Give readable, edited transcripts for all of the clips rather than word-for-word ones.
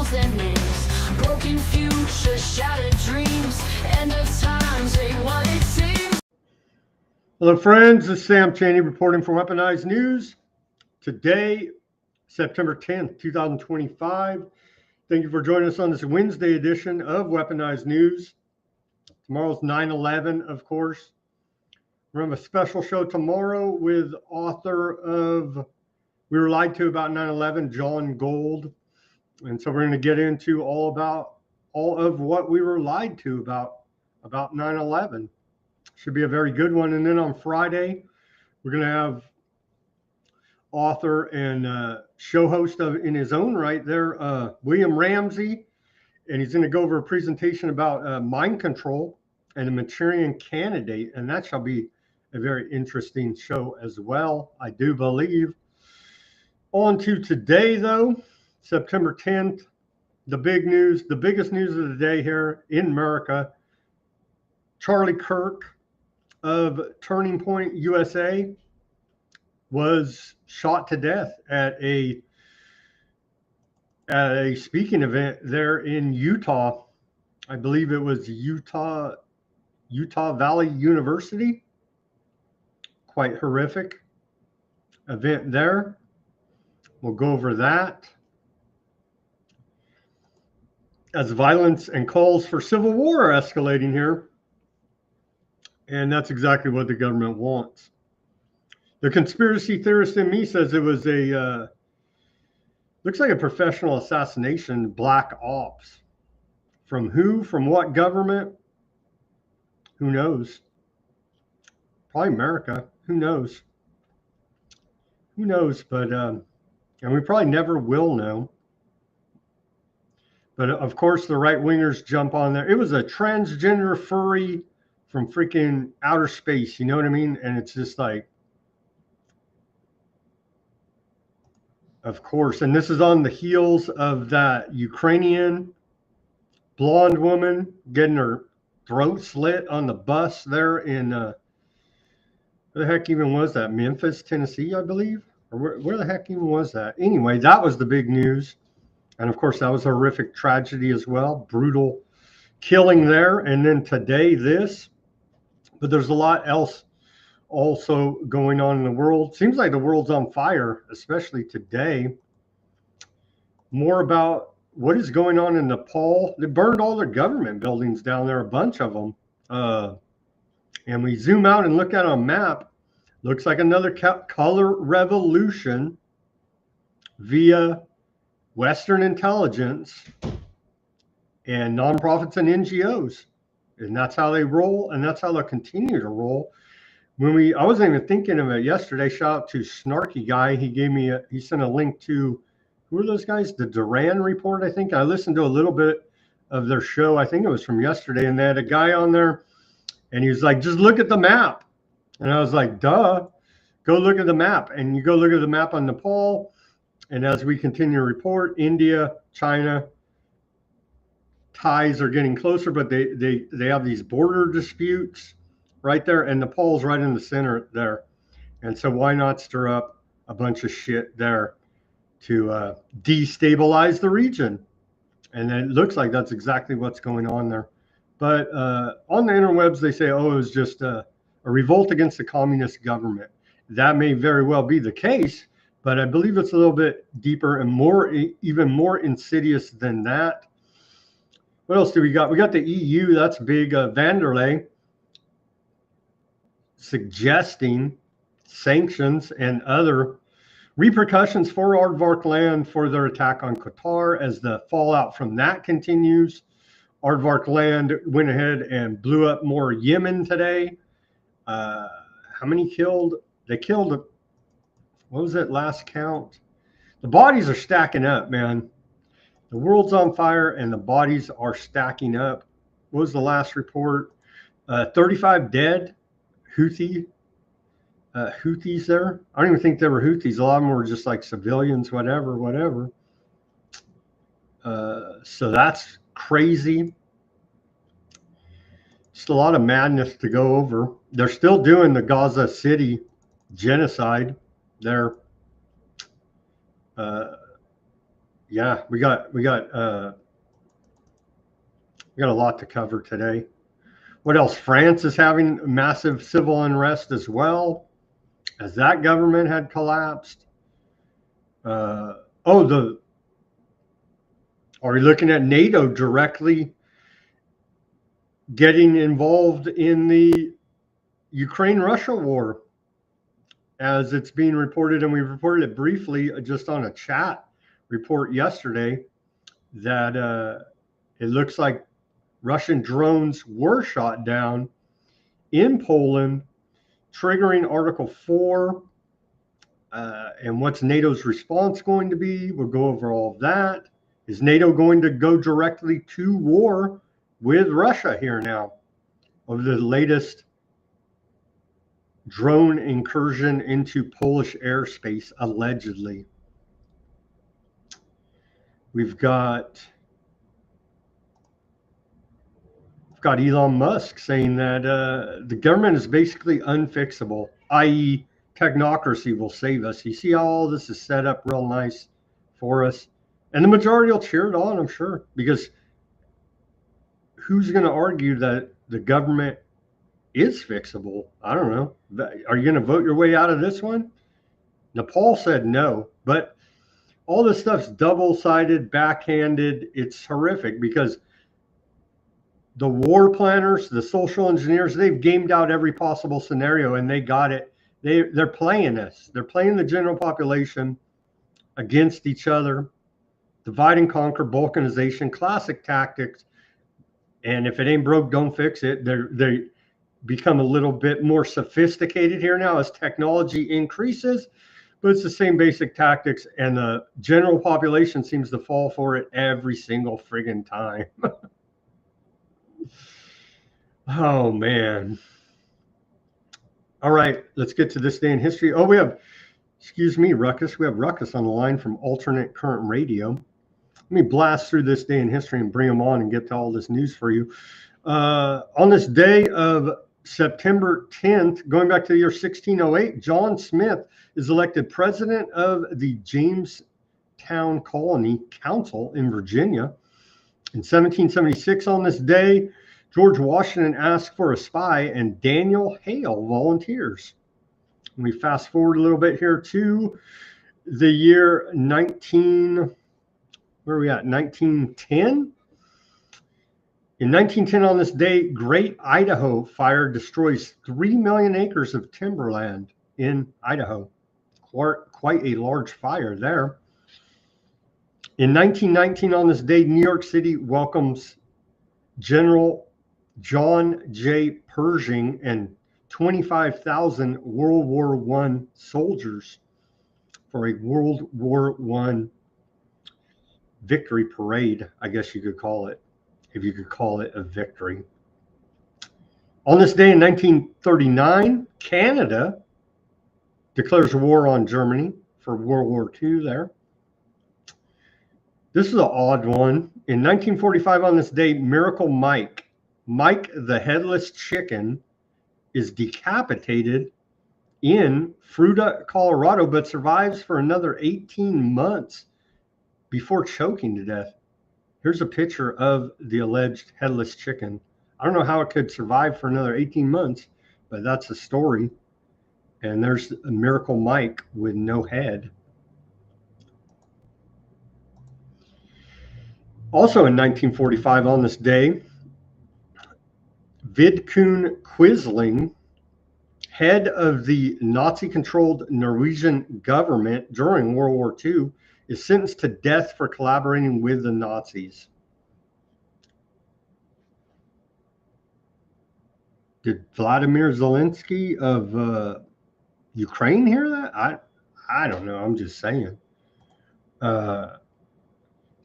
symbols and names. Broken future, shattered dreams. End of times ain't what it seems. Hello friends, this is Sam Chaney reporting for Weaponized News. Today, September 10th, 2025. Thank you for joining us on this Wednesday edition of Weaponized News. Tomorrow's 9/11, of course. We're going to have a special show tomorrow with author of We Were Lied to About 9/11, John Gold. And so we're going to get into all of what we were lied to about 9/11. Should be a very good one. And then on Friday, we're going to have author and show host in his own right there, William Ramsey. And he's going to go over a presentation about mind control and a Manchurian candidate. And that shall be a very interesting show as well, I do believe. On to today, though, September 10th, the big news, the biggest news of the day here in America. Charlie Kirk of Turning Point USA was shot to death at a speaking event there in Utah. I believe it was Utah Valley University. Quite horrific event there. We'll go over that. As violence and calls for civil war are escalating here. And that's exactly what the government wants. The conspiracy theorist in me says it was looks like a professional assassination, black ops. From who? From what government? Who knows? Probably America. Who knows? Who knows? But, and we probably never will know. But of course, the right wingers jump on there. It was a transgender furry from freaking outer space. You know what I mean? And it's just like, of course. And this is on the heels of that Ukrainian blonde woman getting her throat slit on the bus there in, where the heck even was that? Memphis, Tennessee, I believe? Or where the heck even was that? Anyway, that was the big news. And of course, that was a horrific tragedy as well. Brutal killing there. And then today, this. But there's a lot else also going on in the world. Seems like the world's on fire, especially today. More about what is going on in Nepal. They burned all their government buildings down there, a bunch of them. And we zoom out and look at a map. Looks like another color revolution via Western intelligence and nonprofits and NGOs. And that's how they roll, and that's how they'll continue to roll. I wasn't even thinking of it yesterday. Shout out to Snarky Guy. He sent a link to, who are those guys? The Duran Report, I think. I listened to a little bit of their show. I think it was from yesterday, and they had a guy on there, and he was like, just look at the map. And I was like, duh, go look at the map. And you go look at the map on Nepal, and as we continue to report, India, China, ties are getting closer, but they have these border disputes right there, and Nepal's right in the center there. And so why not stir up a bunch of shit there to destabilize the region? And it looks like that's exactly what's going on there. But on the interwebs, they say, oh, it was just a revolt against the communist government. That may very well be the case, but I believe it's a little bit deeper and even more insidious than that. What else do we got? We got the EU. That's big. Vanderlei suggesting sanctions and other repercussions for Aardvark land for their attack on Qatar. As the fallout from that continues, Aardvark land went ahead and blew up more Yemen today. How many killed? They killed, what was it, last count? The bodies are stacking up, man. The world's on fire and the bodies are stacking up. What was the last report? 35 dead Houthis there. I don't even think they were Houthis. A lot of them were just like civilians, whatever. So that's crazy. Just a lot of madness to go over. They're still doing the Gaza City genocide. They're yeah, we got a lot to cover today. What else? France is having massive civil unrest as well, as that government had collapsed. Oh, are we looking at NATO directly getting involved in the Ukraine-Russia war, as it's being reported, and we reported it briefly just on a chat report yesterday, that it looks like Russian drones were shot down in Poland, triggering Article 4. And what's NATO's response going to be? We'll go over all of that. Is NATO going to go directly to war with Russia here now over the latest drone incursion into Polish airspace, allegedly? We've got Elon Musk saying that the government is basically unfixable, i.e., technocracy will save us. You see how all this is set up real nice for us? And the majority will cheer it on, I'm sure, because who's going to argue that the government is fixable? I don't know. Are you going to vote your way out of this one? Nepal said no, but all this stuff's double-sided, backhanded. It's horrific because the war planners, the social engineers, they've gamed out every possible scenario and they got it. They're playing us. They're playing the general population against each other. Divide and conquer, balkanization, classic tactics. And if it ain't broke, don't fix it. They become a little bit more sophisticated here now as technology increases, but it's the same basic tactics, and the general population seems to fall for it every single friggin' time. Oh, man. All right, let's get to this day in history. Oh, we have, excuse me, Ruckus. We have Ruckus on the line from Alternate Current Radio. Let me blast through this day in history and bring them on and get to all this news for you. On this day of September 10th, going back to the year 1608, John Smith is elected president of the Jamestown Colony Council in Virginia. In 1776, on this day, George Washington asked for a spy, and Daniel Hale volunteers. We fast forward a little bit here to the year 1910. In 1910, on this day, Great Idaho Fire destroys 3 million acres of timberland in Idaho. Quite a large fire there. In 1919, on this day, New York City welcomes General John J. Pershing and 25,000 World War I soldiers for a World War I victory parade, I guess you could call it, if you could call it a victory. On this day in 1939, Canada declares war on Germany for World War II there. This is an odd one. In 1945, on this day, Miracle Mike the Headless Chicken, is decapitated in Fruita, Colorado, but survives for another 18 months before choking to death. Here's a picture of the alleged headless chicken. I don't know how it could survive for another 18 months, but that's the story. And there's a Miracle Mike with no head. Also in 1945, on this day, Vidkun Quisling, head of the Nazi-controlled Norwegian government during World War II, is sentenced to death for collaborating with the Nazis. Did Vladimir Zelensky of Ukraine hear that? I don't know. I'm just saying.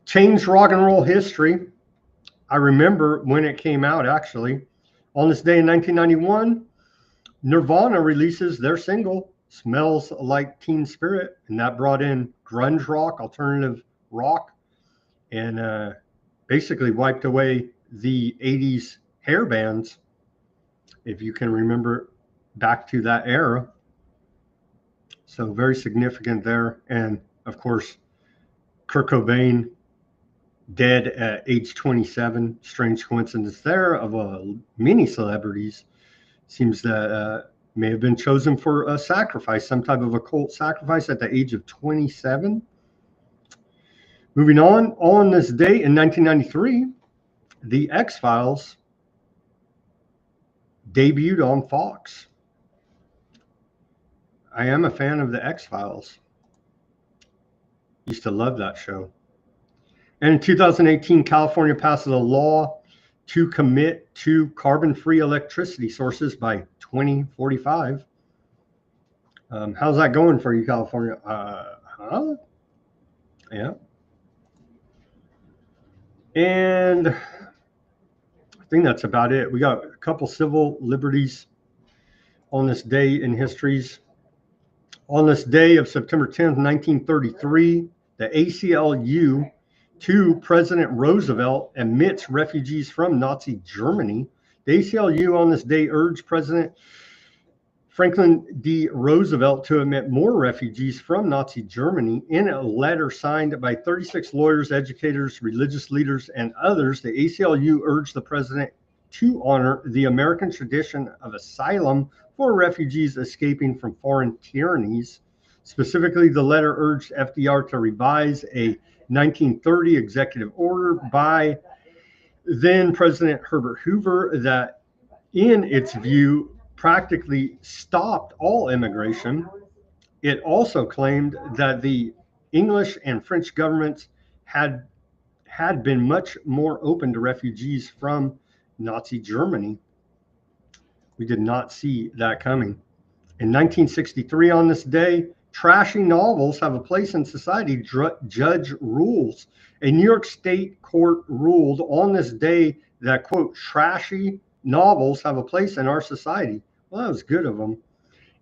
Changed rock and roll history. I remember when it came out, actually. On this day in 1991, Nirvana releases their single, Smells Like Teen Spirit, and that brought in grunge rock, alternative rock, and basically wiped away the 80s hair bands, if you can remember back to that era. So very significant there. And of course, Kurt Cobain, dead at age 27. Strange coincidence there of many celebrities. Seems that may have been chosen for a sacrifice, some type of occult sacrifice at the age of 27. Moving on this date in 1993, The X-Files debuted on Fox. I am a fan of The X-Files. Used to love that show. And in 2018, California passes a law to commit to carbon-free electricity sources by 2045. How's that going for you, California? Yeah. And I think that's about it. We got a couple civil liberties on this day in histories. On this day of September 10th, 1933, the ACLU to President Roosevelt admits refugees from Nazi Germany. The ACLU on this day urged President Franklin D. Roosevelt to admit more refugees from Nazi Germany. In a letter signed by 36 lawyers, educators, religious leaders, and others, the ACLU urged the president to honor the American tradition of asylum for refugees escaping from foreign tyrannies. Specifically, the letter urged FDR to revise a 1930 executive order by then President Herbert Hoover that, in its view, practically stopped all immigration. It also claimed that the English and French governments had been much more open to refugees from Nazi Germany. We did not see that coming. In 1963, on this day, trashy novels have a place in society, judge rules. A New York State court ruled on this day that, quote, trashy novels have a place in our society. Well, that was good of them,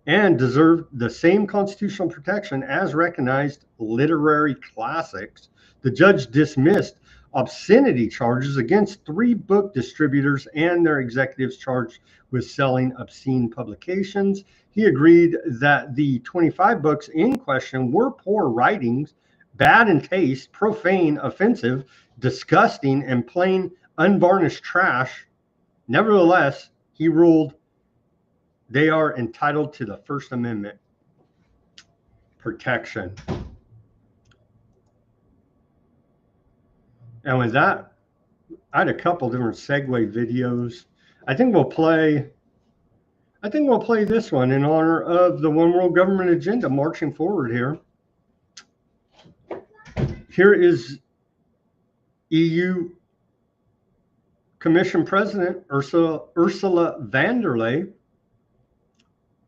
and deserved the same constitutional protection as recognized literary classics. The judge dismissed obscenity charges against 3 book distributors and their executives charged with selling obscene publications. He agreed that the 25 books in question were poor writings, bad in taste, profane, offensive, disgusting, and plain unvarnished trash. Nevertheless, he ruled they are entitled to the First Amendment protection. And with that, I had a couple different segue videos. I think we'll play this one in honor of the One World Government agenda marching forward here. Here is EU Commission President Ursula von der Leyen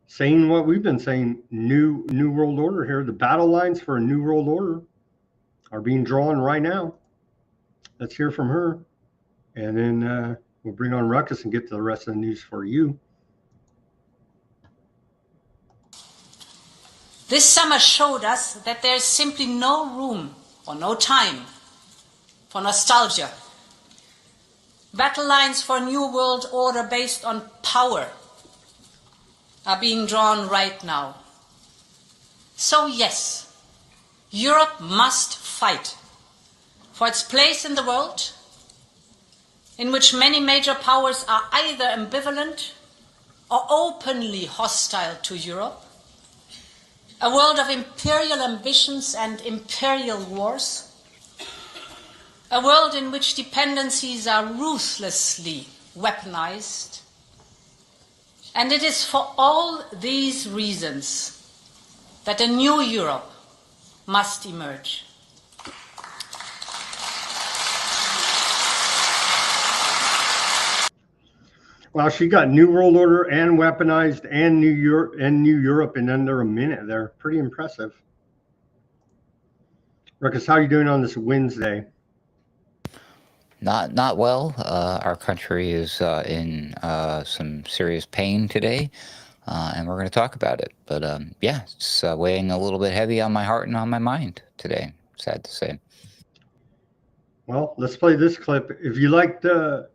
saying what we've been saying, new world order here. The battle lines for a new world order are being drawn right now. Let's hear from her, and then we'll bring on Ruckus and get to the rest of the news for you. This summer showed us that there is simply no room or no time for nostalgia. Battle lines for a new world order based on power are being drawn right now. So yes, Europe must fight for its place in the world, in which many major powers are either ambivalent or openly hostile to Europe, a world of imperial ambitions and imperial wars, a world in which dependencies are ruthlessly weaponized. And it is for all these reasons that a new Europe must emerge. Wow, she got New World Order and Weaponized and New Europe in under a minute there. Pretty impressive. Ruckus, how are you doing on this Wednesday? Not well. Our country is in some serious pain today, and we're going to talk about it. But yeah, it's weighing a little bit heavy on my heart and on my mind today. Sad to say. Well, let's play this clip. If you like the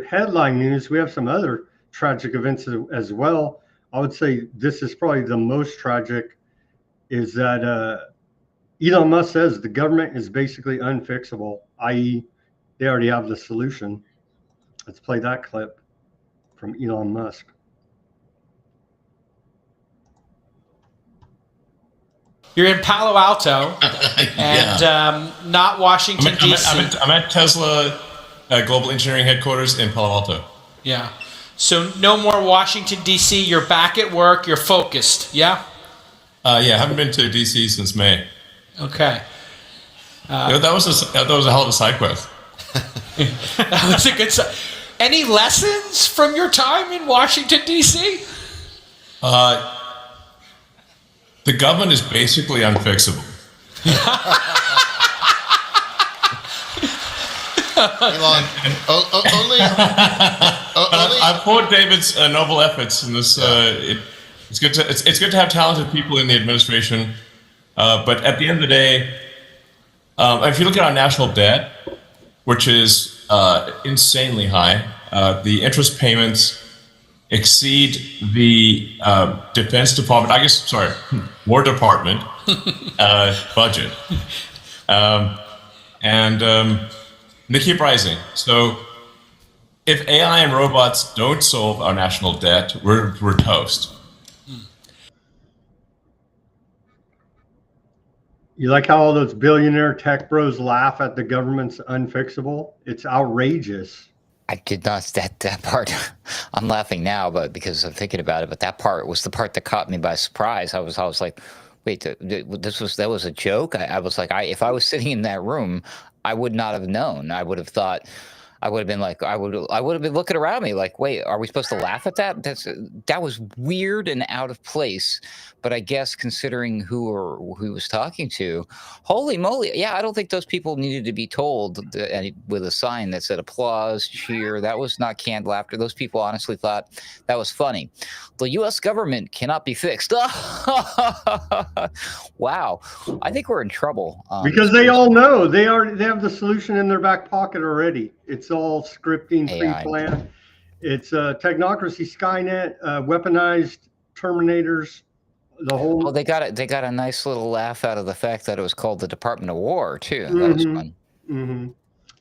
headline news, we have some other tragic events as well. I would say this is probably the most tragic. Is that Elon Musk says the government is basically unfixable, i.e., they already have the solution. Let's play that clip from Elon Musk. You're in Palo Alto and not Washington, D.C. I'm at Tesla Global Engineering Headquarters in Palo Alto. Yeah. So no more Washington, D.C. You're back at work. You're focused. Yeah? Yeah, I haven't been to D.C. since May. Okay. That was a hell of a side quest. That was a good side. Any lessons from your time in Washington, D.C.? The government is basically unfixable. Elon, only I applaud David's noble efforts in this. It's good to have talented people in the administration, but at the end of the day, if you look at our national debt, which is insanely high, the interest payments exceed the Defense Department. War Department budget, and they keep rising. So if AI and robots don't solve our national debt, we're toast. You like how all those billionaire tech bros laugh at the government's unfixable? It's outrageous. I did not, that part, I'm laughing now, but because I'm thinking about it, but that part was the part that caught me by surprise. I was like, wait, that was a joke? I was like, if I was sitting in that room, I would not have known. I would have thought, I would have been like, I would have been looking around me like, wait, are we supposed to laugh at that? That was weird and out of place. But I guess considering who he was talking to, holy moly, yeah, I don't think those people needed to be told with a sign that said applause, cheer. That was not canned laughter. Those people honestly thought that was funny. The U.S. government cannot be fixed. Wow, I think we're in trouble because they all know they have the solution in their back pocket already. It's all scripting, pre-planned. It's technocracy, Skynet, weaponized Terminators. The whole. Oh, they got a nice little laugh out of the fact that it was called the Department of War too. That was fun. Mm-hmm.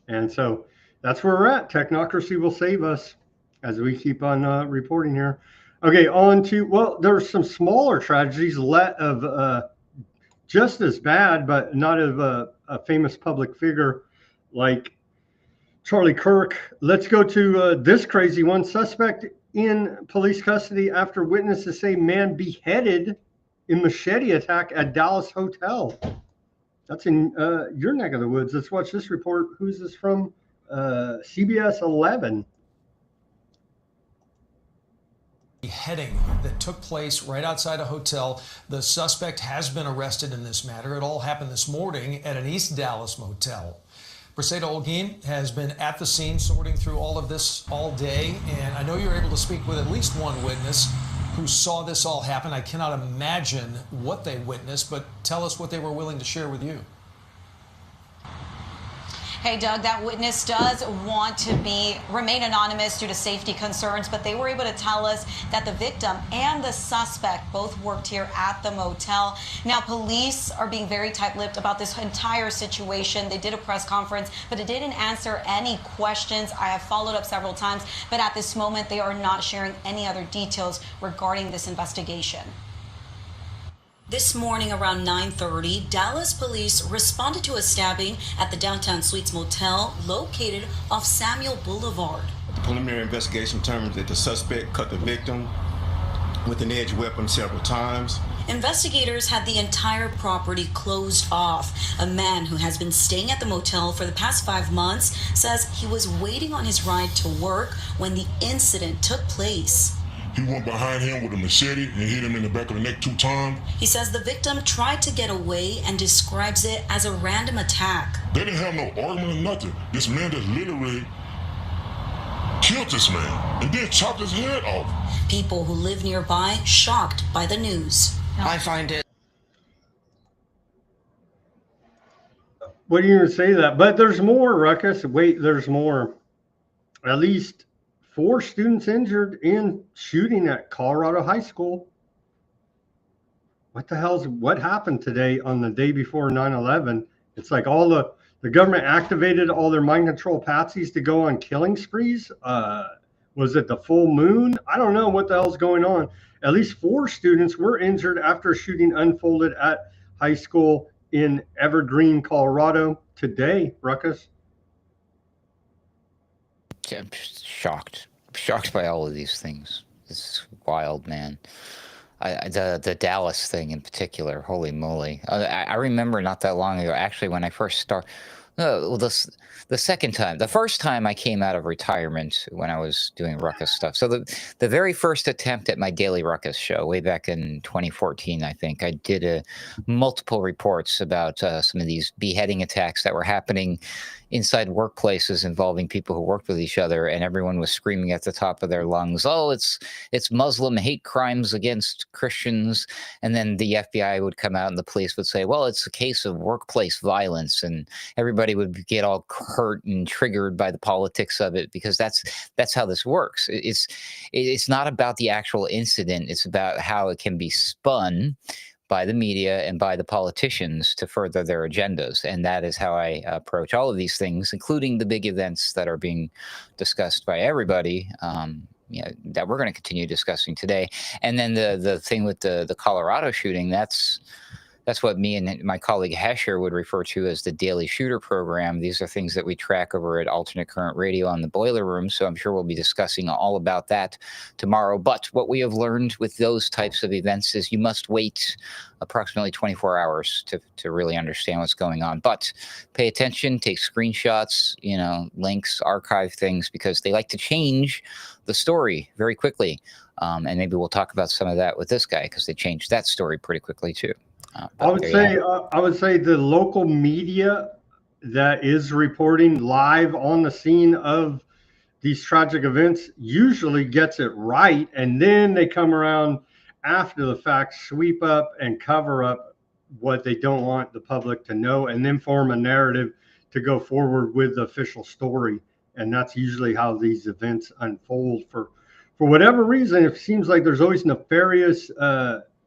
And so that's where we're at. Technocracy will save us, as we keep on reporting here. Okay, on to there's some smaller tragedies of just as bad, but not of a famous public figure like Charlie Kirk. Let's go to this crazy one. Suspect in police custody after witnesses say man beheaded in machete attack at Dallas hotel. That's in your neck of the woods. Let's watch this report. Who's this from? CBS 11. Beheading that took place right outside a hotel. The suspect has been arrested in this matter. It all happened this morning at an East Dallas motel. Braceda Olguin has been at the scene sorting through all of this all day, and I know you're able to speak with at least one witness who saw this all happen. I cannot imagine what they witnessed, but tell us what they were willing to share with you. Hey, Doug, that witness does want to remain anonymous due to safety concerns, but they were able to tell us that the victim and the suspect both worked here at the motel. Now, police are being very tight-lipped about this entire situation. They did a press conference, but it didn't answer any questions. I have followed up several times, but at this moment, they are not sharing any other details regarding this investigation. This morning around 9:30, Dallas police responded to a stabbing at the Downtown Suites Motel located off Samuel Boulevard. The preliminary investigation determined that the suspect cut the victim with an edged weapon several times. Investigators had the entire property closed off. A man who has been staying at the motel for the past 5 months says he was waiting on his ride to work when the incident took place. He went behind him with a machete and hit him in the back of the neck 2 times. He says the victim tried to get away and describes it as a random attack. They didn't have no argument or nothing. This man just literally killed this man and then chopped his head off. People who live nearby shocked by the news. I find it. What do you even say that? But there's more, Ruckus. Wait, there's more. At least 4 students injured in shooting at Colorado High School. what happened today on the day before 9/11? It's like all the government activated all their mind control patsies to go on killing sprees. Was it the full moon? I don't know what the hell's going on. At least 4 students were injured after a shooting unfolded at high school in Evergreen, Colorado today. Ruckus. I'm just shocked by all of these things. It's wild, man. The Dallas thing in particular, holy moly. I remember not that long ago, actually, when I first started. The first time I came out of retirement when I was doing Ruckus stuff. So the very first attempt at my daily Ruckus show, way back in 2014, I think, I did multiple reports about some of these beheading attacks that were happening inside workplaces involving people who worked with each other, and everyone was screaming at the top of their lungs, "Oh, it's Muslim hate crimes against Christians," and then the FBI would come out and the police would say, "Well, it's a case of workplace violence," and everybody would get all hurt and triggered by the politics of it, because that's how this works. It's not about the actual incident; it's about how it can be spun by the media and by the politicians to further their agendas. And that is how I approach all of these things, including the big events that are being discussed by everybody, that we're going to continue discussing today. And then the thing with the Colorado shooting, that's what me and my colleague Hesher would refer to as the Daily Shooter Program. These are things that we track over at Alternate Current Radio on the Boiler Room, so I'm sure we'll be discussing all about that tomorrow. But what we have learned with those types of events is you must wait approximately 24 hours to really understand what's going on. But pay attention, take screenshots, links, archive things, because they like to change the story very quickly. And maybe we'll talk about some of that with this guy, because they changed that story pretty quickly too. I would say the local media that is reporting live on the scene of these tragic events usually gets it right, and then they come around after the fact, sweep up and cover up what they don't want the public to know, and then form a narrative to go forward with the official story. And that's usually how these events unfold. For whatever reason, it seems like there's always nefarious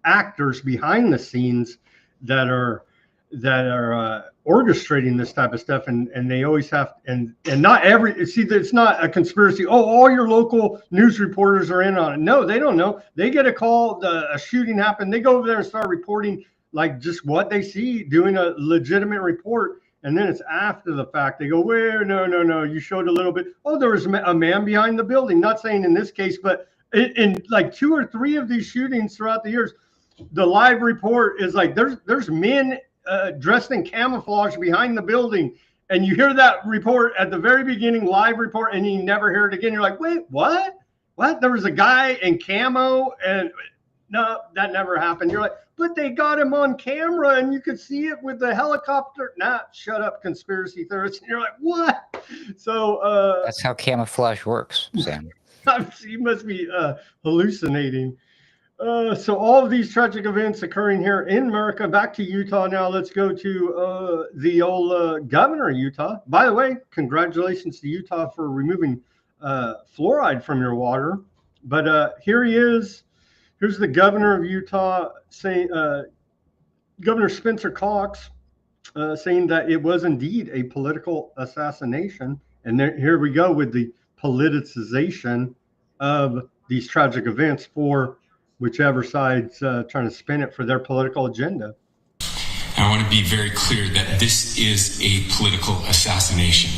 actors behind the scenes that are orchestrating this type of stuff, and they always have, and not it's not a conspiracy. Oh, all your local news reporters are in on it. No, they don't know. They get a call, a shooting happened, they go over there and start reporting like just what they see, doing a legitimate report, and then it's after the fact they go, "Where? No, you showed a little bit. Oh, there was a man behind the building." Not saying in this case, but in like 2 or 3 of these shootings throughout the years, the live report is like there's men dressed in camouflage behind the building, and you hear that report at the very beginning, live report, and you never hear it again. You're like, "Wait, what? There was a guy in camo?" And no, that never happened. You're like, "But they got him on camera and you could see it with the helicopter." Nah, shut up, conspiracy theorists. And you're like, "What?" So that's how camouflage works, Sam. You must be hallucinating. So all of these tragic events occurring here in America. Back to Utah now. Let's go to the old governor of Utah. By the way, congratulations to Utah for removing fluoride from your water. But here he is. Here's the governor of Utah saying, Governor Spencer Cox saying that it was indeed a political assassination. And here we go with the politicization of these tragic events for whichever side's trying to spin it for their political agenda. I want to be very clear that this is a political assassination.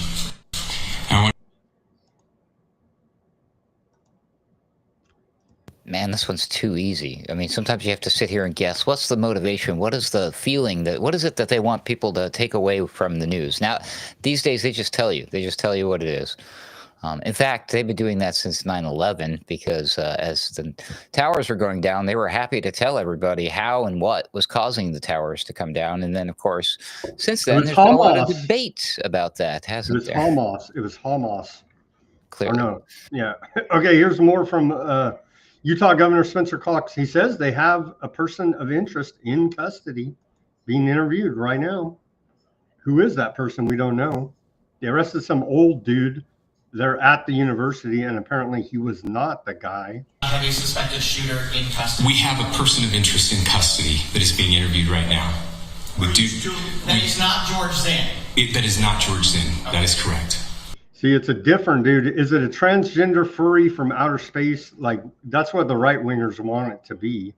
Man, this one's too easy. I mean, sometimes you have to sit here and guess. What's the motivation? What is the feeling? What is it that they want people to take away from the news? Now, these days, they just tell you. They just tell you what it is. In fact, they've been doing that since 9/11, because as the towers were going down, they were happy to tell everybody how and what was causing the towers to come down. And then, of course, since then, there's been a lot of debate about that, hasn't there? It was Hamas. Clearly. Or no. Yeah. Okay, here's more from Utah Governor Spencer Cox. He says they have a person of interest in custody being interviewed right now. Who is that person? We don't know. They arrested some old dude there at the university, and apparently he was not the guy. have a suspected shooter in custody? We have a person of interest in custody that is being interviewed right now. That is not George Zinn. That is not George Zinn. Okay. That is correct. See, it's a different dude. Is it a transgender furry from outer space? Like, that's what the right wingers want it to be.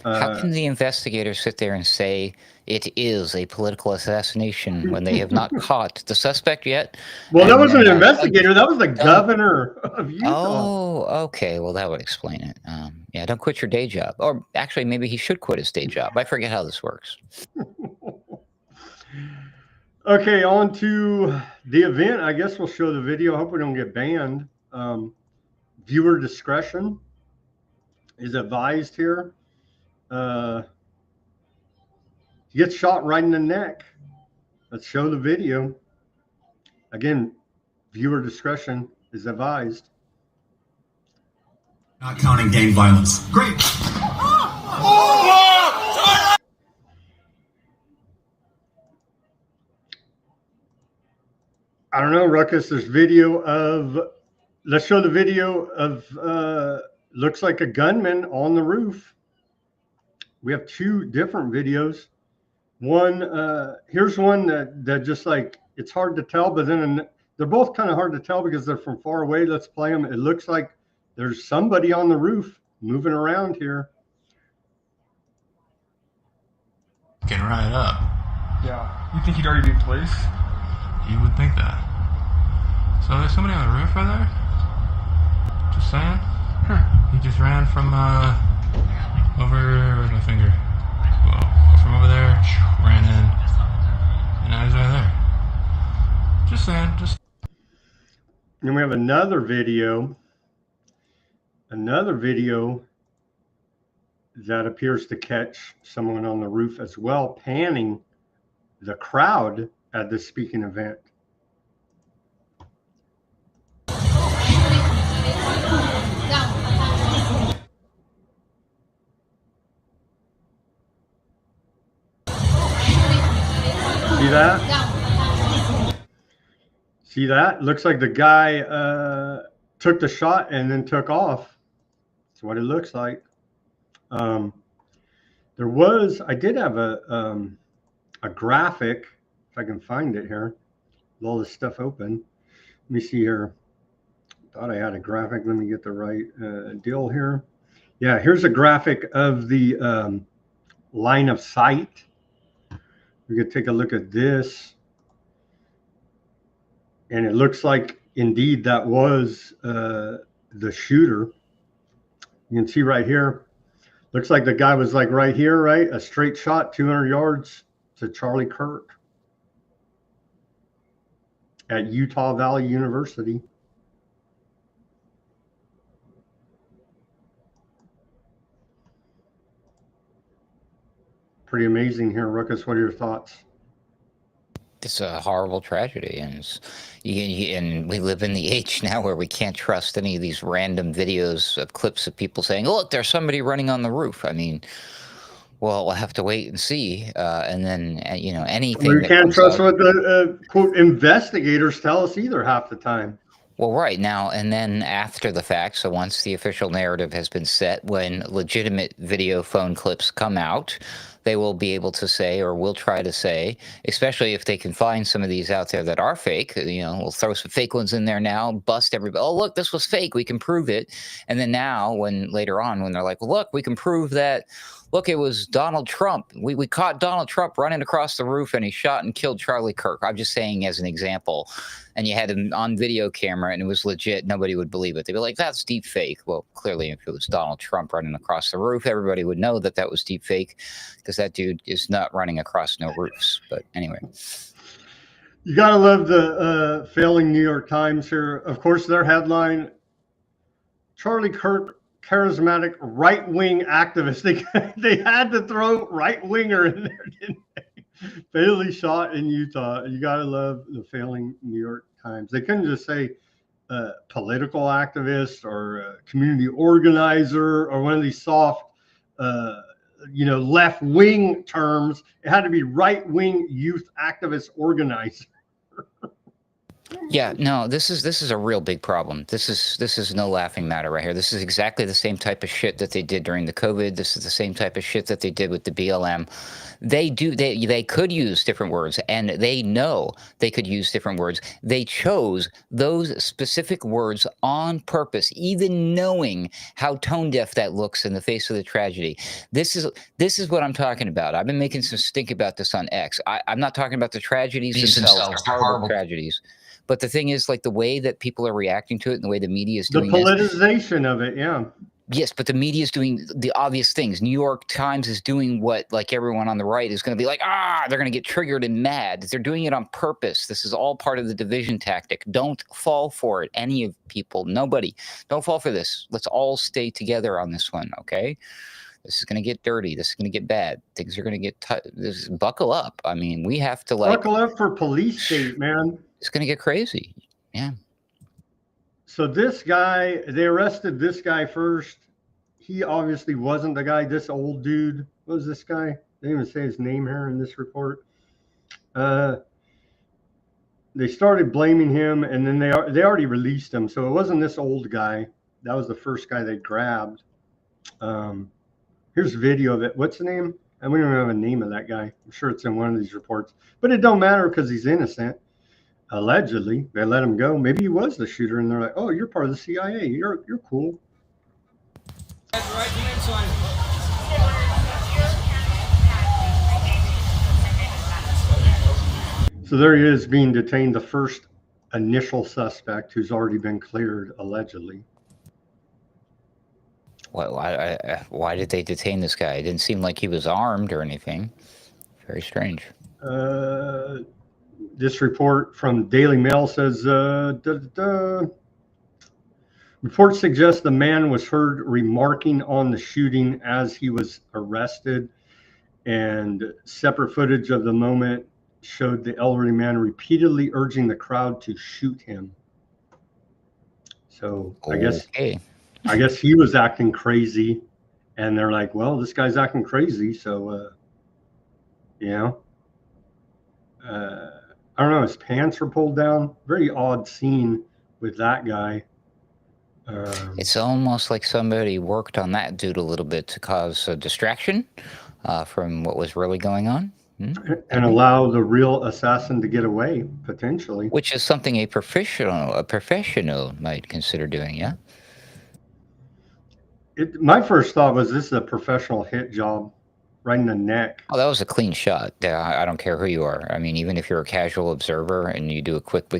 How can the investigators sit there and say it is a political assassination when they have not caught the suspect yet? Well, that wasn't an investigator. That was the governor of Utah. Oh, okay. Well, that would explain it. Yeah, don't quit your day job. Or actually, maybe he should quit his day job. I forget how this works. Okay, on to the event. I guess we'll show the video. I hope we don't get banned. Viewer discretion is advised here. He gets shot right in the neck. Let's show the video. Again, viewer discretion is advised. Not counting gang violence. Great. I don't know, Ruckus. There's video of, let's show the video of, looks like a gunman on the roof. We have two different videos. One, here's one that just like, it's hard to tell, but then they're both kind of hard to tell because they're from far away. Let's play them. It looks like there's somebody on the roof moving around here. Getting right up. Yeah. You think he'd already be in place? You would think that. So there's somebody on the roof right there? Just saying. He just ran from over, where's my finger? Well, from over there, ran in, and now he's right there. Just saying, just. And we have another video that appears to catch someone on the roof as well, panning the crowd at this speaking event. See that? See that? Looks like the guy took the shot and then took off. That's what it looks like. I did have a graphic, if I can find it here, with all this stuff open. Let me see here. Thought I had a graphic. Let me get the right deal here. Yeah, here's a graphic of the line of sight. We could take a look at this. And it looks like, indeed, that was the shooter. You can see right here. Looks like the guy was like right here, right? A straight shot, 200 yards to Charlie Kirk at Utah Valley University. Pretty amazing here, Ruckus. What are your thoughts? It's a horrible tragedy, and and we live in the age now where we can't trust any of these random videos of clips of people saying, "Oh, look, there's somebody running on the roof." I mean, well, we'll have to wait and see, and then anything. We can't trust what the quote investigators tell us either half the time. Well, right now, and then after the fact, so once the official narrative has been set, when legitimate video phone clips come out, they will be able to say, or will try to say, especially if they can find some of these out there that are fake, we'll throw some fake ones in there now, bust everybody. Oh, look, this was fake. We can prove it. And then now, later on, when they're like, well, look, we can prove that, look, it was Donald Trump. We caught Donald Trump running across the roof and he shot and killed Charlie Kirk. I'm just saying as an example. And you had him on video camera and it was legit. Nobody would believe it. They'd be like, that's deep fake. Well, clearly, if it was Donald Trump running across the roof, everybody would know that that was deep fake because that dude is not running across no roofs. But anyway. You got to love the failing New York Times here. Of course, their headline, Charlie Kirk, charismatic right-wing activist. They had to throw right-winger in there, didn't they? Fatally shot in Utah. You got to love the failing New York Times. They couldn't just say political activist or community organizer or one of these soft, left-wing terms. It had to be right-wing youth activist organizer. Yeah, no, this is a real big problem. This is no laughing matter right here. This is exactly the same type of shit that they did during the COVID. This is the same type of shit that they did with the BLM. They could use different words, and they know they could use different words. They chose those specific words on purpose, even knowing how tone deaf that looks in the face of the tragedy. This is what I'm talking about. I've been making some stink about this on X. I'm not talking about the tragedies themselves, horrible tragedies. But the thing is, like, the way that people are reacting to it and the way the media is doing the politicization of it, yeah. Yes, but the media is doing the obvious things. New York Times is doing what, like, everyone on the right is going to be like, they're going to get triggered and mad. They're doing it on purpose. This is all part of the division tactic. Don't fall for it. Any of people, nobody, don't fall for this. Let's all stay together on this one, okay? This is going to get dirty. This is going to get bad. Things are going to get buckle up. I mean, we have to, like, buckle up for police state, man. It's going to get crazy. Yeah. So this guy, they arrested this guy first. He obviously wasn't the guy. This old dude, what was this guy? They didn't even say his name here in this report. They started blaming him, and then they already released him. So it wasn't this old guy. That was the first guy they grabbed. Here's video of it. What's the name? And we don't have a name of that guy. I'm sure it's in one of these reports, but it don't matter because he's innocent. Allegedly, they let him go. Maybe he was the shooter, and they're like, "Oh, you're part of the CIA. You're cool." So there he is, being detained, the first initial suspect who's already been cleared, allegedly. Why did they detain this guy? It didn't seem like he was armed or anything. Very strange. This report from Daily Mail says, report suggests the man was heard remarking on the shooting as he was arrested, and separate footage of the moment showed the elderly man repeatedly urging the crowd to shoot him. So I guess he was acting crazy, and they're like, well, this guy's acting crazy, so I don't know, his pants were pulled down. Very odd scene with that guy. It's almost like somebody worked on that dude a little bit to cause a distraction from what was really going on. And allow the real assassin to get away, potentially. Which is something a professional might consider doing, yeah? My first thought was, this is a professional hit job. Right in the neck. Oh, that was a clean shot. I don't care who you are. I mean, even if you're a casual observer and you do a quick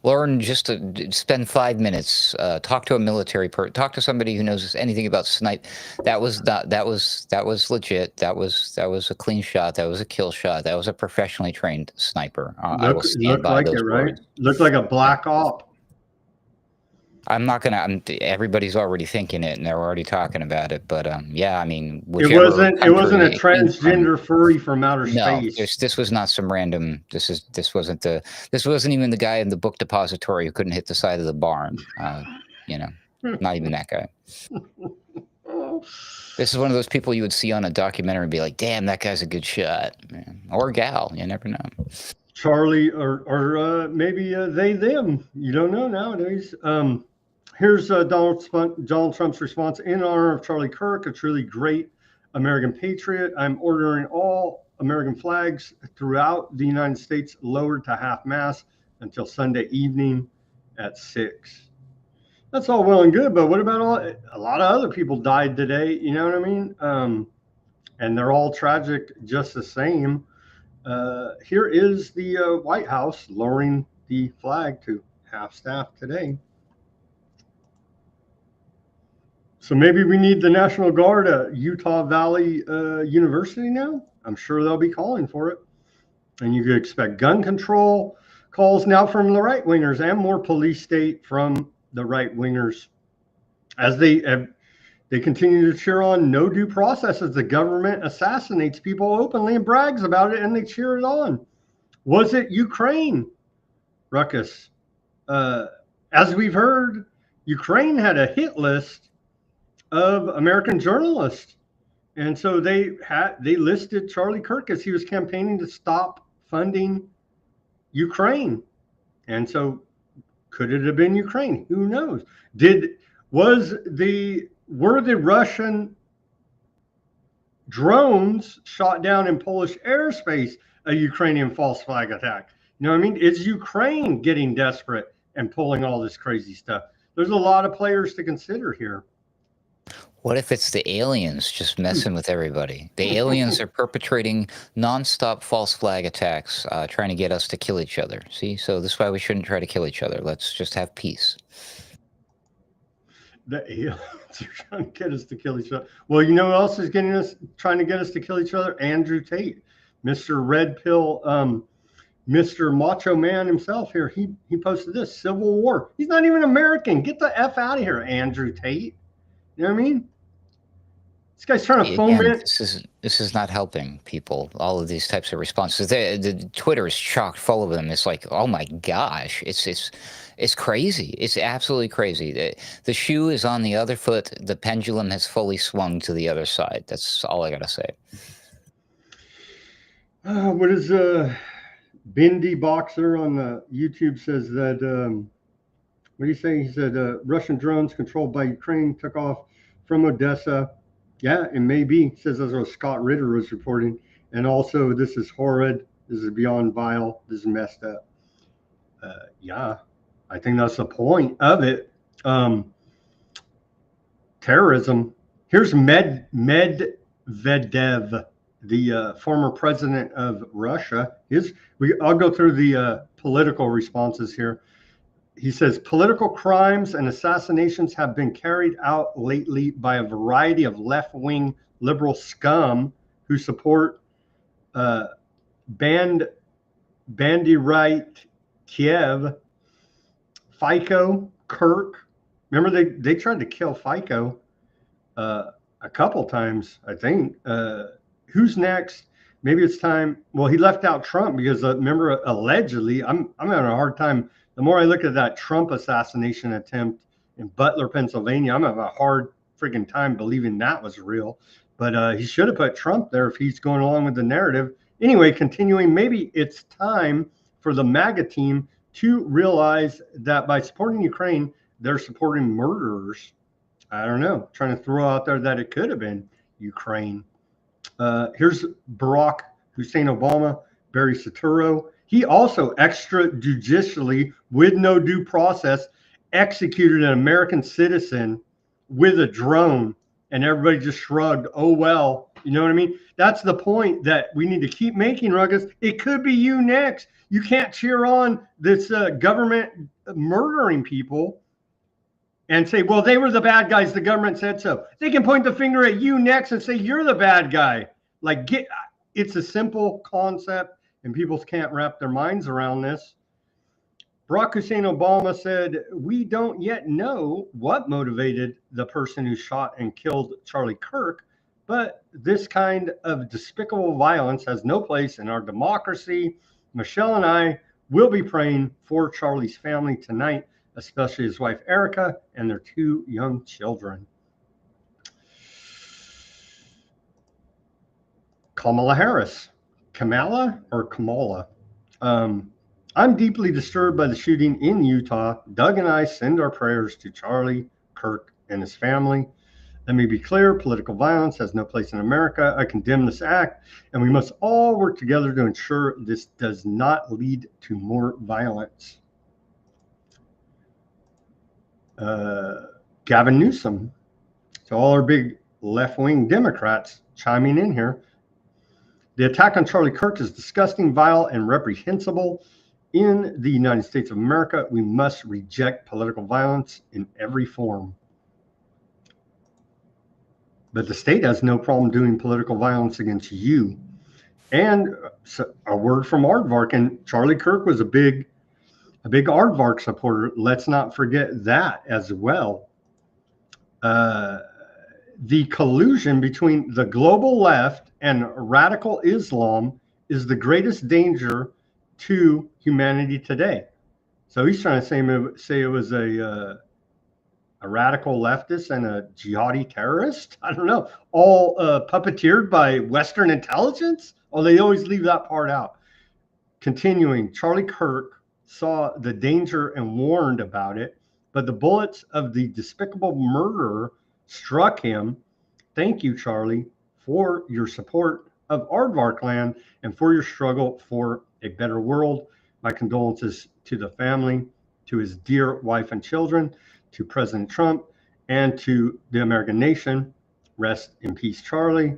learn just to spend 5 minutes, talk to a military person, talk to somebody who knows anything about snipe. That was legit. That was a clean shot. That was a kill shot. That was a professionally trained sniper. I will stand by those words. Looked like a black op. I'm not gonna. Everybody's already thinking it, and they're already talking about it. But yeah, I mean, it wasn't a transgender furry from outer space. No, this was not some random. This wasn't even the guy in the book depository who couldn't hit the side of the barn. Not even that guy. This is one of those people you would see on a documentary and be like, "Damn, that guy's a good shot," man. Or gal. You never know. Charlie, or maybe they them. You don't know nowadays. Here's Donald Trump's response. In honor of Charlie Kirk, a truly great American patriot, I'm ordering all American flags throughout the United States lowered to half-mast until Sunday evening at 6. That's all well and good, but what about a lot of other people died today? You know what I mean? And they're all tragic just the same. Here is the White House lowering the flag to half-staff today. So maybe we need the National Guard at Utah Valley University now. I'm sure they'll be calling for it. And you could expect gun control calls now from the right-wingers and more police state from the right-wingers as they continue to cheer on no due process as the government assassinates people openly and brags about it, and they cheer it on. Was it Ukraine, Ruckus? As we've heard, Ukraine had a hit list of American journalists, and so they listed Charlie Kirk as he was campaigning to stop funding Ukraine. And so could it have been Ukraine? Who knows? Were the Russian drones shot down in Polish airspace a Ukrainian false flag attack? You know what I mean? Is Ukraine getting desperate and pulling all this crazy stuff? There's a lot of players to consider here. What if it's the aliens just messing with everybody? The aliens are perpetrating nonstop false flag attacks, trying to get us to kill each other. See, so this is why we shouldn't try to kill each other. Let's just have peace. The aliens are trying to get us to kill each other. Well, you know who else is trying to get us to kill each other? Andrew Tate, Mr. Red Pill, Mr. Macho Man himself here. He posted this: Civil War. He's not even American. Get the F out of here, Andrew Tate. You know what I mean? This guy's trying to phone it. This is not helping people. All of these types of responses. The Twitter is chock full of them. It's like, oh my gosh, it's crazy. It's absolutely crazy. The shoe is on the other foot. The pendulum has fully swung to the other side. That's all I gotta say. What is Bindi Boxer on the YouTube says that? What do you say? He said Russian drones controlled by Ukraine took off from Odessa. Yeah, it may be. He says that's what Scott Ritter was reporting. And also, this is horrid. This is beyond vile. This is messed up. Yeah, I think that's the point of it. Terrorism. Here's Medvedev, the former president of Russia. I'll go through the political responses here. He says political crimes and assassinations have been carried out lately by a variety of left-wing liberal scum who support Bandy Right Kiev, FICO, Kirk. Remember they tried to kill FICO a couple times, I think. Who's next? Maybe it's time. Well, he left out Trump because remember, allegedly, I'm having a hard time. The more I look at that Trump assassination attempt in Butler, Pennsylvania, I'm having a hard freaking time believing that was real. But he should have put Trump there if he's going along with the narrative. Anyway, continuing, maybe it's time for the MAGA team to realize that by supporting Ukraine, they're supporting murderers. I don't know, trying to throw out there that it could have been Ukraine. Here's Barack Hussein Obama, Barry Soetoro. He also extrajudicially, with no due process, executed an American citizen with a drone, and everybody just shrugged. Oh, well, you know what I mean? That's the point that we need to keep making, Ruckus. It could be you next. You can't cheer on this government murdering people and say, well, they were the bad guys. The government said so. They can point the finger at you next and say, you're the bad guy. Like, it's a simple concept, and people can't wrap their minds around this. Barack Hussein Obama said, we don't yet know what motivated the person who shot and killed Charlie Kirk, but this kind of despicable violence has no place in our democracy. Michelle and I will be praying for Charlie's family tonight, especially his wife, Erica, and their 2 young children. Kamala Harris. Kamala or Kamala? I'm deeply disturbed by the shooting in Utah. Doug and I send our prayers to Charlie Kirk and his family. Let me be clear, political violence has no place in America. I condemn this act, and we must all work together to ensure this does not lead to more violence. Gavin Newsom. So all our big left-wing Democrats chiming in here. The attack on Charlie Kirk is disgusting, vile, and reprehensible. In the United States of America, we must reject political violence in every form. But the state has no problem doing political violence against you. And a word from Aardvark, and Charlie Kirk was a big Aardvark supporter. Let's not forget that as well. The collusion between the global left and radical Islam is the greatest danger to humanity today. So he's trying to say it was a radical leftist and a jihadi terrorist. I don't know. All puppeteered by Western intelligence? Oh, they always leave that part out. Continuing, Charlie Kirk saw the danger and warned about it, but the bullets of the despicable murderer struck him. Thank you, Charlie, for your support of Aardvark land and for your struggle for a better world. My condolences to the family, to his dear wife and children, to President Trump, and to the American nation. Rest in peace, Charlie.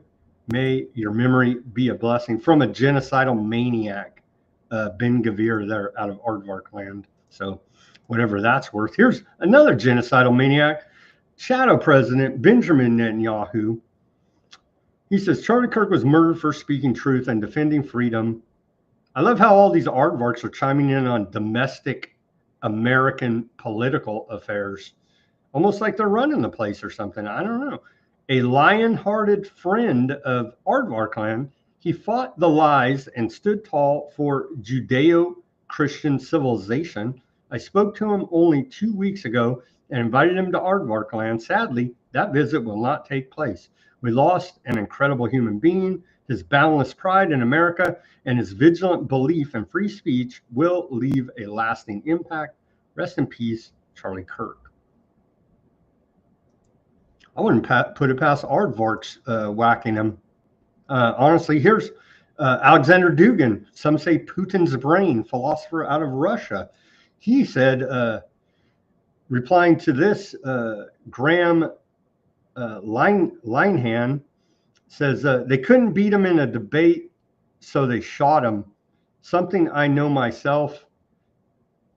May your memory be a blessing. From a genocidal maniac, Ben Gavir there out of Aardvark land. So whatever that's worth. Here's another genocidal maniac, Shadow President Benjamin Netanyahu. He says, Charlie Kirk was murdered for speaking truth and defending freedom. I love how all these aardvarks are chiming in on domestic American political affairs, almost like they're running the place or something. I don't know. A lion-hearted friend of Aardvark land, he fought the lies and stood tall for Judeo-Christian civilization. I spoke to him only 2 weeks ago and invited him to Aardvark land. Sadly, that visit will not take place. We lost an incredible human being. His boundless pride in America and his vigilant belief in free speech will leave a lasting impact. Rest in peace, Charlie Kirk. I wouldn't put it past Aardvarks whacking him. Honestly, here's Alexander Dugin, some say Putin's brain, philosopher out of Russia. He said, replying to this, Graham Linehan says, they couldn't beat him in a debate, so they shot him. Something I know myself,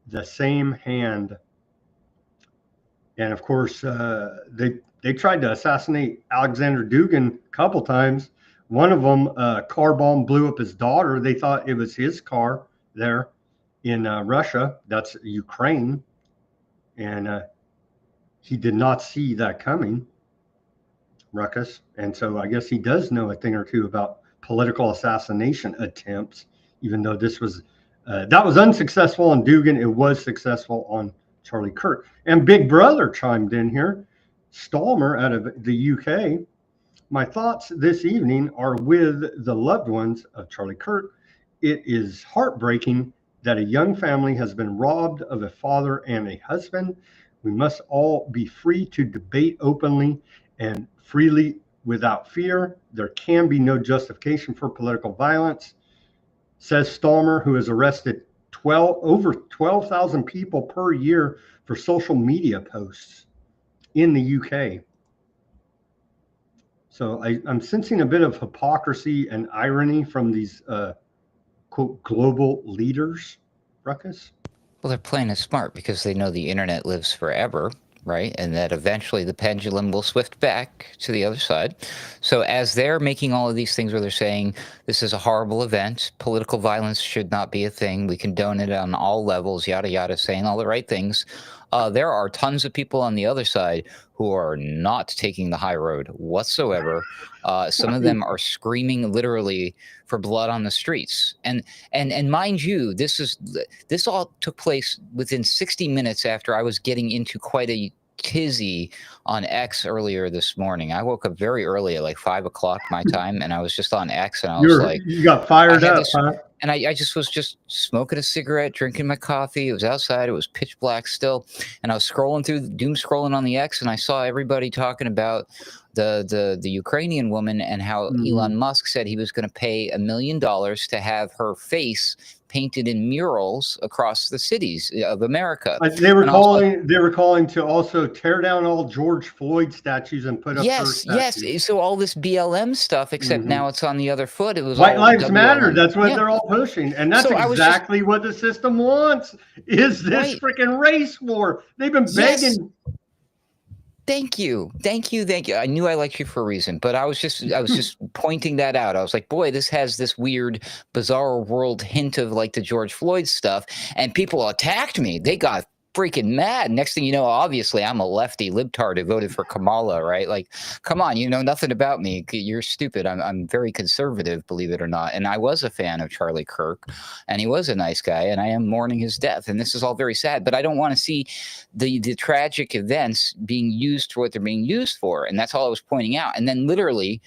the same hand. And of course, they tried to assassinate Alexander Dugin a couple times. One of them, a car bomb blew up his daughter. They thought it was his car there in Russia. That's Ukraine. And he did not see that coming, Ruckus. And so I guess he does know a thing or two about political assassination attempts, even though this was, that was unsuccessful on Dugin. It was successful on Charlie Kirk. And Big Brother chimed in here. Stalmer out of the UK. My thoughts this evening are with the loved ones of Charlie Kirk. It is heartbreaking that a young family has been robbed of a father and a husband. We must all be free to debate openly and freely without fear. There can be no justification for political violence, says Stalmer, who has arrested over 12,000 people per year for social media posts in the UK. So I'm sensing a bit of hypocrisy and irony from these quote global leaders, Ruckus. Well, they're playing it smart because they know the internet lives forever, right? And that eventually the pendulum will swift back to the other side. So as they're making all of these things where they're saying this is a horrible event, political violence should not be a thing, we condone it on all levels, yada, yada, saying all the right things, there are tons of people on the other side who are not taking the high road whatsoever. Some of them are screaming literally for blood on the streets. And mind you, this all took place within 60 minutes after I was getting into quite a tizzy on X earlier this morning. I woke up very early at like 5 o'clock my time, and I was just on X, and I was like, you got fired up, huh? And I just was just smoking a cigarette, drinking my coffee. It was outside. It was pitch black still. And I was scrolling through, doom scrolling on the X, and I saw everybody talking about the Ukrainian woman and how Elon Musk said he was going to pay $1 million to have her face painted in murals across the cities of America. They were calling to also tear down all George Floyd statues and put up her statues. Yes. So all this BLM stuff, except now it's on the other foot. It was White all Lives WLM. Matter. That's what they're all pushing, and that's exactly what the system wants. Is this freaking race war? They've been begging. Thank you. I knew I liked you for a reason, but I was just pointing that out. I was like, boy, this has this weird, bizarre world hint of like the George Floyd stuff, and people attacked me. They got freaking mad. Next thing you know, obviously, I'm a lefty libtard who voted for Kamala, right? Like, come on, you know nothing about me. You're stupid. I'm very conservative, believe it or not. And I was a fan of Charlie Kirk, and he was a nice guy, and I am mourning his death. And this is all very sad, but I don't want to see the tragic events being used for what they're being used for. And that's all I was pointing out. And then literally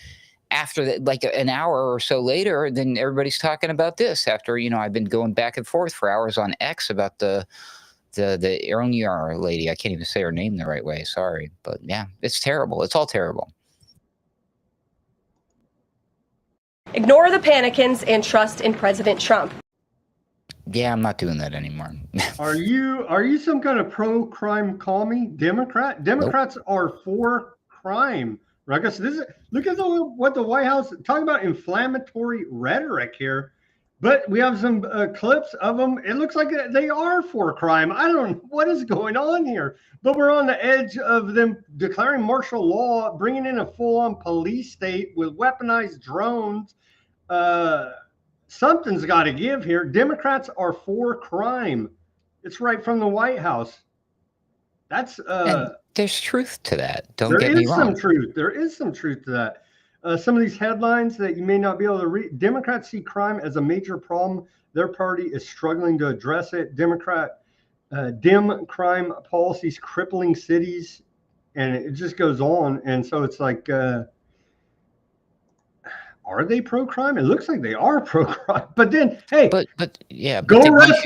after that, like an hour or so later, then everybody's talking about this. After I've been going back and forth for hours on X about the Ironiar lady. I can't even say her name the right way. Sorry, but yeah, it's terrible. It's all terrible. Ignore the panicans and trust in President Trump. Yeah, I'm not doing that anymore. Are you some kind of pro-crime commie Democrat? Democrats are for crime. Ruckus, look at what the White House talking about inflammatory rhetoric here, but we have some clips of them. It looks like they are for crime. I don't know what is going on here, but we're on the edge of them declaring martial law, bringing in a full-on police state with weaponized drones. Something's got to give here. Democrats are for crime. It's right from the White House. That's and there's truth to that. Don't get me wrong. There is some truth to that. Some of these headlines that you may not be able to read. Democrats see crime as a major problem. Their party is struggling to address it. Dem crime policies crippling cities, and it just goes on. And so it's like, are they pro-crime? It looks like they are pro-crime. But then, hey, but yeah, go arrest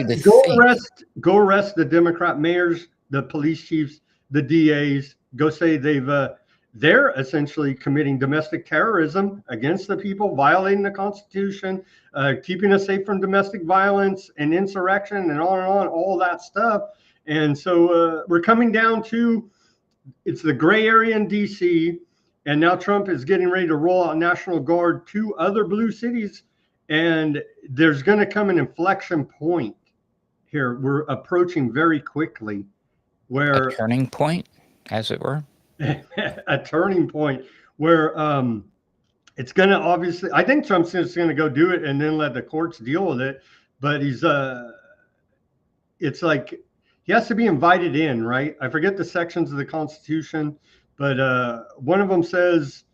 the Democrat mayors, the police chiefs, the DAs. Go say they're essentially committing domestic terrorism against the people, violating the Constitution, keeping us safe from domestic violence and insurrection, and on, all that stuff. And so we're coming down to it's the gray area in D.C. And now Trump is getting ready to roll out National Guard to other blue cities. And there's going to come an inflection point here. We're approaching very quickly where a turning point, as it were. A turning point where it's going to obviously, I think Trump's just going to go do it and then let the courts deal with it. But it's like he has to be invited in, right? I forget the sections of the Constitution. But one of them says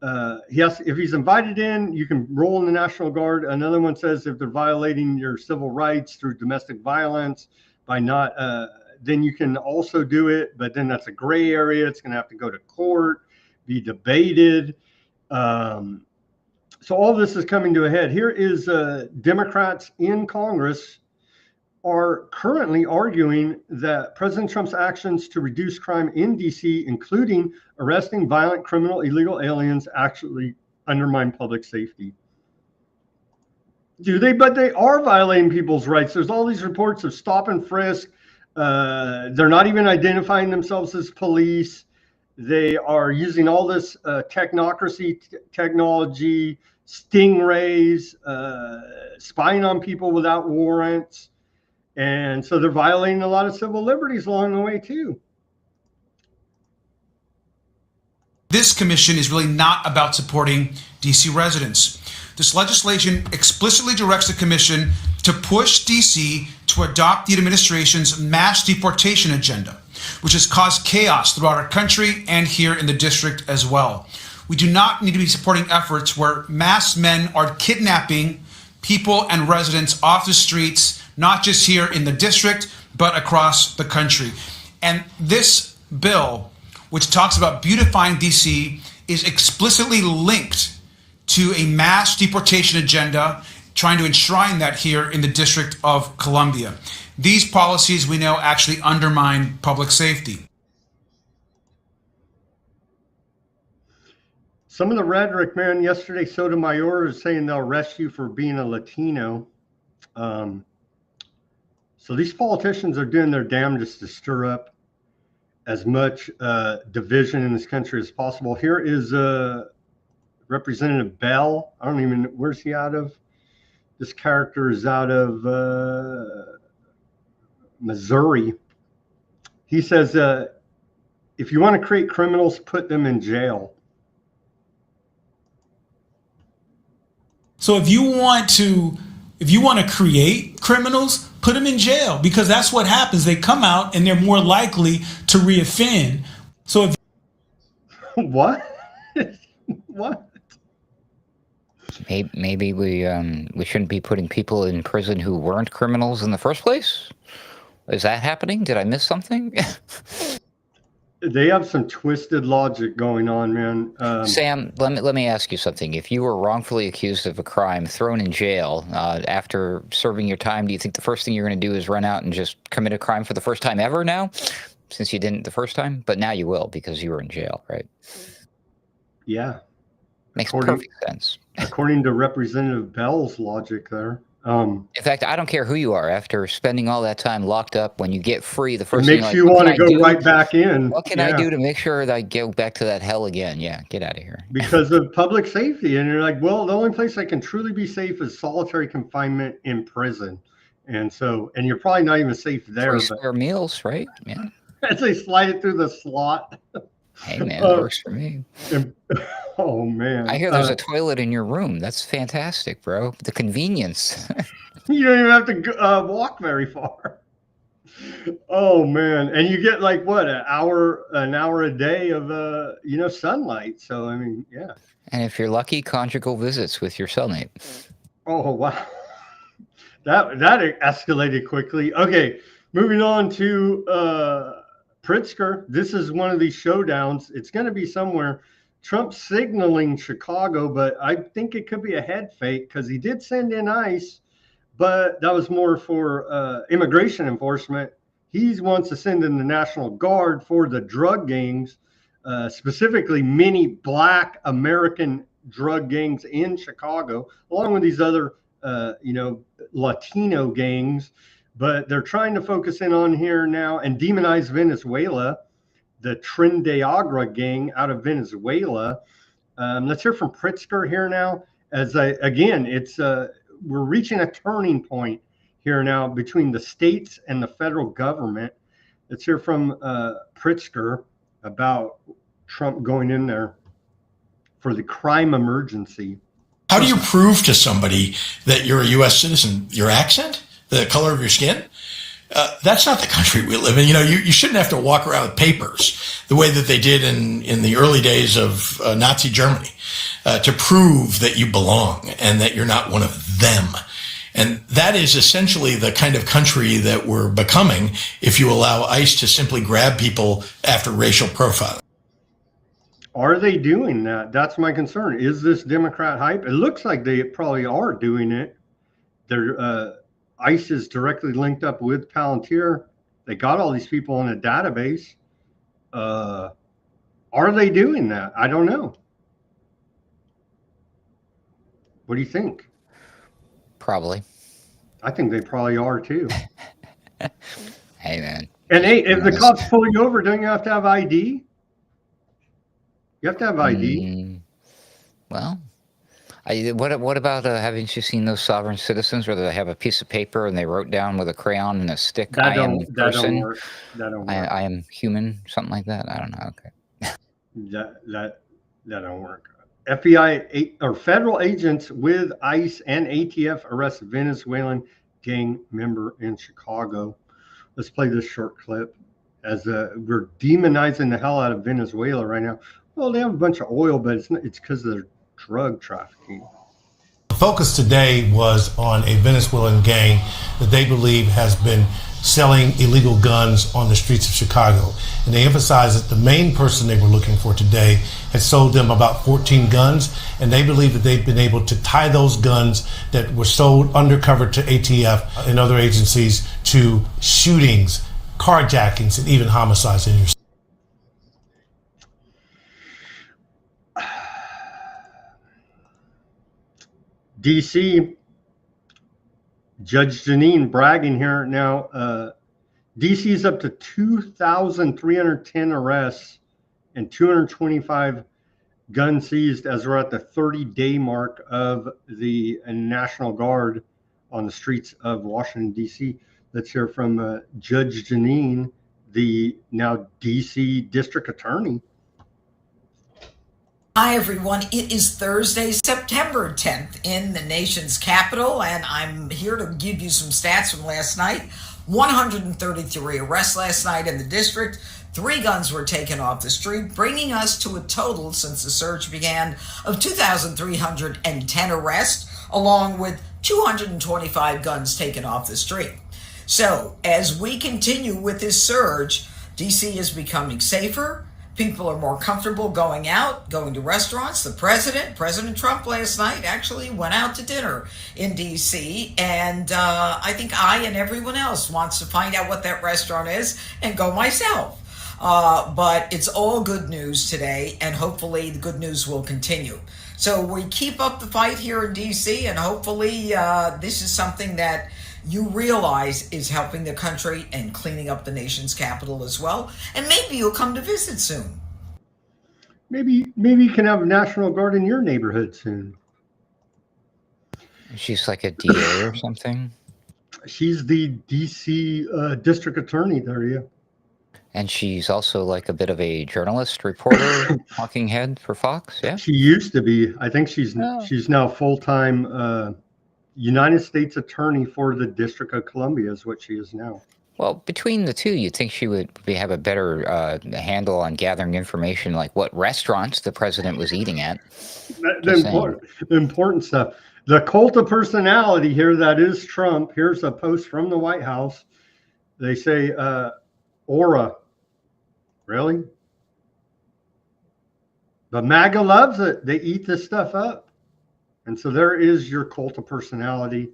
if he's invited in, you can roll in the National Guard. Another one says if they're violating your civil rights through domestic violence by not, then you can also do it. But then that's a gray area. It's going to have to go to court, be debated. So all this is coming to a head. Here is Democrats in Congress are currently arguing that President Trump's actions to reduce crime in D.C., including arresting violent criminal illegal aliens, actually undermine public safety. Do they? But they are violating people's rights. There's all these reports of stop and frisk. They're not even identifying themselves as police. They are using all this technocracy technology, stingrays, spying on people without warrants. And so they're violating a lot of civil liberties along the way, too. This commission is really not about supporting D.C. residents. This legislation explicitly directs the commission to push D.C. to adopt the administration's mass deportation agenda, which has caused chaos throughout our country and here in the district as well. We do not need to be supporting efforts where mass men are kidnapping people and residents off the streets, not just here in the district, but across the country. And this bill, which talks about beautifying D.C., is explicitly linked to a mass deportation agenda, trying to enshrine that here in the District of Columbia. These policies, we know, actually undermine public safety. Some of the rhetoric, man, yesterday Sotomayor was saying they'll arrest you for being a Latino. So these politicians are doing their damnedest to stir up as much division in this country as possible. Here is Representative Bell. I don't even know, where's he out of? This character is out of Missouri. He says, if you want to create criminals, put them in jail. So if you want to create criminals, put them in jail, because that's what happens. They come out and they're more likely to reoffend. So if what? What? Maybe we shouldn't be putting people in prison who weren't criminals in the first place. Is that happening? Did I miss something? They have some twisted logic going on, man. Sam, let me ask you something. If you were wrongfully accused of a crime, thrown in jail after serving your time, do you think the first thing you're going to do is run out and just commit a crime for the first time ever now, since you didn't the first time? But now you will because you were in jail, right? Yeah. Makes perfect sense. According to Representative Bell's logic there. In fact, I don't care who you are. After spending all that time locked up, when you get free, the first it makes thing you want to go right back in. What can I do to make sure that I go back to that hell again? Yeah, get out of here. Because of public safety. And you're like, well, the only place I can truly be safe is solitary confinement in prison. And you're probably not even safe there. Free square meals, right? Yeah. As they slide it through the slot. Hey, man, it works for me. Oh, man. I hear there's a toilet in your room. That's fantastic, bro. The convenience. You don't even have to walk very far. Oh, man. And you get like, what, an hour a day of, sunlight. So, I mean, yeah. And if you're lucky, conjugal visits with your cellmate. Oh, wow. That escalated quickly. Okay, moving on to Pritzker. This is one of these showdowns. It's going to be somewhere. Trump signaling Chicago, but I think it could be a head fake because he did send in ICE, but that was more for immigration enforcement. He wants to send in the National Guard for the drug gangs, specifically many Black American drug gangs in Chicago, along with these other, Latino gangs. But they're trying to focus in on here now and demonize Venezuela, the Trendeagra gang out of Venezuela. Let's hear from Pritzker here now. We're reaching a turning point here now between the states and the federal government. Let's hear from Pritzker about Trump going in there for the crime emergency. How do you prove to somebody that you're a U.S. citizen? Your accent? The color of your skin? That's not the country we live in. You shouldn't have to walk around with papers the way that they did in the early days of Nazi Germany to prove that you belong and that you're not one of them. And that is essentially the kind of country that we're becoming if you allow ICE to simply grab people after racial profiling. Are they doing that? That's my concern. Is this Democrat hype? It looks like they probably are doing it. They're ICE is directly linked up with Palantir. They got all these people in a database. Are they doing that? I don't know. What do you think? Probably. I think they probably are too. Hey, man. And hey, if the cops pull you over, don't you have to have ID? You have to have ID. Well, what about haven't you seen those sovereign citizens where they have a piece of paper and they wrote down with a crayon and a stick, That I am don't person, work. That don't work. I am human, something like that. I don't know. Okay. That don't work. FBI or federal agents with ICE and ATF arrest Venezuelan gang member in Chicago. Let's play this short clip as we're demonizing the hell out of Venezuela right now. Well, they have a bunch of oil, but it's because of their drug trafficking. The focus today was on a Venezuelan gang that they believe has been selling illegal guns on the streets of Chicago. And they emphasized that the main person they were looking for today had sold them about 14 guns, and they believe that they've been able to tie those guns that were sold undercover to ATF and other agencies to shootings, carjackings, and even homicides in your city. DC, Judge Janine bragging here now. DC is up to 2,310 arrests and 225 guns seized as we're at the 30-day mark of the National Guard on the streets of Washington, D.C. Let's hear from Judge Janine, the now D.C. District Attorney. Hi, everyone. It is Thursday, September 10th in the nation's capital, and I'm here to give you some stats from last night. 133 arrests last night in the district. 3 guns were taken off the street, bringing us to a total since the surge began of 2,310 arrests, along with 225 guns taken off the street. So, as we continue with this surge, DC is becoming safer. People are more comfortable going out, going to restaurants. President Trump last night actually went out to dinner in DC. And I think I and everyone else wants to find out what that restaurant is and go myself. But it's all good news today, and hopefully the good news will continue. So we keep up the fight here in DC, and hopefully this is something that you realize is helping the country and cleaning up the nation's capital as well. And maybe you'll come to visit soon. Maybe you can have a National Guard in your neighborhood soon. She's like a DA or something? She's the DC district attorney there, yeah. And she's also like a bit of a journalist, reporter, talking head for Fox, yeah? She used to be. I think she's now full-time United States attorney for the District of Columbia is what she is now. Well, between the two, you'd think she would have a better handle on gathering information, like what restaurants the president was eating at. The important stuff. The cult of personality here, that is Trump. Here's a post from the White House. They say, aura. Really? But MAGA loves it. They eat this stuff up. And so there is your cult of personality.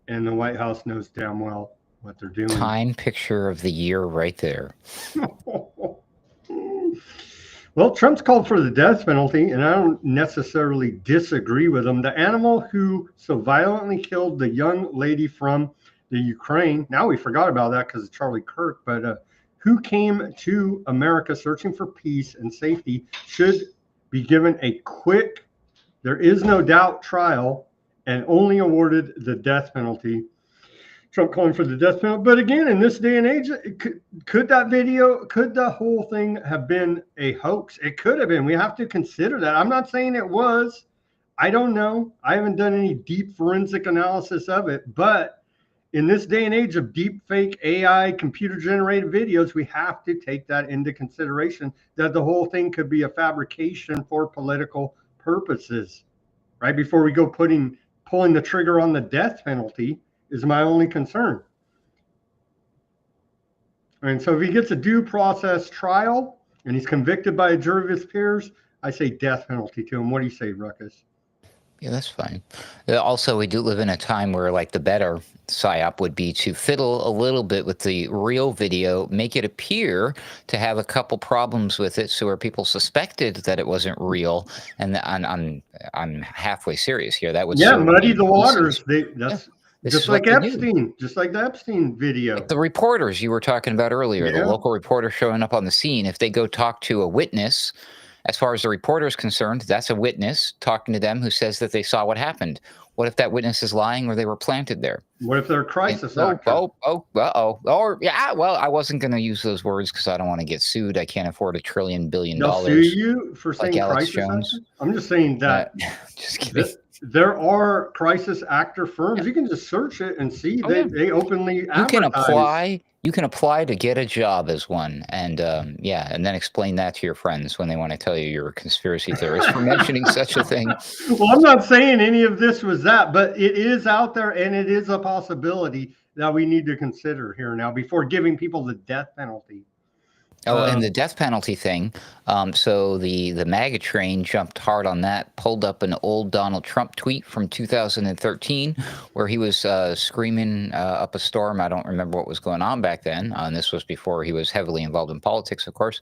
And the White House knows damn well what they're doing. Time picture of the year right there. Well, Trump's called for the death penalty, and I don't necessarily disagree with him. The animal who so violently killed the young lady from the Ukraine, now we forgot about that because of Charlie Kirk, but who came to America searching for peace and safety should be given a quick, there is no doubt, trial and only awarded the death penalty. Trump calling for the death penalty. But again, in this day and age, could the whole thing have been a hoax? It could have been. We have to consider that. I'm not saying it was. I don't know. I haven't done any deep forensic analysis of it. But in this day and age of deep fake AI computer-generated videos, we have to take that into consideration, that the whole thing could be a fabrication for political purposes. Right before we go pulling the trigger on the death penalty is my only concern. And so if he gets a due process trial and he's convicted by a jury of his peers, I say death penalty to him. What do you say, Ruckus? Yeah, that's fine. Also, we do live in a time where, like, the better psyop would be to fiddle a little bit with the real video, make it appear to have a couple problems with it, so where people suspected that it wasn't real. And I'm halfway serious here. That would muddy the waters. Just like Epstein, just like the Epstein video. Like the reporters you were talking about earlier, the local reporter showing up on the scene. If they go talk to a witness, as far as the reporter is concerned, that's a witness talking to them who says that they saw what happened. What if that witness is lying or they were planted there? What if they're a crisis actor? Or, yeah, well, I wasn't going to use those words because I don't want to get sued. I can't afford $1 trillion billion. They'll sue you for saying crisis actor? I'm just saying that just kidding. There are crisis actor firms. You can just search it and see they openly advertise. You can apply to get a job as one, and and then explain that to your friends when they want to tell you you're a conspiracy theorist for mentioning such a thing. Well, I'm not saying any of this was that, but it is out there, and it is a possibility that we need to consider here now before giving people the death penalty. Oh, and the death penalty thing. So the MAGA train jumped hard on that, pulled up an old Donald Trump tweet from 2013 where he was screaming up a storm. I don't remember what was going on back then. And this was before he was heavily involved in politics, of course.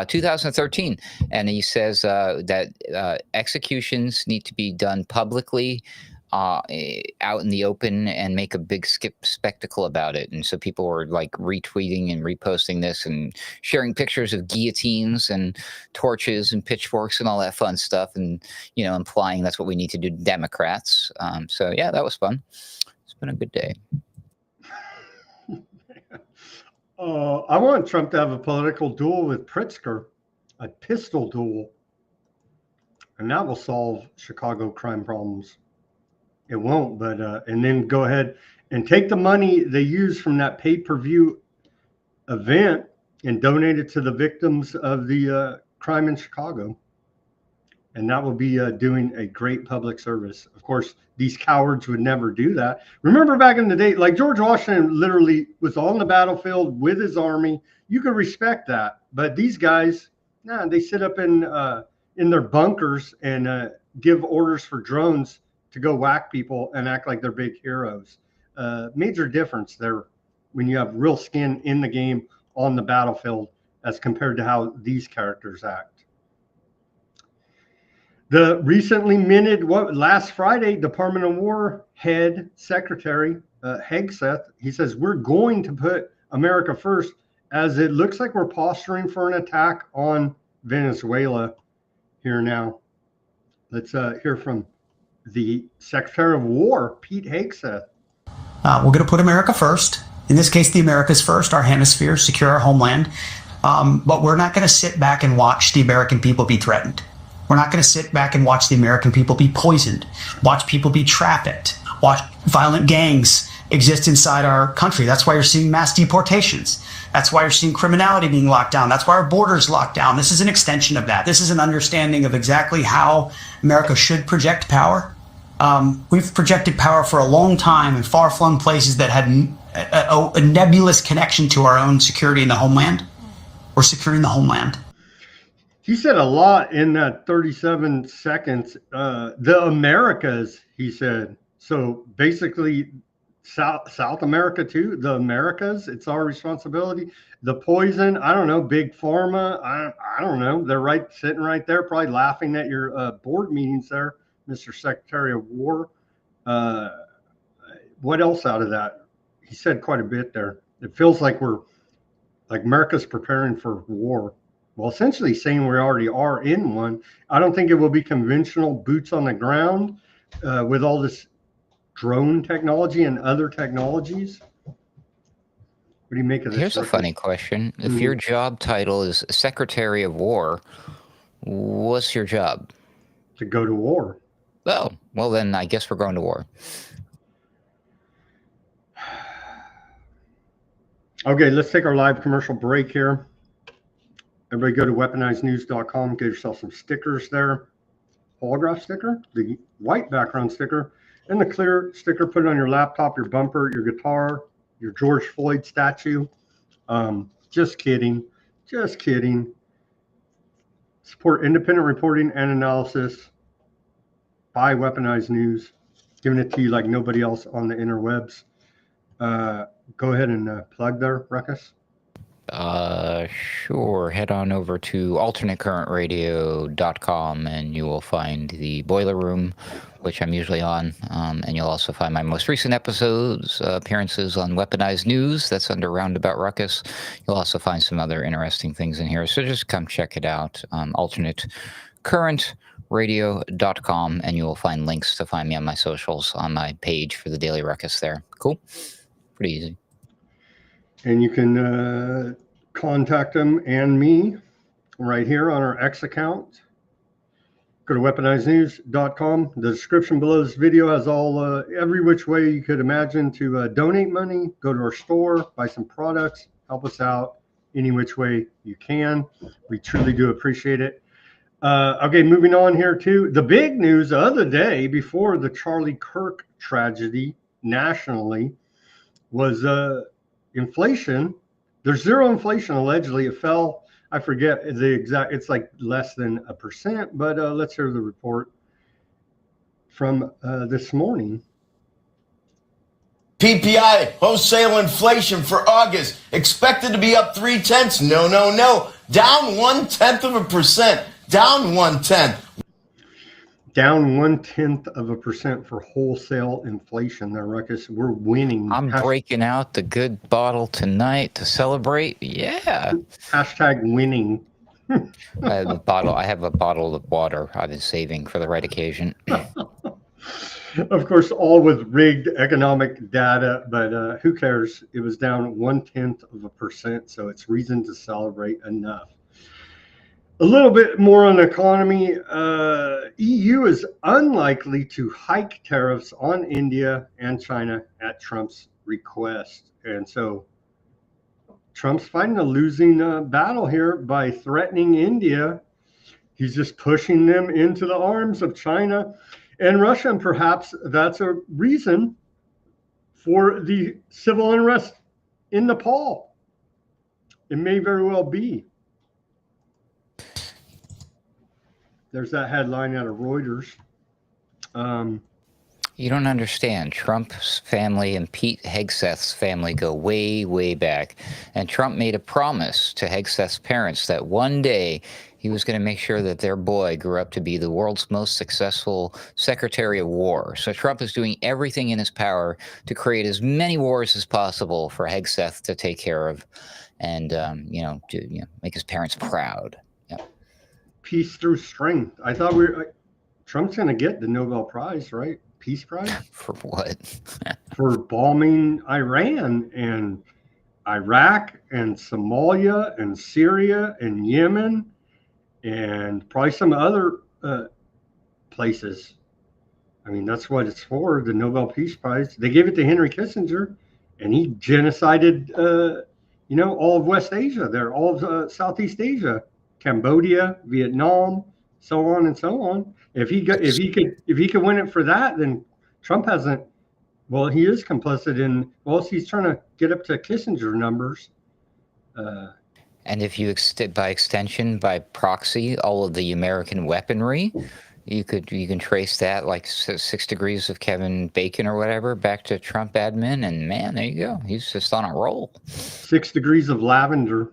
2013. And he says that executions need to be done publicly, out in the open, and make a big spectacle about it. And so people were like retweeting and reposting this and sharing pictures of guillotines and torches and pitchforks and all that fun stuff, and implying that's what we need to do, Democrats. So yeah, that was fun. It's been a good day. I want Trump to have a political duel with Pritzker, a pistol duel, and that will solve Chicago crime problems. It won't, but and then go ahead and take the money they use from that pay-per-view event and donate it to the victims of the crime in Chicago. And that will be doing a great public service. Of course, these cowards would never do that. Remember back in the day, like George Washington literally was on the battlefield with his army. You could respect that. But these guys, they sit up in their bunkers and give orders for drones to go whack people and act like they're big heroes. Major difference there when you have real skin in the game on the battlefield as compared to how these characters act. The recently minted, last Friday, Department of War head secretary, Hegseth, he says, we're going to put America first as it looks like we're posturing for an attack on Venezuela here now. Let's hear from the Secretary of War, Pete Hegseth. We're going to put America first. In this case, the Americas first, our hemisphere, secure our homeland. But we're not going to sit back and watch the American people be threatened. We're not going to sit back and watch the American people be poisoned, watch people be trafficked, watch violent gangs exist inside our country. That's why you're seeing mass deportations. That's why you're seeing criminality being locked down. That's why our borders locked down. This is an extension of that. This is an understanding of exactly how America should project power. We've projected power for a long time in far-flung places that had a nebulous connection to our own security in the homeland. We're securing the homeland. He said a lot in that 37 seconds. The Americas, he said. So basically, South America too. The Americas, it's our responsibility. The poison, I don't know. Big Pharma, I don't know. They're sitting right there, probably laughing at your board meetings there, Mr. Secretary of War. What else out of that? He said quite a bit there. It feels like America's preparing for war. Well, essentially saying we already are in one. I don't think it will be conventional boots on the ground with all this drone technology and other technologies. What do you make of this? Here's a funny question. If your job title is Secretary of War, what's your job? To go to war. Oh, well, then I guess we're going to war. Okay, let's take our live commercial break here. Everybody go to weaponizednews.com, get yourself some stickers there. Holograph sticker, the white background sticker, and the clear sticker. Put it on your laptop, your bumper, your guitar, your George Floyd statue. Just kidding. Just kidding. Support independent reporting and analysis by Weaponized News. Giving it to you like nobody else on the interwebs. Go ahead and plug there, Ruckus. Sure. Head on over to alternatecurrentradio.com and you will find the Boiler Room, which I'm usually on. And you'll also find my most recent episodes, appearances on Weaponized News. That's under Roundabout Ruckus. You'll also find some other interesting things in here. So just come check it out. alternatecurrentradio.com, and you will find links to find me on my socials on my page for the Daily Ruckus there. Cool. Pretty easy. And you can contact them and me right here on our X account. Go to weaponizednews.com. The description below this video has all every which way you could imagine to donate money. Go to our store, buy some products, help us out any which way you can. We truly do appreciate it. Okay, moving on here to the big news the other day before the Charlie Kirk tragedy nationally was inflation. There's zero inflation allegedly. It fell, I forget the exact, it's like less than 1%, but let's hear the report from this morning. PPI, wholesale inflation for August, expected to be up 0.3. No. Down 0.1%. Down 0.1. Down 0.1% for wholesale inflation there, Ruckus. We're winning. I'm breaking out the good bottle tonight to celebrate. Yeah. Hashtag winning. I have a bottle of water I've been saving for the right occasion. Of course, all with rigged economic data, but who cares? It was down 0.1%, so it's reason to celebrate enough. A little bit more on the economy. EU is unlikely to hike tariffs on India and China at Trump's request. And so Trump's fighting a losing battle here by threatening India. He's just pushing them into the arms of China and Russia, and perhaps that's a reason for the civil unrest in Nepal. It may very well be. There's that headline out of Reuters. You don't understand. Trump's family and Pete Hegseth's family go way, way back. And Trump made a promise to Hegseth's parents that one day he was going to make sure that their boy grew up to be the world's most successful Secretary of War. So Trump is doing everything in his power to create as many wars as possible for Hegseth to take care of and, to make his parents proud. Yeah. Peace through strength. I thought Trump's going to get the Nobel Prize, right? Peace Prize? For what? For bombing Iran and Iraq and Somalia and Syria and Yemen and probably some other places. I mean, that's what it's for, the Nobel Peace Prize. They gave it to Henry Kissinger, and he genocided, all of West Asia there, all of Southeast Asia, Cambodia, Vietnam, so on and so on. If he could win it for that, then Trump hasn't. Well, he is complicit in. Well, he's trying to get up to Kissinger numbers. And if you by extension, by proxy, all of the American weaponry, you can trace that like 6 degrees of Kevin Bacon or whatever back to Trump admin, and man, there you go. He's just on a roll. 6 degrees of lavender.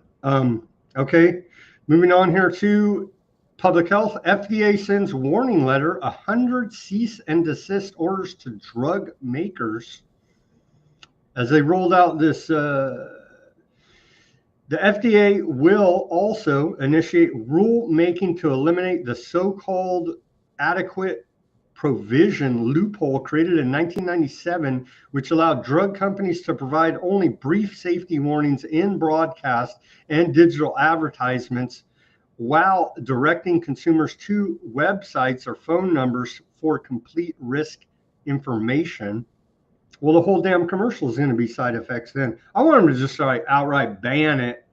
Okay, moving on here to public health. FDA sends warning letter, 100 cease and desist orders to drug makers as they rolled out this. The FDA will also initiate rulemaking to eliminate the so-called adequate provision loophole created in 1997, which allowed drug companies to provide only brief safety warnings in broadcast and digital advertisements, while directing consumers to websites or phone numbers for complete risk information. Well, the whole damn commercial is going to be side effects then. I want them to just outright ban it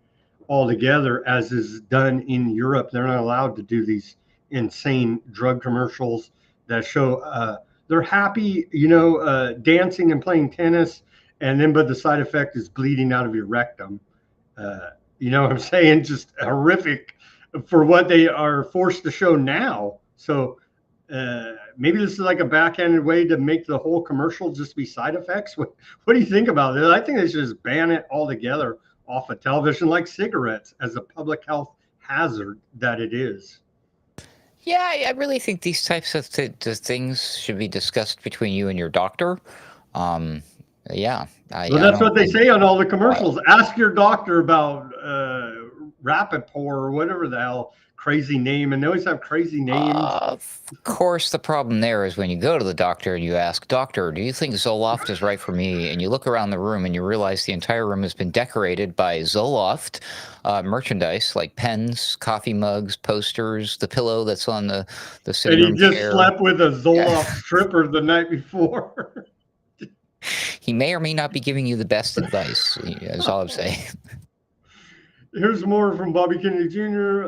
altogether, as is done in Europe. They're not allowed to do these insane drug commercials that show they're happy, dancing and playing tennis, but the side effect is bleeding out of your rectum. You know what I'm saying? Just horrific for what they are forced to show now. So maybe this is like a backhanded way to make the whole commercial just be side effects. What do you think about it? I think they should just ban it altogether off of television, like cigarettes, as a public health hazard that it is. Yeah, I really think these types of things should be discussed between you and your doctor. Yeah. Well, that's what they say on all the commercials. Ask your doctor about Rappaport or whatever the hell crazy name, and they always have crazy names. Of course, the problem there is when you go to the doctor and you ask, doctor, do you think Zoloft is right for me? And you look around the room and you realize the entire room has been decorated by Zoloft merchandise, like pens, coffee mugs, posters, the pillow that's on the sitting room chair. And he just slept with a Zoloft stripper the night before. He may or may not be giving you the best advice, is all I'm saying. Here's more from Bobby Kennedy Jr.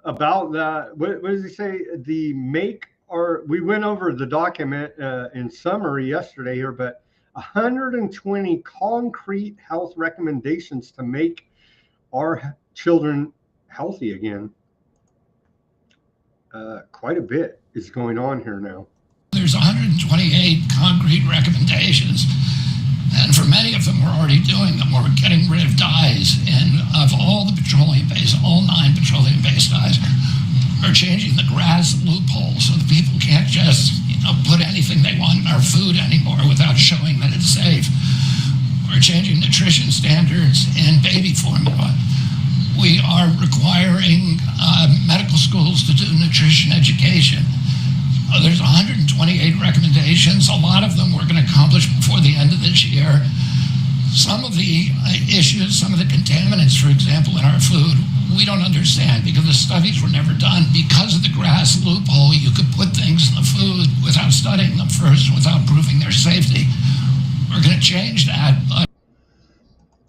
About that. What does he say? We went over the document in summary yesterday here, but 120 concrete health recommendations to make our children healthy again. Quite a bit is going on here now. There's 128 concrete recommendations. And for many of them, we're already doing them. We're getting rid of dyes. And of all the petroleum-based, all 9 petroleum-based dyes, we're changing the grass loophole so that people can't just, put anything they want in our food anymore without showing that it's safe. We're changing nutrition standards in baby formula. We are requiring medical schools to do nutrition education. There's 128 recommendations. A lot of them we're going to accomplish before the end of this year. Some of the issues, some of the contaminants, for example, in our food, we don't understand because the studies were never done. Because of the grass loophole, you could put things in the food without studying them first, without proving their safety. We're going to change that.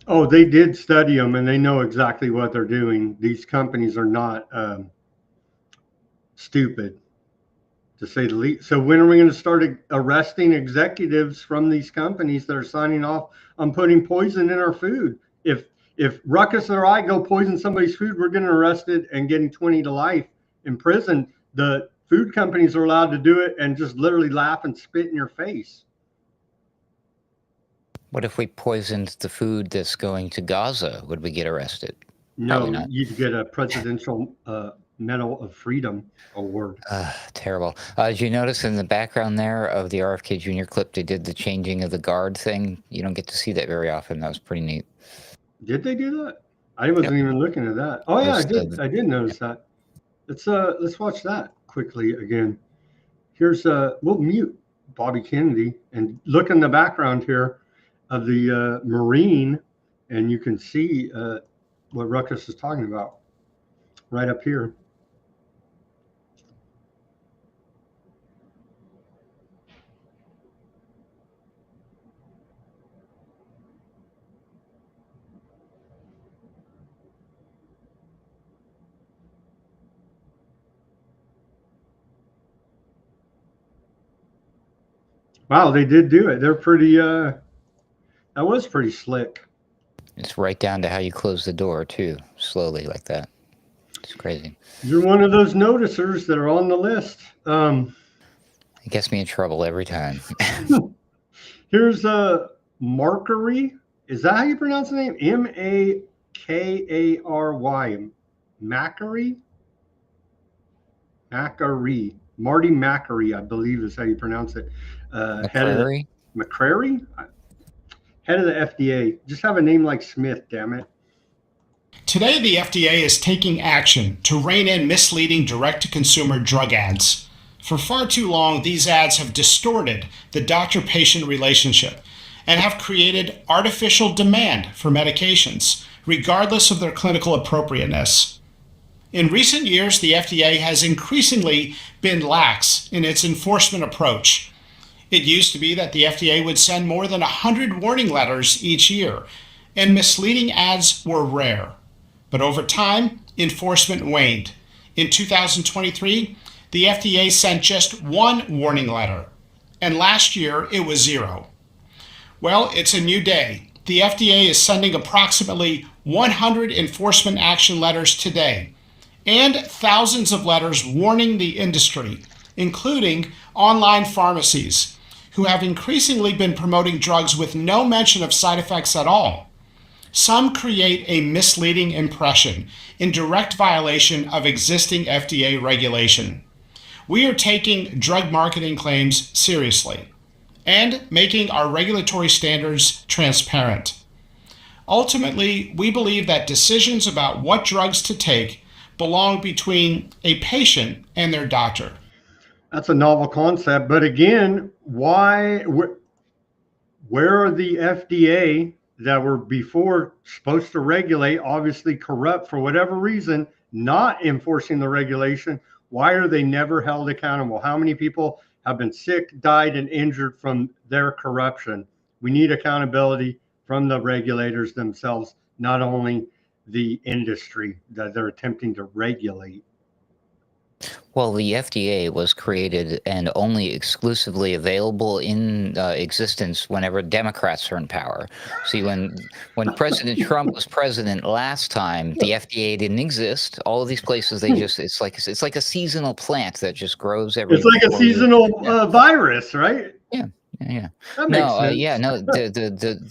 Oh, they did study them, and they know exactly what they're doing. These companies are not stupid, to say the least. So when are we going to start arresting executives from these companies that are signing off on putting poison in our food? If Ruckus or I go poison somebody's food, we're getting arrested and getting 20 to life in prison. The food companies are allowed to do it and just literally laugh and spit in your face. What if we poisoned the food that's going to Gaza? Would we get arrested? No, you'd get a presidential Medal of Freedom award. Terrible. Did you notice in the background there of the RFK Jr. clip, they did the changing of the guard thing? You don't get to see that very often. That was pretty neat. Did they do that? I wasn't even looking at that. Oh yeah, I did notice that. Let's watch that quickly again. Here's we'll mute Bobby Kennedy and look in the background here of the Marine, and you can see what Ruckus is talking about right up here. Wow, they did do it. They're pretty, that was pretty slick. It's right down to how you close the door, too, slowly like that. It's crazy. You're one of those noticers that are on the list. It gets me in trouble every time. Here's Markary. Is that how you pronounce the name? Makary. Macary? Macary. Marty Macary, I believe is how you pronounce it. McCrary? McCrary? Head of the FDA. Just have a name like Smith, damn it. Today, the FDA is taking action to rein in misleading direct-to-consumer drug ads. For far too long, these ads have distorted the doctor-patient relationship and have created artificial demand for medications, regardless of their clinical appropriateness. In recent years, the FDA has increasingly been lax in its enforcement approach. It used to be that the FDA would send more than 100 warning letters each year, and misleading ads were rare. But over time, enforcement waned. In 2023, the FDA sent just one warning letter, and last year it was 0. Well, it's a new day. The FDA is sending approximately 100 enforcement action letters today, and thousands of letters warning the industry, including online pharmacies, who have increasingly been promoting drugs with no mention of side effects at all. Some create a misleading impression in direct violation of existing FDA regulation. We are taking drug marketing claims seriously and making our regulatory standards transparent. Ultimately, we believe that decisions about what drugs to take belong between a patient and their doctor. That's a novel concept, but again, where are the FDA that were before supposed to regulate, obviously corrupt for whatever reason, not enforcing the regulation? Why are they never held accountable? How many people have been sick, died, and injured from their corruption? We need accountability from the regulators themselves, not only the industry that they're attempting to regulate. Well, the FDA was created and only exclusively available in existence whenever Democrats are in power. See, when President Trump was president last time, the FDA didn't exist. All of these places, it's like a seasonal plant that just grows every. It's like a seasonal virus, right? Yeah. Yeah. That makes sense.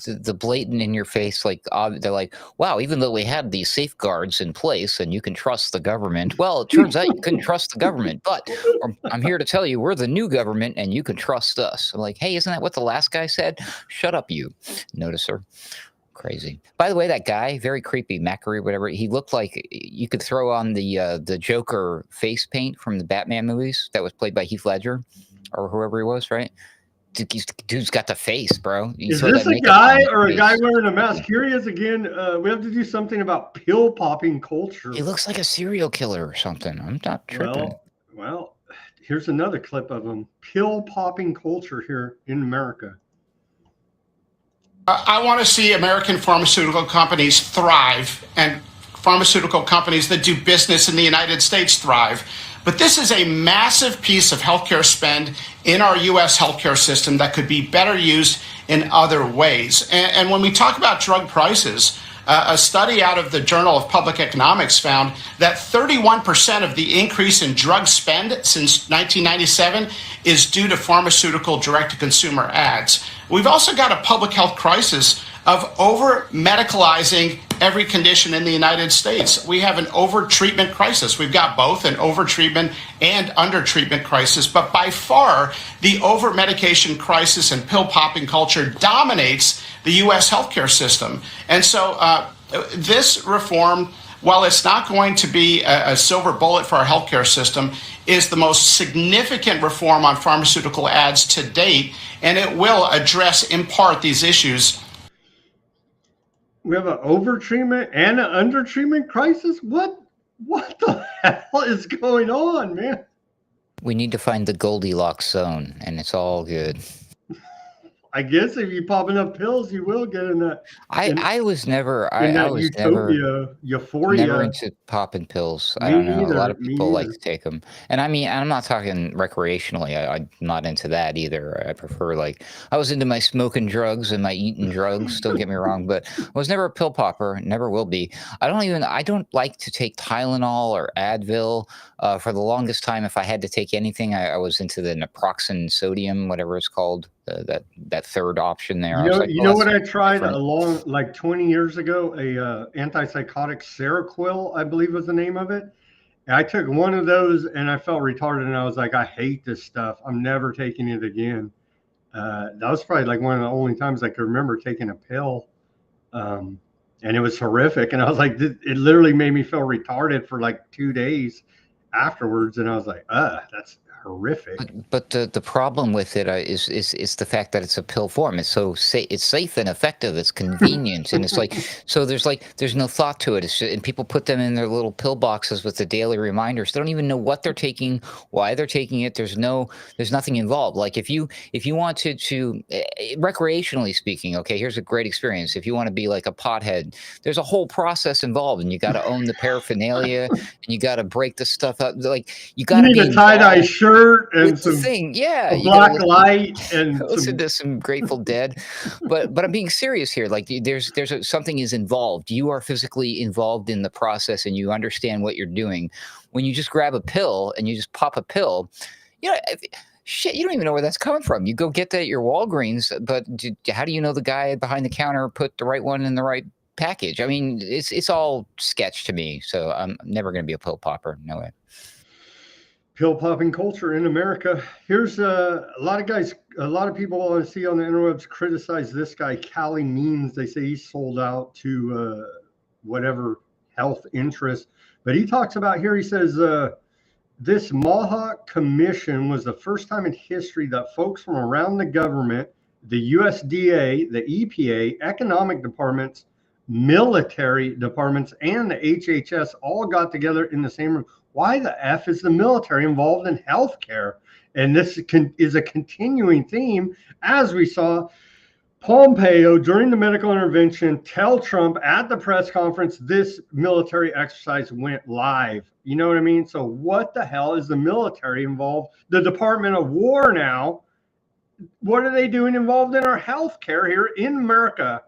The blatant in your face, like they're like, wow, even though we had these safeguards in place and you can trust the government, well, it turns out you couldn't trust the government, but I'm here to tell you we're the new government and you can trust us. I'm like, hey, isn't that what the last guy said? Shut up, you noticer. Crazy. By the way, that guy, very creepy, Macquarie, whatever, he looked like you could throw on the Joker face paint from the Batman movies that was played by Heath Ledger or whoever he was, right? Dude's got the face, bro. Is this a guy or a guy wearing a mask? Here he is again. We have to do something about pill popping culture. He looks like a serial killer or something. I'm not tripping. Well, here's another clip of him. Pill popping culture here in America. I want to see American pharmaceutical companies thrive and pharmaceutical companies that do business in the United States thrive. But this is a massive piece of healthcare spend in our U.S. healthcare system that could be better used in other ways. And when we talk about drug prices, a study out of the Journal of Public Economics found that 31% of the increase in drug spend since 1997 is due to pharmaceutical direct-to-consumer ads. We've also got a public health crisis of over-medicalizing every condition in the United States. We have an over-treatment crisis. We've got both an over-treatment and under-treatment crisis, but by far, the over-medication crisis and pill-popping culture dominates the U.S. healthcare system. And so this reform, while it's not going to be a silver bullet for our healthcare system, is the most significant reform on pharmaceutical ads to date, and it will address, in part, these issues. We have an over-treatment and an under-treatment crisis? What the hell is going on, man? We need to find the Goldilocks zone, and it's all good. I guess if you pop enough pills, you will get in that. I was never euphoria. Never into popping pills. I don't know. A lot of people like to take them, and I mean, I'm not talking recreationally. I'm not into that either. I prefer I was into my smoking drugs and my eating drugs. Don't get me wrong, but I was never a pill popper. Never will be. I don't like to take Tylenol or Advil. For the longest time, if I had to take anything, I was into the naproxen sodium, whatever it's called. That third option there. You know what I tried along 20 year ago? A antipsychotic Seroquel, I believe was the name of it. And I took one of those and I felt retarded, and I was like, I hate this stuff. I'm never taking it again. That was probably one of the only times I could remember taking a pill, and it was horrific. And I was like, it literally made me feel retarded for 2 days afterwards. And I was like, that's horrific. But the problem with it is the fact that it's a pill form. It's so it's safe and effective. It's convenient, and it's there's no thought to it. And people put them in their little pill boxes with the daily reminders. They don't even know what they're taking, why they're taking it. There's nothing involved. If you want to recreationally speaking, okay, here's a great experience. If you want to be like a pothead, there's a whole process involved, and you got to own the paraphernalia, and you got to break the stuff up. You got to need a tie-dye shirt and some black light and listen to some Grateful Dead. But I'm being serious here. There's something is involved. You are physically involved in the process, and you understand what you're doing. When you just grab a pill and you just pop a pill, shit, you don't even know where that's coming from. You go get that at your Walgreens, but how do you know the guy behind the counter put the right one in the right package? I mean, it's all sketch to me. So I'm never going to be a pill popper. No way. Pill popping culture in America. Here's a lot of people I see on the interwebs criticize this guy, Cali Means. They say he's sold out to whatever health interest. But he talks about here, he says, this Mohawk Commission was the first time in history that folks from around the government, the USDA, the EPA, economic departments, military departments, and the HHS all got together in the same room. Why the F is the military involved in healthcare? And this is a continuing theme, as we saw Pompeo during the medical intervention tell Trump at the press conference this military exercise went live. You know what I mean? So what the hell is the military involved? The Department of War now, what are they doing involved in our healthcare here in America?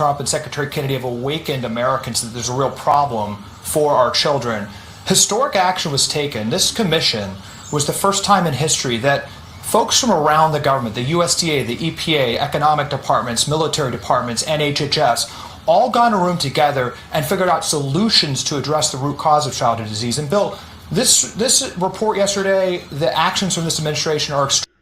Trump and Secretary Kennedy have awakened Americans that there's a real problem for our children. Historic action was taken. This commission was the first time in history that folks from around the government, the USDA, the EPA, economic departments, military departments, and HHS, all got in a room together and figured out solutions to address the root cause of childhood disease. And Bill, this report yesterday, the actions from this administration are extreme.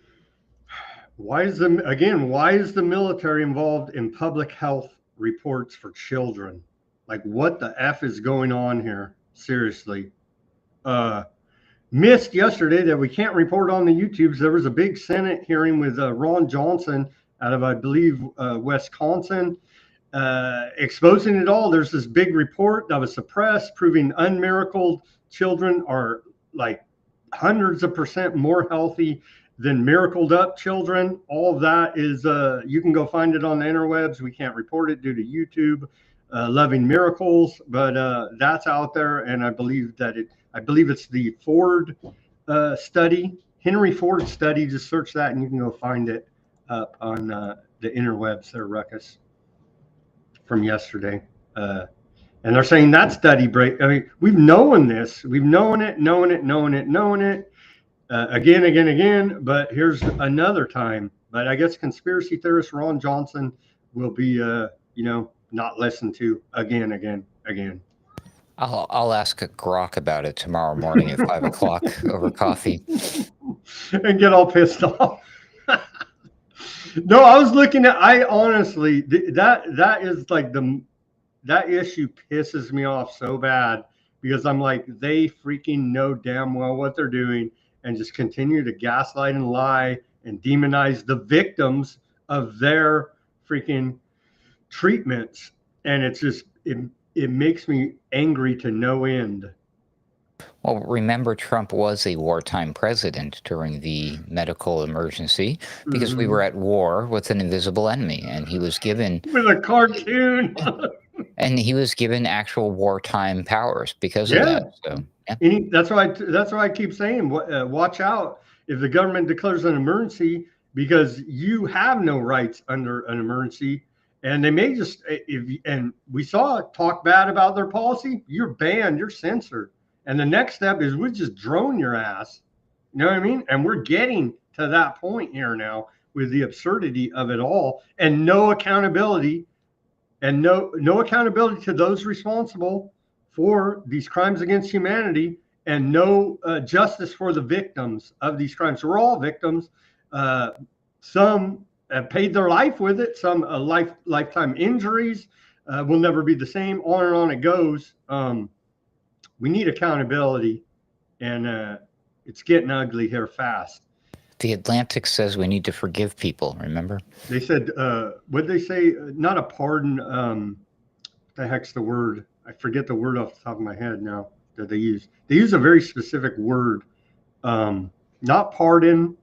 Why is the military involved in public health reports for children? What the F is going on here? Seriously. Missed yesterday that we can't report on the YouTubes. There was a big Senate hearing with Ron Johnson out of, I believe, Wisconsin, exposing it all. There's this big report that was suppressed, proving unmiracled children are hundreds of % more healthy than miracled up children. All of that is, you can go find it on the interwebs. We can't report it due to YouTube. loving miracles, but that's out there, and I believe it's the Ford study, Henry Ford study. Just search that, and you can go find it up on the interwebs there, Ruckus, from yesterday. And they're saying that study break. I mean, we've known this. We've known it. Again. But here's another time. But I guess conspiracy theorist Ron Johnson will be, not listened to again. I'll ask Grok about it tomorrow morning at 5 o'clock over coffee. And get all pissed off. No, I was looking at. I honestly, that is like that issue pisses me off so bad, because I'm like, they freaking know damn well what they're doing, and just continue to gaslight and lie and demonize the victims of their freaking treatments. And it's just, it makes me angry to no end. Well, remember, Trump was a wartime president during the medical emergency, because we were at war with an invisible enemy, and he was given with a cartoon. And he was given actual wartime powers because of that. So that's why I keep saying, watch out if the government declares an emergency, because you have no rights under an emergency. And they may just, and we saw talk bad about their policy, you're banned, you're censored. And the next step is we just drone your ass. You know what I mean? And we're getting to that point here now with the absurdity of it all, and no accountability, and no accountability to those responsible for these crimes against humanity, and no justice for the victims of these crimes. We're all victims. Some have paid their life with it. Some lifetime injuries will never be the same. On and on it goes. We need accountability, and it's getting ugly here fast. The Atlantic says we need to forgive people, remember? They said, what did they say? Not a pardon. The heck's the word? I forget the word off the top of my head now that they use. They use a very specific word. Not pardon,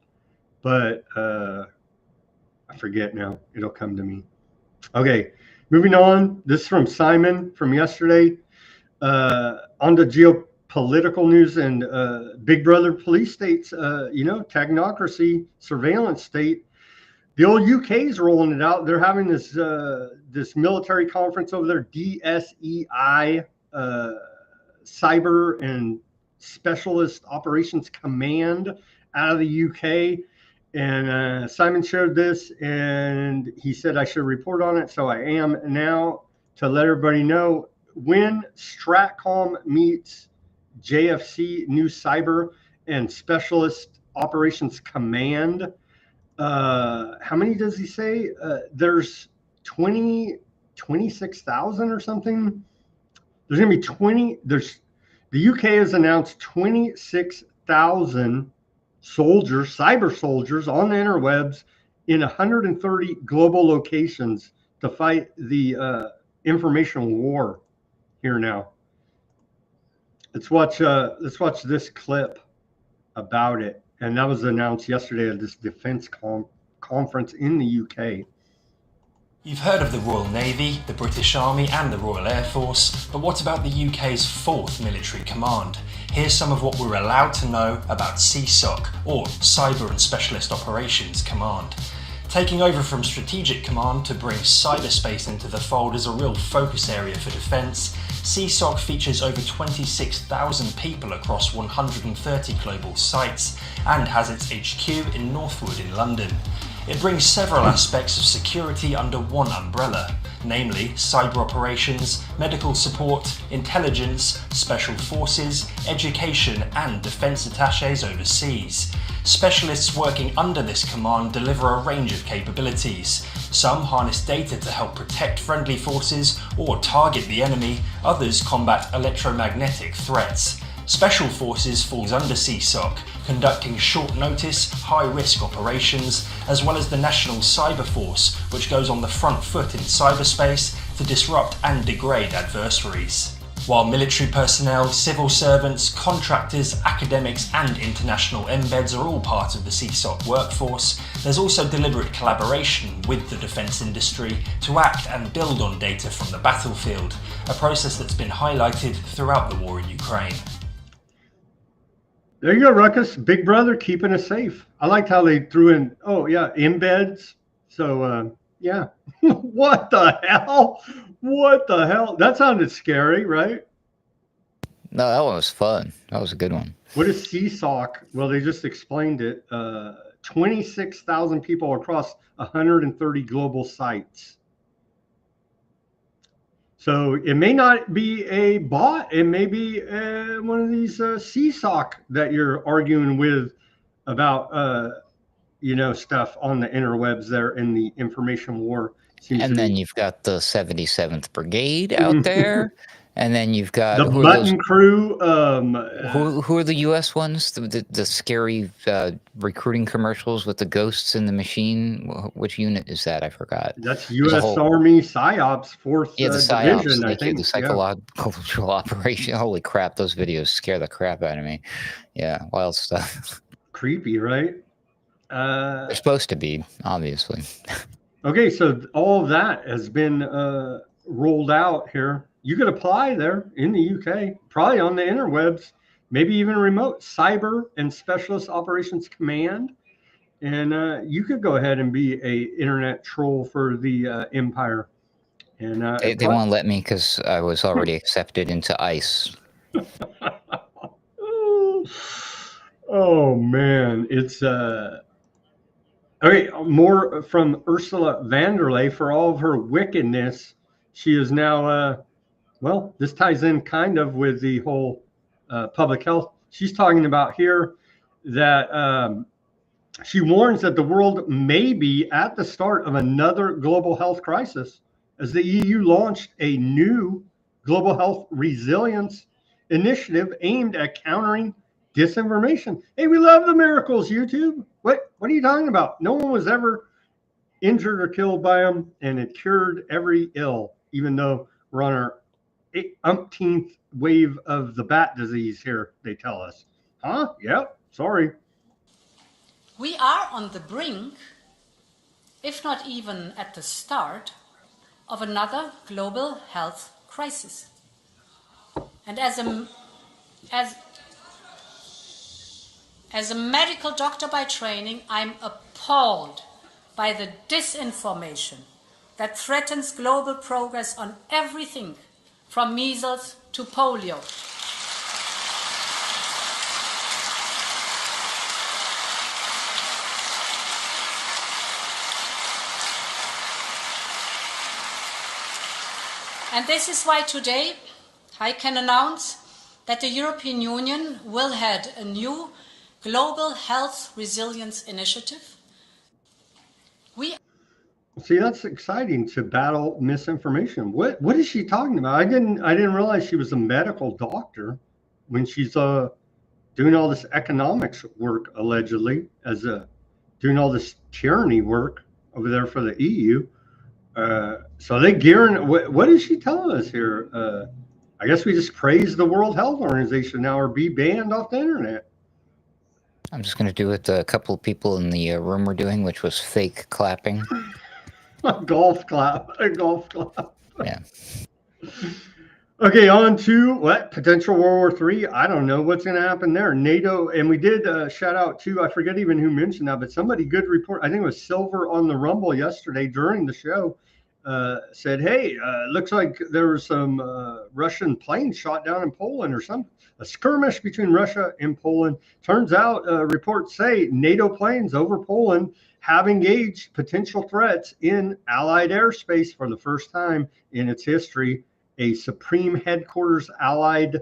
but I forget now. It'll come to me. Okay, moving on. This is from Simon from yesterday. On the geopolitical news and Big Brother police states, technocracy, surveillance state. The old UK is rolling it out. They're having this military conference over there, DSEI, Cyber and Specialist Operations Command out of the UK. And Simon shared this, and he said I should report on it. So I am now, to let everybody know. When Stratcom meets JFC, new cyber and specialist operations command, how many does he say? There's 26,000 or something. There's going to be the UK has announced 26,000 soldiers, cyber soldiers on the interwebs in 130 global locations to fight the information war. Here now, let's watch this clip about it, and that was announced yesterday at this defense conference in the UK. You've heard of the Royal Navy, the British Army and the Royal Air Force, but what about the UK's 4th Military Command? Here's some of what we're allowed to know about CSOC, or Cyber and Specialist Operations Command. Taking over from Strategic Command to bring cyberspace into the fold is a real focus area for defence. CSOC features over 26,000 people across 130 global sites and has its HQ in Northwood in London. It brings several aspects of security under one umbrella, namely cyber operations, medical support, intelligence, special forces, education and defence attaches overseas. Specialists working under this command deliver a range of capabilities. Some harness data to help protect friendly forces or target the enemy, others combat electromagnetic threats. Special Forces falls under CSOC, conducting short-notice, high-risk operations, as well as the National Cyber Force, which goes on the front foot in cyberspace to disrupt and degrade adversaries. While military personnel, civil servants, contractors, academics and international embeds are all part of the CSOC workforce, there's also deliberate collaboration with the defence industry to act and build on data from the battlefield, a process that's been highlighted throughout the war in Ukraine. There you go, Ruckus. Big Brother keeping us safe. I liked how they threw in, oh yeah, embeds. So yeah. What the hell? What the hell? That sounded scary, right? No, that one was fun. That was a good one. What is CSOC? Well, they just explained it. 26,000 people across 130 global sites. So it may not be a bot. It may be one of these CSOC that you're arguing with about, stuff on the interwebs there in the information war. And then you've got the 77th Brigade out there. And then you've got the Button Crew. Who are the U.S. ones? The scary recruiting commercials with the ghosts in the machine. Which unit is that? I forgot. That's U.S. Army PSYOPs 4th the PSYOPs, Division. I think the psychological operation. Holy crap! Those videos scare the crap out of me. Yeah, wild stuff. Creepy, right? They're supposed to be, obviously. Okay, so all of that has been rolled out here. You could apply there in the UK, probably on the interwebs, maybe even remote Cyber and Specialist Operations Command. And you could go ahead and be a internet troll for the Empire. And they won't let me because I was already accepted into ICE. Oh man, it's okay. More from Ursula von der Leyen for all of her wickedness. She is now well, this ties in kind of with the whole public health. She's talking about here that she warns that the world may be at the start of another global health crisis as the EU launched a new global health resilience initiative aimed at countering disinformation. Hey, we love the miracles, YouTube. What are you talking about? No one was ever injured or killed by them, and it cured every ill, even though we're on our umpteenth wave of the bat disease here, they tell us. Huh? Yep. Sorry. We are on the brink, if not even at the start, of another global health crisis. And as a medical doctor by training, I'm appalled by the disinformation that threatens global progress on everything from measles to polio. And this is why today I can announce that the European Union will head a new global health resilience initiative. See, that's exciting to battle misinformation. What is she talking about? I didn't realize she was a medical doctor when she's doing all this economics work allegedly as doing all this tyranny work over there for the EU. So they gearing. What is she telling us here? I guess we just praise the World Health Organization now or be banned off the internet. I'm just going to do what a couple of people in the room were doing, which was fake clapping. Golf clap. A golf clap. Yeah. Okay, on to what? Potential World War III. I don't know what's going to happen there. NATO, and we did shout out to, I forget even who mentioned that, but somebody good report. I think it was Silver on the Rumble yesterday during the show. Said, hey, looks like there were some Russian planes shot down in Poland or something. A skirmish between Russia and Poland. Turns out reports say NATO planes over Poland have engaged potential threats in Allied airspace for the first time in its history. A Supreme Headquarters Allied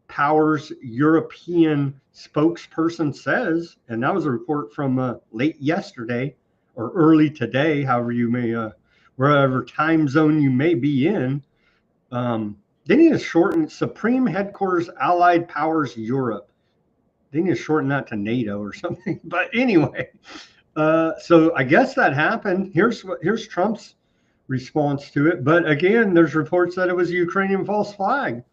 Powers European spokesperson says, and that was a report from late yesterday or early today, however you may, wherever time zone you may be in. They need to shorten Supreme Headquarters Allied Powers Europe. They need to shorten that to NATO or something. But anyway, so I guess that happened. Here's Trump's response to it. But again, there's reports that it was a Ukrainian false flag.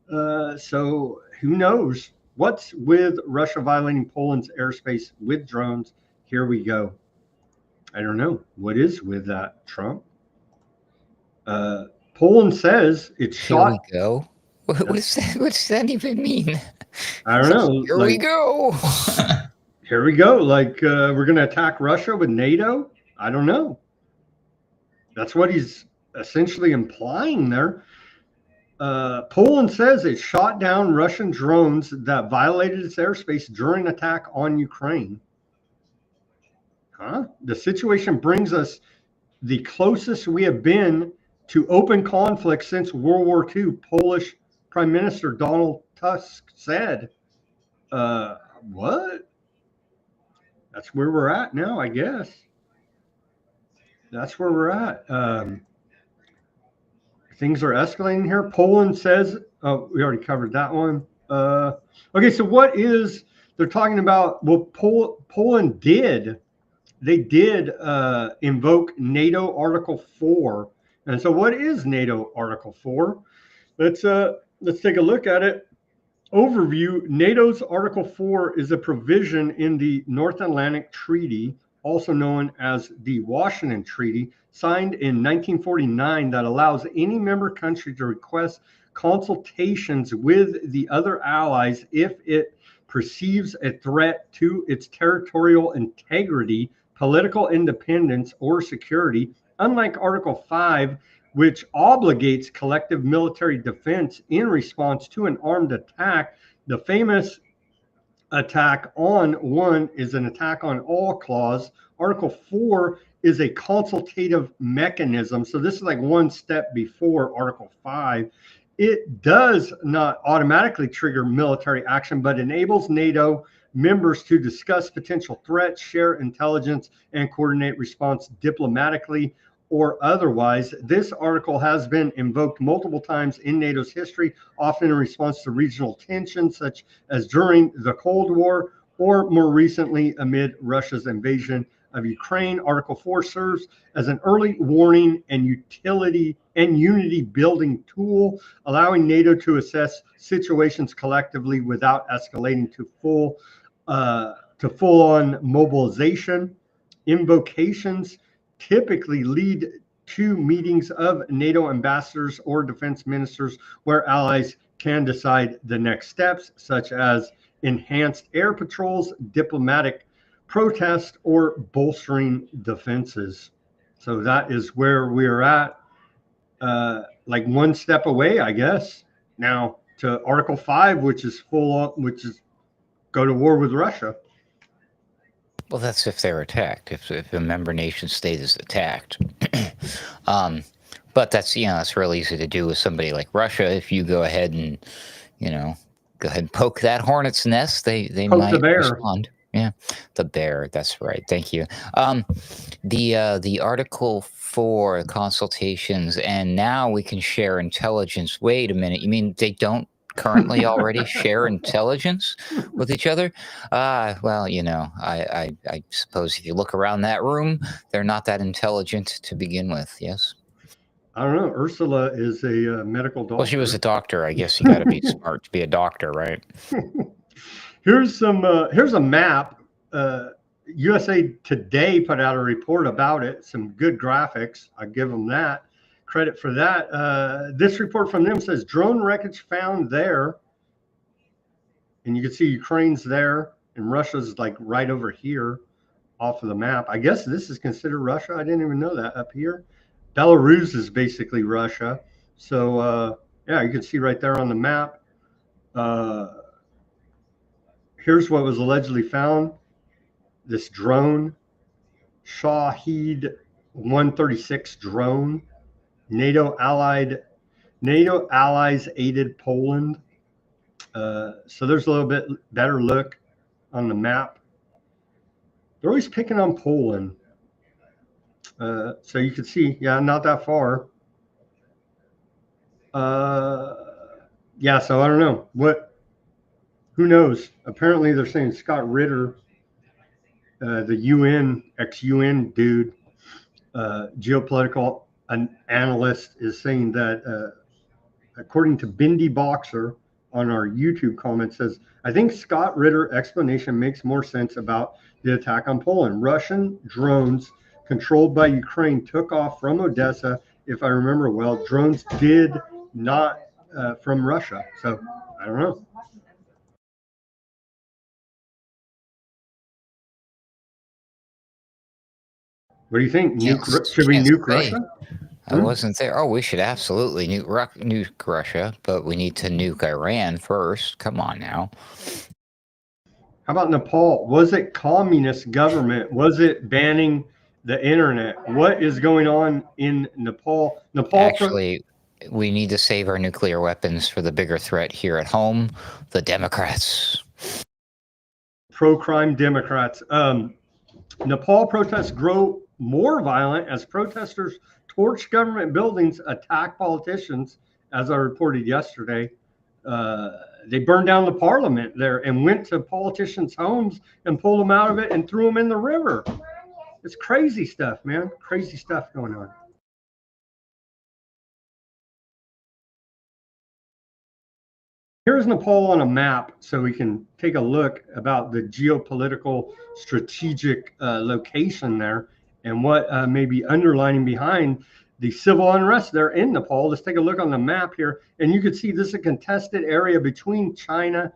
So who knows what's with Russia violating Poland's airspace with drones? Here we go. I don't know what is with that, Trump. Poland says it's shot. Here we go. What does that even mean? I don't know. Here we go. Here we go. Like we're going to attack Russia with NATO? I don't know. That's what he's essentially implying there. Poland says it shot down Russian drones that violated its airspace during attack on Ukraine. Huh? The situation brings us the closest we have been to open conflict since World War II, Polish Prime Minister Donald Tusk said. What? That's where we're at now, I guess. That's where we're at. Things are escalating here. Poland says, we already covered that one. Okay, so what is, they're talking about, well, Poland did invoke NATO Article 4. And so what is NATO Article 4? Let's take a look at it. Overview. NATO's Article 4 is a provision in the North Atlantic Treaty, also known as the Washington Treaty, signed in 1949, that allows any member country to request consultations with the other allies if it perceives a threat to its territorial integrity, political independence, or security. Unlike Article 5, which obligates collective military defense in response to an armed attack, the famous attack on one is an attack on all clause. Article 4 is a consultative mechanism. So this is like one step before Article 5. It does not automatically trigger military action, but enables NATO members to discuss potential threats, share intelligence, and coordinate response diplomatically or otherwise. This article has been invoked multiple times in NATO's history, often in response to regional tensions, such as during the Cold War, or more recently amid Russia's invasion of Ukraine. Article 4 serves as an early warning and unity building tool, allowing NATO to assess situations collectively without escalating to full-on mobilization. Invocations typically lead to meetings of NATO ambassadors or defense ministers where allies can decide the next steps, such as enhanced air patrols, diplomatic protest, or bolstering defenses. So that is where we're at, like one step away, I guess, now to Article 5, which is go to war with Russia. Well, that's if they're attacked, if a member nation state is attacked. But that's, that's real easy to do with somebody like Russia. If you go ahead and, go ahead and poke that hornet's nest, they might respond. Yeah, the bear. That's right. Thank you. The Article 4 consultations, and now we can share intelligence. Wait a minute. You mean they don't currently already share intelligence with each other? Well, I suppose if you look around that room, they're not that intelligent to begin with. Yes. I don't know. Ursula is a medical doctor. Well, she was a doctor. I guess you got to be smart to be a doctor, right? Here's a map. USA Today put out a report about it. Some good graphics. I give them that credit for that. This report from them says drone wreckage found there, and you can see Ukraine's there, and Russia's like right over here off of the map. I guess this is considered Russia. I didn't even know that up here. Belarus is basically Russia. So yeah, you can see right there on the map. Here's what was allegedly found. This drone, Shahed 136 drone. NATO allies aided Poland. So there's a little bit better look on the map. They're always picking on Poland. So you can see, yeah, not that far. Yeah, so I don't know. Who knows? Apparently they're saying Scott Ritter, the UN, ex-UN dude, geopolitical analyst, is saying that according to Bindi Boxer on our YouTube comment, says, I think Scott Ritter explanation makes more sense about the attack on Poland. Russian drones controlled by Ukraine took off from Odessa. If I remember well, drones did not from Russia. So I don't know. What do you think? Should we nuke Russia? I wasn't there. Oh, we should absolutely nuke Russia, but we need to nuke Iran first. Come on now. How about Nepal? Was it communist government? Was it banning the internet? What is going on in Nepal? Actually, we need to save our nuclear weapons for the bigger threat here at home, the Democrats. Pro-crime Democrats. Nepal protests grow more violent as protesters torch government buildings, attack politicians, as I reported yesterday. They burned down the parliament there and went to politicians' homes and pulled them out of it and threw them in the river. It's crazy stuff, man. Crazy stuff going on. Here's Nepal on a map so we can take a look about the geopolitical strategic location there and what may be underlining behind the civil unrest there in Nepal. Let's take a look on the map here. And you can see this is a contested area between China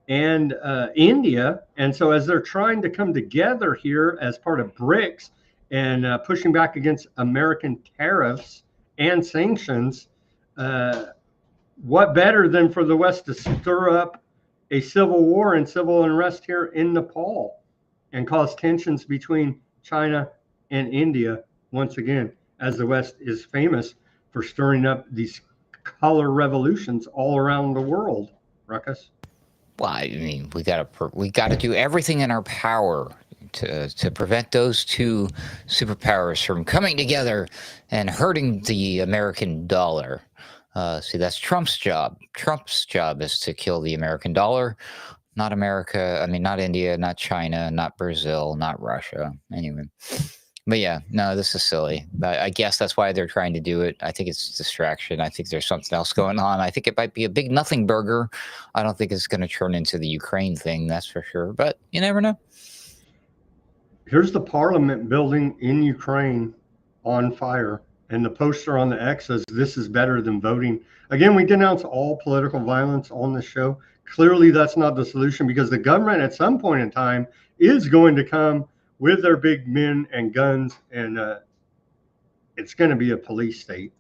and India. And so as they're trying to come together here as part of BRICS and pushing back against American tariffs and sanctions, what better than for the West to stir up a civil war and civil unrest here in Nepal and cause tensions between China and India once again, as the West is famous for stirring up these color revolutions all around the world. Ruckus? Well, I mean, we gotta do everything in our power to prevent those two superpowers from coming together and hurting the American dollar. See, that's Trump's job. Trump's job is to kill the American dollar, not America. I mean, not India, not China, not Brazil, not Russia. Anyway. But yeah, no, this is silly. I guess that's why they're trying to do it. I think it's distraction. I think there's something else going on. I think it might be a big nothing burger. I don't think it's going to turn into the Ukraine thing, that's for sure. But you never know. Here's the parliament building in Ukraine on fire. And the poster on the X says, this is better than voting. Again, we denounce all political violence on the show. Clearly, that's not the solution because the government at some point in time is going to come with their big men and guns, and it's going to be a police state.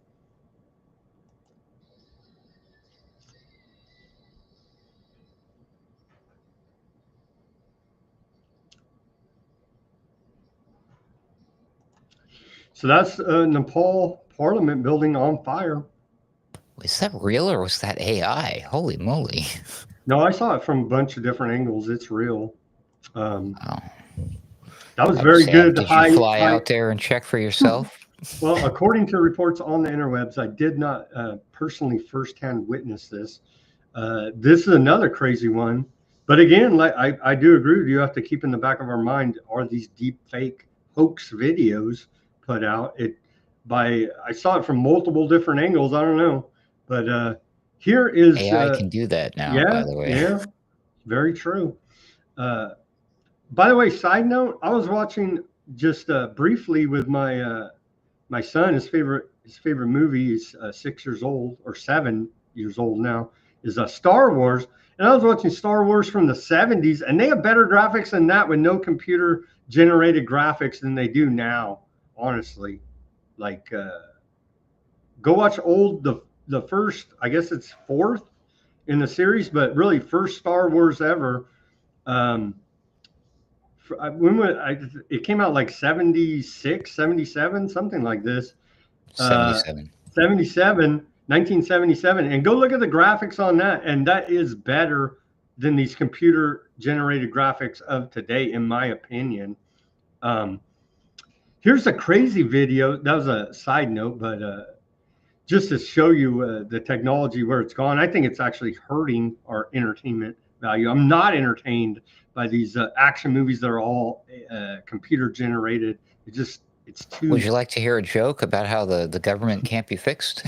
So that's Nepal parliament building on fire. Is that real or was that AI? Holy moly. No, I saw it from a bunch of different angles. It's real. That was very good. Did you fly out there and check for yourself? Well, according to reports on the interwebs, I did not personally firsthand witness this. This is another crazy one. But again, like I do agree with you, have to keep in the back of our mind, are these deep fake hoax videos put out? I saw it from multiple different angles. I don't know. But here is AI can do that now, by the way. Yeah, very true. By the way, side note, I was watching just briefly with my my son. His favorite movie is 6 years old or 7 years old now, is Star Wars. And I was watching Star Wars from the 70s, and they have better graphics than that with no computer generated graphics than they do now. Honestly, like go watch the first, I guess it's fourth in the series, but really first Star Wars ever. It came out like 76, 77, something like this. 1977. And go look at the graphics on that. And that is better than these computer generated graphics of today, in my opinion. Here's a crazy video. That was a side note, but just to show you the technology where it's gone. I think it's actually hurting our entertainment value. I'm not entertained by these action movies that are all computer generated. It's too. Would you like to hear a joke about how the government can't be fixed?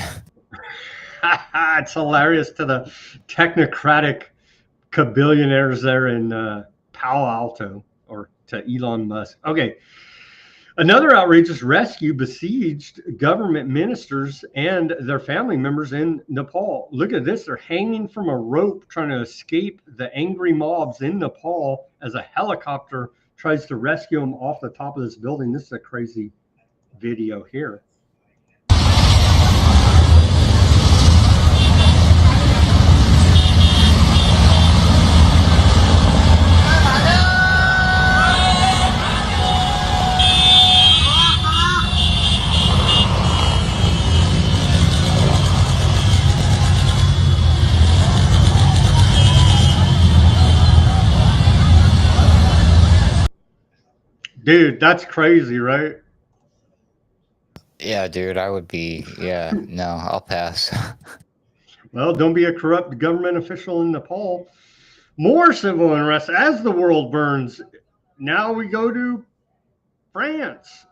It's hilarious to the technocratic billionaires there in Palo Alto, or to Elon Musk. Okay. Another outrageous rescue besieged government ministers and their family members in Nepal. Look at this. They're hanging from a rope trying to escape the angry mobs in Nepal as a helicopter tries to rescue them off the top of this building. This is a crazy video here. Dude, that's crazy, right? Yeah, dude, I would be. Yeah, no, I'll pass. Well, don't be a corrupt government official in Nepal. More civil unrest as the world burns. Now we go to France.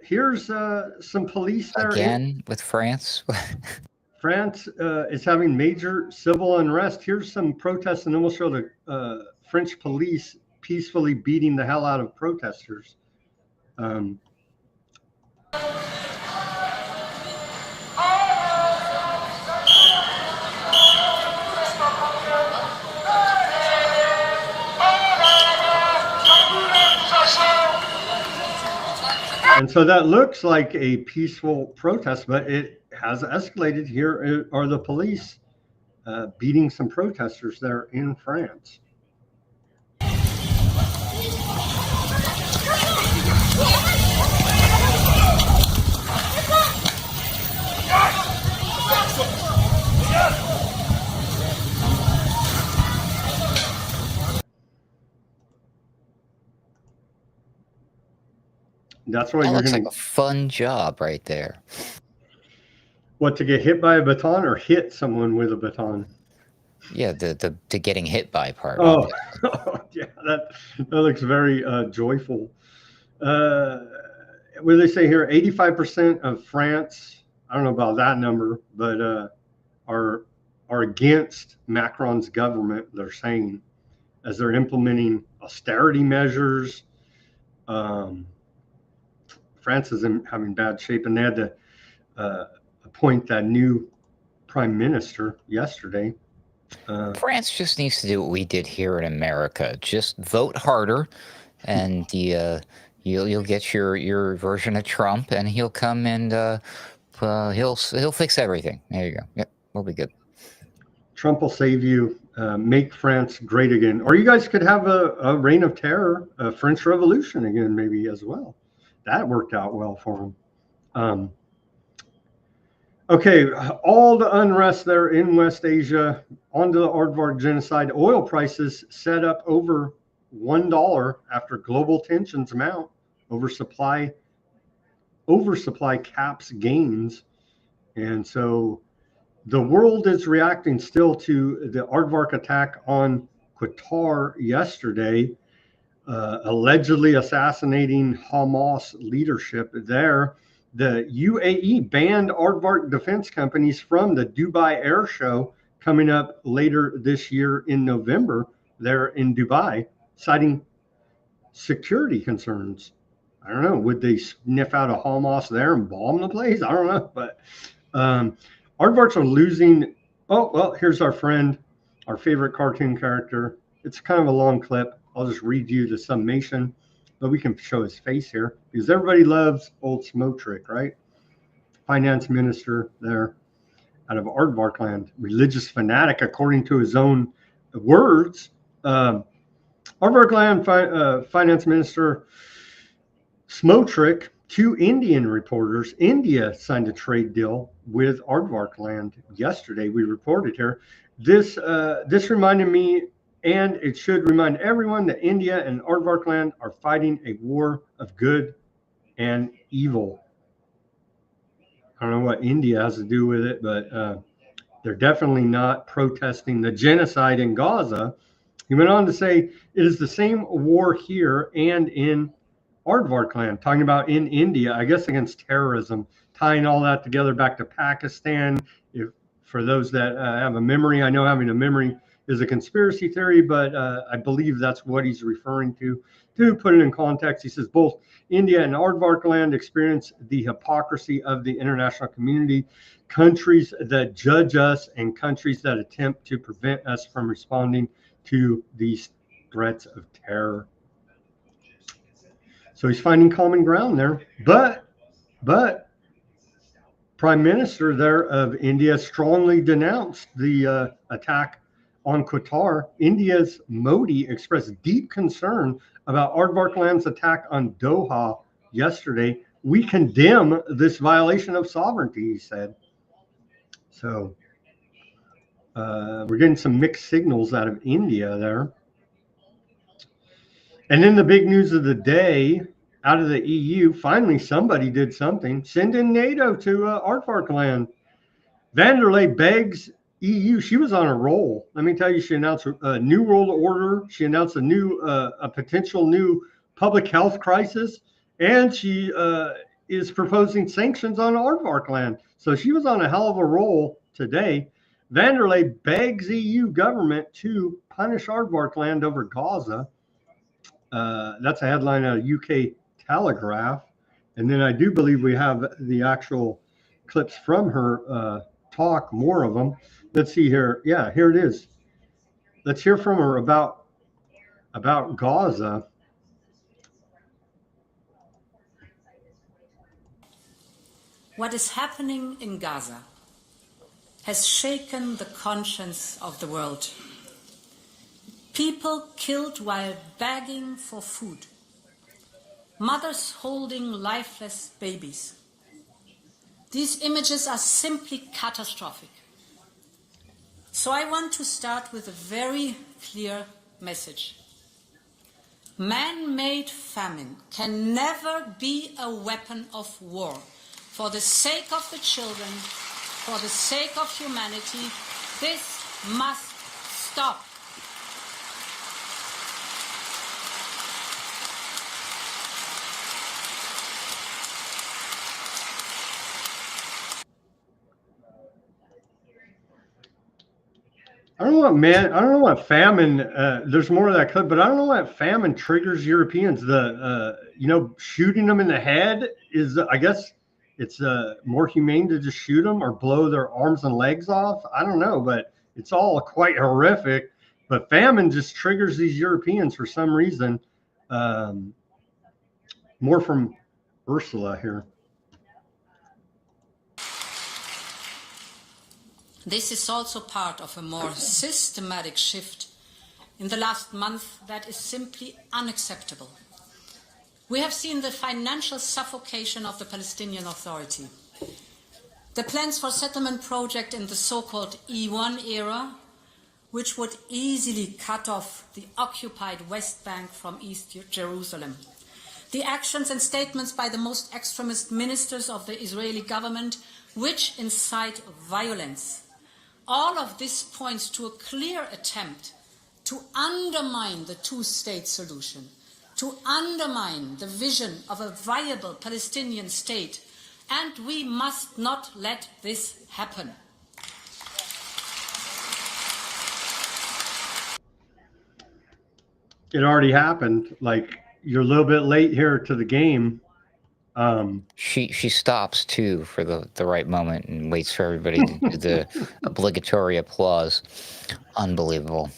Here's some police there. Again with France? France is having major civil unrest. Here's some protests, and then we'll show the French police peacefully beating the hell out of protesters. And so that looks like a peaceful protest, but it has escalated. Here are the police beating some protesters there in France. That's why that you're looks going like a fun job right there. What, to get hit by a baton or hit someone with a baton? Yeah, the getting hit by part. Oh, yeah, that looks very joyful. What do they say here? 85% of France, I don't know about that number, but are against Macron's government, they're saying, as they're implementing austerity measures. France is having bad shape, and they had to appoint that new prime minister yesterday. France just needs to do what we did here in America. Just vote harder, and you'll get your version of Trump, and he'll come and he'll fix everything. There you go. Yep, we'll be good. Trump will save you. Make France great again, or you guys could have a reign of terror, a French Revolution again, maybe as well. That worked out well for him. Okay, all the unrest there in West Asia, onto the Aardvark genocide. Oil prices set up over $1 after global tensions mount. Oversupply caps gains. And so the world is reacting still to the Aardvark attack on Qatar yesterday, allegedly assassinating Hamas leadership there. The UAE banned Aardvark defense companies from the Dubai Air Show coming up later this year in November there in Dubai, citing security concerns. I don't know. Would they sniff out a Hamas there and bomb the place? I don't know. But Aardvarks are losing. Oh, well, here's our friend, our favorite cartoon character. It's kind of a long clip. I'll just read you the summation, but we can show his face here because everybody loves old Smotrick, right? Finance minister there out of Aardvark land, religious fanatic, according to his own words. Aardvark land finance minister Smotrick, to Indian reporters. India signed a trade deal with Aardvark land yesterday. We reported here. This reminded me, and it should remind everyone, that India and Aardvark land are fighting a war of good and evil. I don't know what India has to do with it, but they're definitely not protesting the genocide in Gaza. He went on to say, it is the same war here and in Aardvark land, talking about in India, I guess against terrorism, tying all that together back to Pakistan if for those that have a memory, I know having a memory is a conspiracy theory, but I believe that's what he's referring to. To put it in context, he says both India and Aardvark land experience the hypocrisy of the international community, countries that judge us and countries that attempt to prevent us from responding to these threats of terror. So he's finding common ground there. But Prime Minister there of India strongly denounced the attack on Qatar. India's Modi expressed deep concern about Aardvark land's attack on Doha yesterday. We condemn this violation of sovereignty, he said. So we're getting some mixed signals out of India there. And then the big news of the day out of the EU, finally somebody did something. Send in NATO to Aardvark land. Van der Leyen begs EU. She was on a roll. Let me tell you, she announced a new world order. She announced a potential new public health crisis, and she is proposing sanctions on Aardvark land. So she was on a hell of a roll today. Van der Leyen begs EU government to punish Aardvark land over Gaza. That's a headline out of UK Telegraph. And then I do believe we have the actual clips from her talk, more of them. Let's see here. Yeah, here it is. Let's hear from her about Gaza. What is happening in Gaza has shaken the conscience of the world. People killed while begging for food. Mothers holding lifeless babies. These images are simply catastrophic. So I want to start with a very clear message. Man-made famine can never be a weapon of war. For the sake of the children, for the sake of humanity, this must stop. I don't know what famine. There's more of that clip, but I don't know what famine triggers Europeans. Shooting them in the head is, I guess, it's more humane to just shoot them or blow their arms and legs off. I don't know, but it's all quite horrific. But famine just triggers these Europeans for some reason. More from Ursula here. This is also part of a more systematic shift in the last month that is simply unacceptable. We have seen the financial suffocation of the Palestinian Authority. The plans for settlement project in the so-called E1 era, which would easily cut off the occupied West Bank from East Jerusalem. The actions and statements by the most extremist ministers of the Israeli government, which incite violence. All of this points to a clear attempt to undermine the two-state solution, to undermine the vision of a viable Palestinian state, and we must not let this happen. It already happened. Like, you're a little bit late here to the game. She stops too for the right moment and waits for everybody to do the obligatory applause. Unbelievable.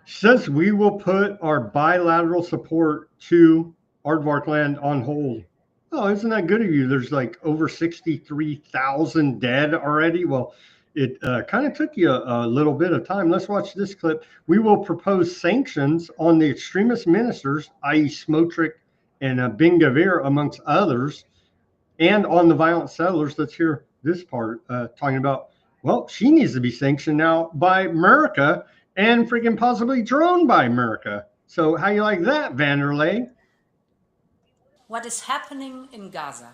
She says we will put our bilateral support to Aardvark land on hold. Oh, isn't that good of you? There's like over 63,000 dead already. Well, it kind of took you a little bit of time. Let's watch this clip. We will propose sanctions on the extremist ministers, i.e. Smotrich and Ben-Gvir, amongst others, and on the violent settlers. Let's hear this part, talking about, well, she needs to be sanctioned now by America and freaking possibly droned by America. So how you like that, Van der Leyen? What is happening in Gaza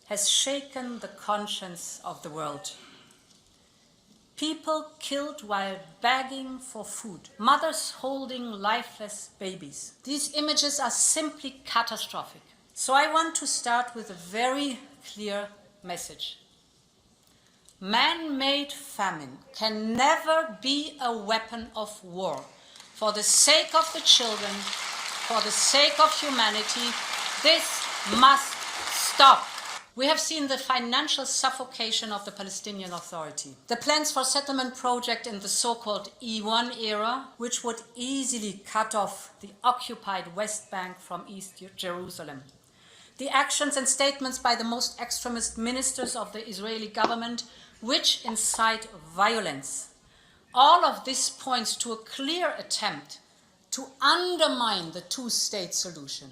has shaken the conscience of the world. People killed while begging for food. Mothers holding lifeless babies. These images are simply catastrophic. So I want to start with a very clear message. Man-made famine can never be a weapon of war. For the sake of the children, for the sake of humanity, this must stop. We have seen the financial suffocation of the Palestinian Authority. The plans for settlement project in the so-called E1 era, which would easily cut off the occupied West Bank from East Jerusalem. The actions and statements by the most extremist ministers of the Israeli government, which incite violence. All of this points to a clear attempt to undermine the two-state solution.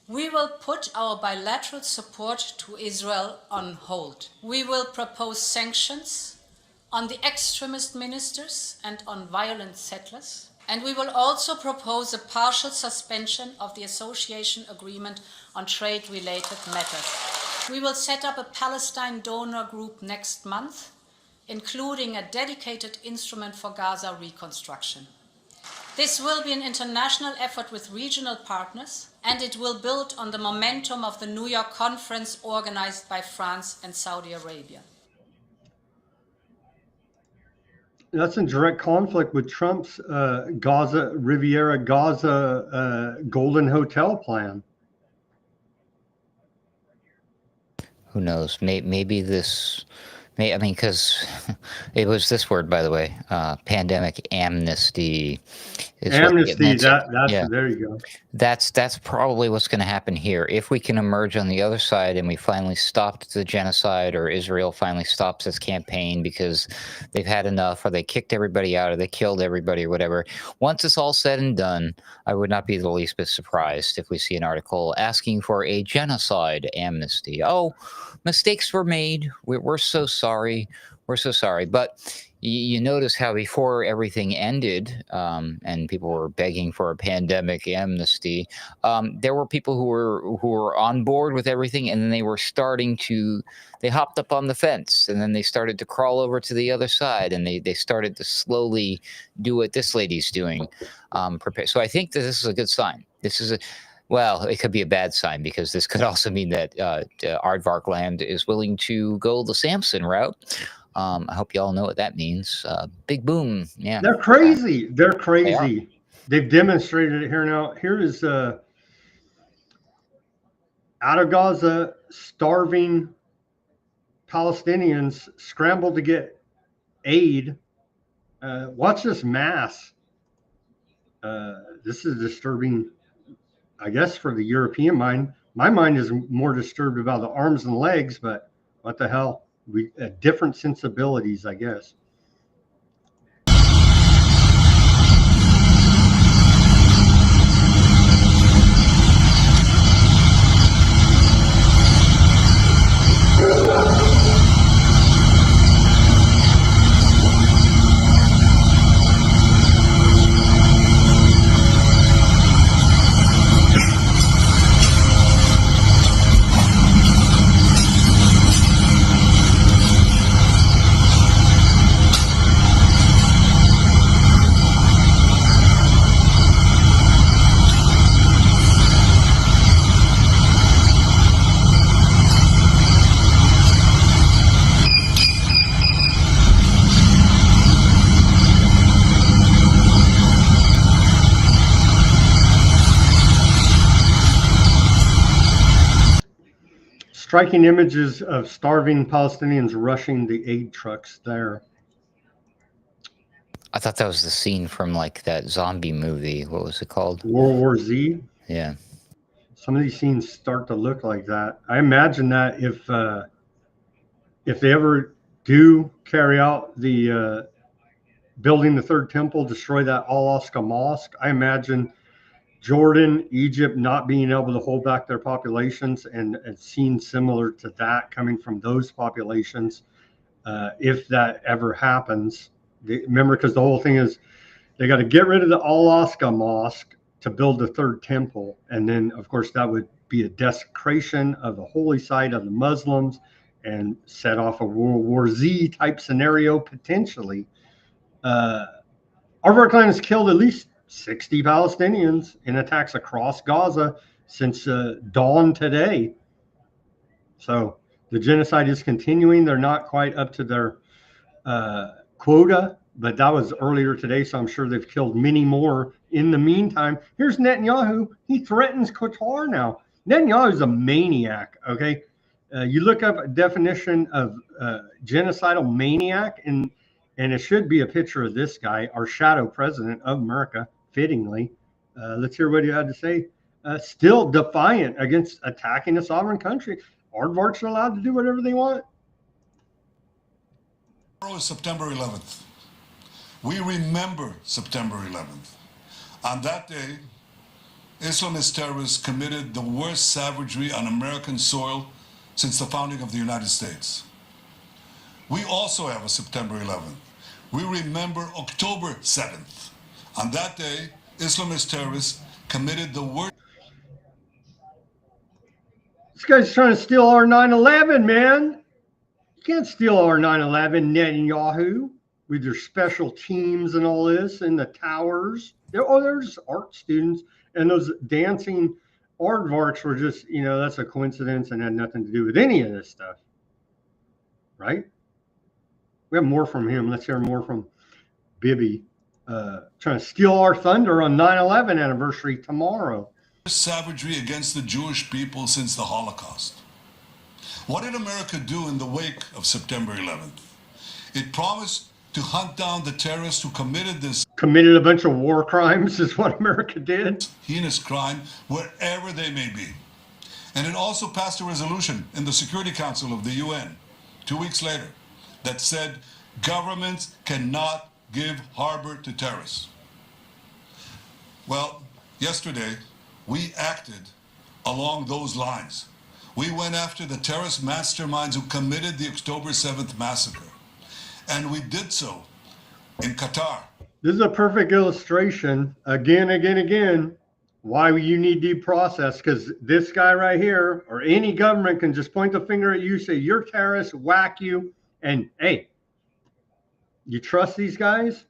We will put our bilateral support to Israel on hold. We will propose sanctions on the extremist ministers and on violent settlers. And we will also propose a partial suspension of the association agreement on trade-related matters. We will set up a Palestine donor group next month, including a dedicated instrument for Gaza reconstruction. This will be an international effort with regional partners, and it will build on the momentum of the New York conference organized by France and Saudi Arabia. That's in direct conflict with Trump's Riviera Gaza Golden Hotel plan. Who knows? Maybe this. I mean, because it was this word, by the way, pandemic amnesty. Amnesty. There you go. That's probably what's going to happen here. If we can emerge on the other side and we finally stopped the genocide, or Israel finally stops its campaign because they've had enough, or they kicked everybody out, or they killed everybody, or whatever. Once it's all said and done, I would not be the least bit surprised if we see an article asking for a genocide amnesty. Oh, mistakes were made. We're so sorry. We're so sorry. But you notice how before everything ended and people were begging for a pandemic amnesty, there were people who were on board with everything, and then they hopped up on the fence, and then they started to crawl over to the other side, and they started to slowly do what this lady's doing. So I think that this is a good sign. Well, it could be a bad sign, because this could also mean that Aardvark land is willing to go the Samson route. I hope you all know what that means. Big boom. Yeah. They're crazy. They're crazy. They've demonstrated it here now. Here is out of Gaza, starving Palestinians scrambled to get aid. Watch this mass. This is disturbing, I guess, for the European mind. My mind is more disturbed about the arms and legs, but what the hell? We different sensibilities, I guess. Striking images of starving Palestinians rushing the aid trucks there. I thought that was the scene from like that zombie movie. What was it called? World War Z. Yeah. Some of these scenes start to look like that. I imagine that if they ever do carry out the building the third temple, destroy that Al-Aqsa Mosque, I imagine Jordan, Egypt not being able to hold back their populations, and scenes similar to that coming from those populations, if that ever happens. Remember, because the whole thing is they got to get rid of the Al-Aqsa Mosque to build the third temple, and then of course that would be a desecration of the holy site of the Muslims and set off a World War Z type scenario potentially. Aardvark Clan has killed at least 60 Palestinians in attacks across Gaza since dawn today. So the genocide is continuing. They're not quite up to their quota, but that was earlier today, so I'm sure they've killed many more in the meantime. Here's Netanyahu. He threatens Qatar now. Netanyahu's a maniac, okay? You look up a definition of genocidal maniac, and it should be a picture of this guy, our shadow president of America, fittingly. Let's hear what he had to say. Still defiant against attacking a sovereign country. Aardvarks are allowed to do whatever they want. Tomorrow is September 11th. We remember September 11th. On that day, Islamist terrorists committed the worst savagery on American soil since the founding of the United States. We also have a September 11th. We remember October 7th. On that day, Islamist terrorists committed the worst. This guy's trying to steal our 9/11, man. You can't steal our 9/11, Netanyahu, with your special teams and all this and the towers. There's art students, and those dancing aardvarks were just, that's a coincidence and had nothing to do with any of this stuff. Right? We have more from him. Let's hear more from Bibi. Trying to steal our thunder on 9/11 anniversary tomorrow. Savagery against the Jewish people since the Holocaust. What did America do in the wake of September 11th? It promised to hunt down the terrorists who committed this. Committed a bunch of war crimes is what America did. Heinous crime wherever they may be. And it also passed a resolution in the Security Council of the UN 2 weeks later that said governments cannot give harbor to terrorists. Well, yesterday, we acted along those lines. We went after the terrorist masterminds who committed the October 7th massacre. And we did so in Qatar. This is a perfect illustration, again, why you need due process, because this guy right here, or any government, can just point the finger at you, say, you're terrorists, whack you, and hey, you trust these guys?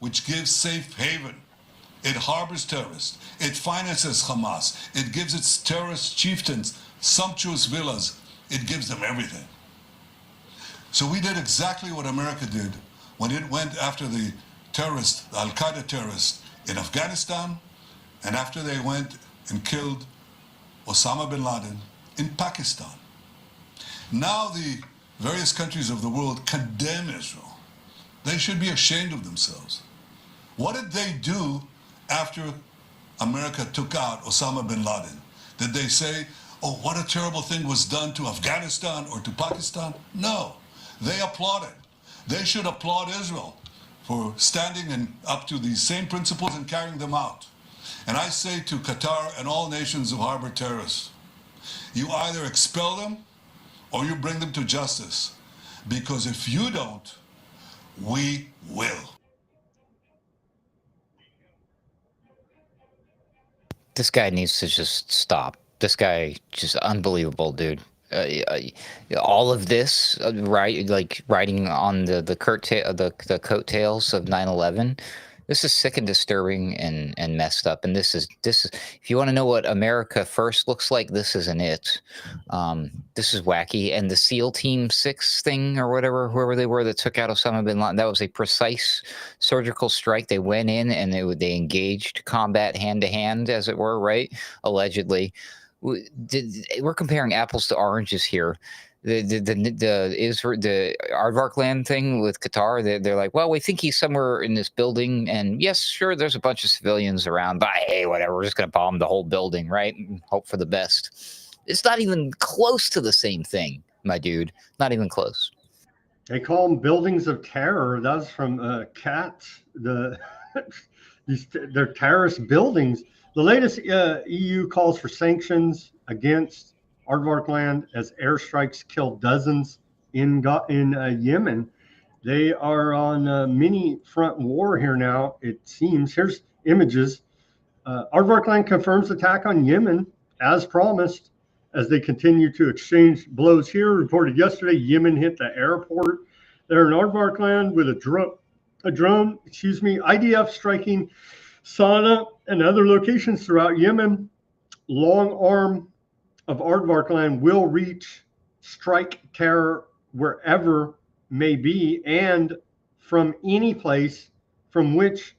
Which gives safe haven. It harbors terrorists. It finances Hamas. It gives its terrorist chieftains sumptuous villas. It gives them everything. So we did exactly what America did when it went after the terrorists, the Al-Qaeda terrorists in Afghanistan, and after they went and killed Osama bin Laden in Pakistan. Now the various countries of the world condemn Israel. They should be ashamed of themselves. What did they do after America took out Osama bin Laden? Did they say, oh, what a terrible thing was done to Afghanistan or to Pakistan? No, they applauded. They should applaud Israel for standing up to these same principles and carrying them out. And I say to Qatar and all nations who harbor terrorists, you either expel them or you bring them to justice. Because if you don't, we will. This guy needs to just stop. This guy, just unbelievable, dude. All of this, right? Like riding on the coattails of 9/11. This is sick and disturbing and messed up. And this is if you want to know what America first looks like, this isn't it. This is wacky. And the SEAL Team 6 thing or whatever, whoever they were that took out Osama bin Laden, that was a precise surgical strike. They went in and they engaged combat hand to hand, as it were, right? Allegedly. We're comparing apples to oranges here. The Aardvark land thing with Qatar, they're like, well, we think he's somewhere in this building, and yes, sure, there's a bunch of civilians around, but hey, whatever, we're just gonna bomb the whole building, right? And hope for the best. It's not even close to the same thing, my dude. Not even close. They call them buildings of terror. That's from Cats. They're terrorist buildings. The latest EU calls for sanctions against Aardvark land as airstrikes killed dozens in Yemen. They are on a mini front war here now, it seems. Here's images. Aardvark land confirms attack on Yemen as promised as they continue to exchange blows here. Reported yesterday, Yemen hit the airport. They're in Aardvark land with a drone, IDF striking Sana'a and other locations throughout Yemen. Long arm of Aardvark land will strike terror wherever may be, and from any place from which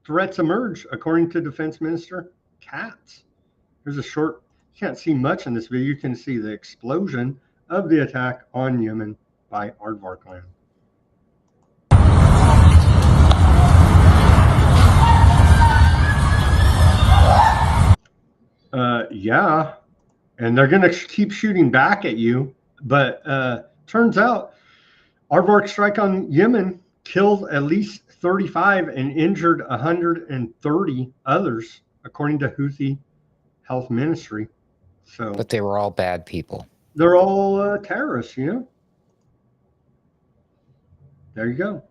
threats emerge, according to Defense Minister Katz. There's a short, you can't see much in this video. You can see the explosion of the attack on Yemen by Aardvark land. Yeah, and they're going to keep shooting back at you. But turns out Aardvark strike on Yemen killed at least 35 and injured 130 others, according to Houthi Health Ministry. So, but they were all bad people. They're all terrorists, you know. There you go.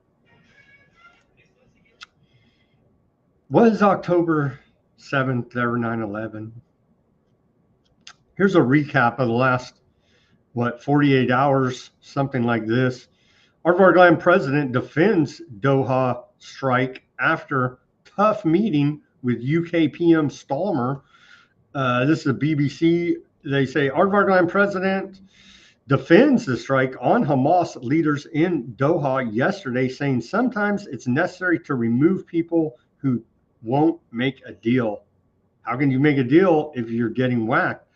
Was October 7th ever 9/11? Here's a recap of the last, 48 hours, something like this. Aardvark land president defends Doha strike after tough meeting with UK PM Stalmer. This is the BBC. They say Aardvark land president defends the strike on Hamas leaders in Doha yesterday, saying sometimes it's necessary to remove people who won't make a deal. How can you make a deal if you're getting whacked?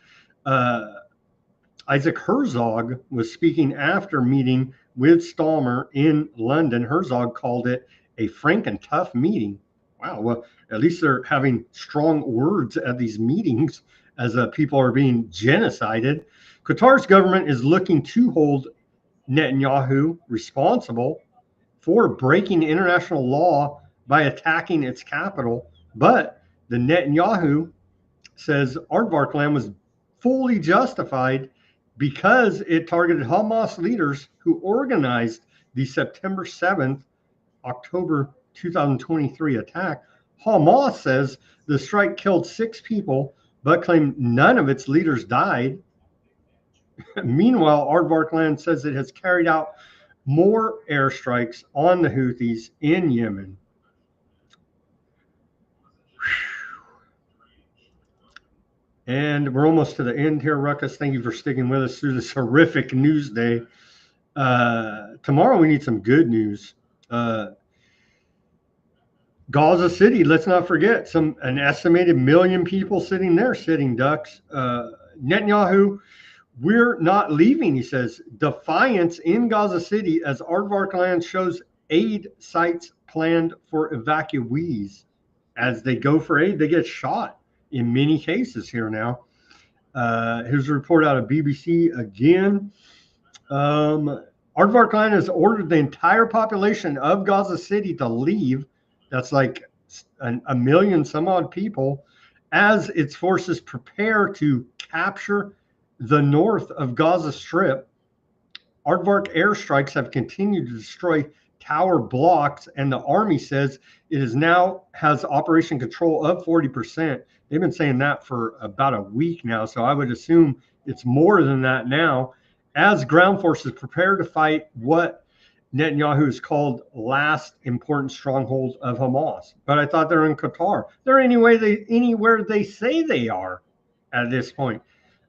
Isaac Herzog was speaking after meeting with Stalmer in London. Herzog called it a frank and tough meeting. Wow, well, at least they're having strong words at these meetings as people are being genocided. Qatar's government is looking to hold Netanyahu responsible for breaking international law by attacking its capital. But the Netanyahu says Aardvark land was fully justified because it targeted Hamas leaders who organized the September 7th, October 2023 attack. Hamas says the strike killed 6 people, but claimed none of its leaders died. Meanwhile, Aardvark land says it has carried out more airstrikes on the Houthis in Yemen. And we're almost to the end here, Ruckus. Thank you for sticking with us through this horrific news day. Tomorrow we need some good news. Gaza City, let's not forget, an estimated 1 million people sitting there, sitting ducks. Netanyahu, we're not leaving, he says. Defiance in Gaza City as Aardvark land shows aid sites planned for evacuees. As they go for aid, they get shot in many cases here now. Here's a report out of BBC again. Aardvark land has ordered the entire population of Gaza City to leave. That's like a million some odd people, as its forces prepare to capture the north of Gaza Strip. Aardvark airstrikes have continued to destroy tower blocks, and the army says it is now has operation control of 40%. They've been saying that for about a week now, so I would assume it's more than that now, as ground forces prepare to fight what Netanyahu has called last important stronghold of Hamas. But I thought they're in Qatar. They're anywhere they say they are at this point.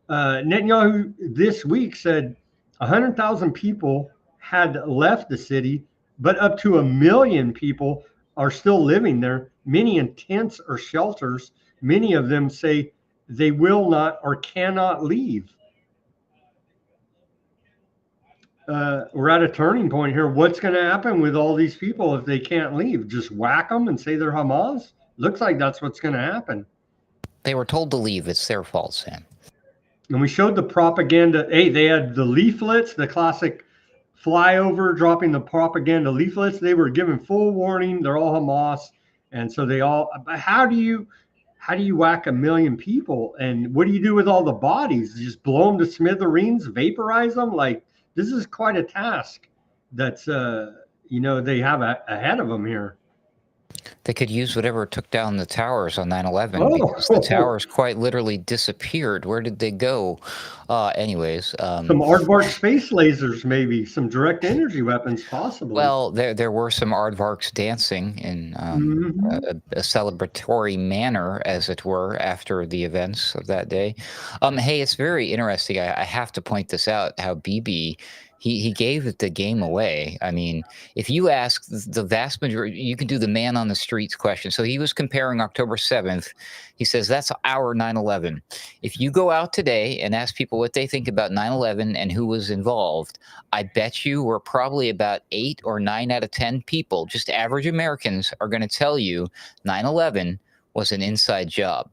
Netanyahu this week said 100,000 people had left the city, but up to 1 million people are still living there, many in tents or shelters. Many of them say they will not or cannot leave. We're at a turning point here. What's going to happen with all these people if they can't leave? Just whack them and say they're Hamas? Looks like that's what's going to happen. They were told to leave. It's their fault, Sam. And we showed the propaganda. Hey, they had the leaflets, the classic flyover, dropping the propaganda leaflets. They were given full warning. They're all Hamas. And so they all, but how do you whack 1 million people? And what do you do with all the bodies? You just blow them to smithereens, vaporize them? Like, this is quite a task that's, they have ahead of them here. They could use whatever took down the towers on 9/11 because the towers quite literally disappeared. Where did they go? Anyways. Some Aardvark space lasers, maybe. Some direct energy weapons, possibly. Well, there were some Aardvarks dancing in a celebratory manner, as it were, after the events of that day. Hey, it's very interesting. I have to point this out, how Bibi, He gave the game away. I mean, if you ask the vast majority, you can do the man on the streets question. So he was comparing October 7th. He says that's our 9/11. If you go out today and ask people what they think about 9/11 and who was involved, I bet you we're probably about 8 or 9 out of 10 people, just average Americans, are going to tell you 9/11 was an inside job.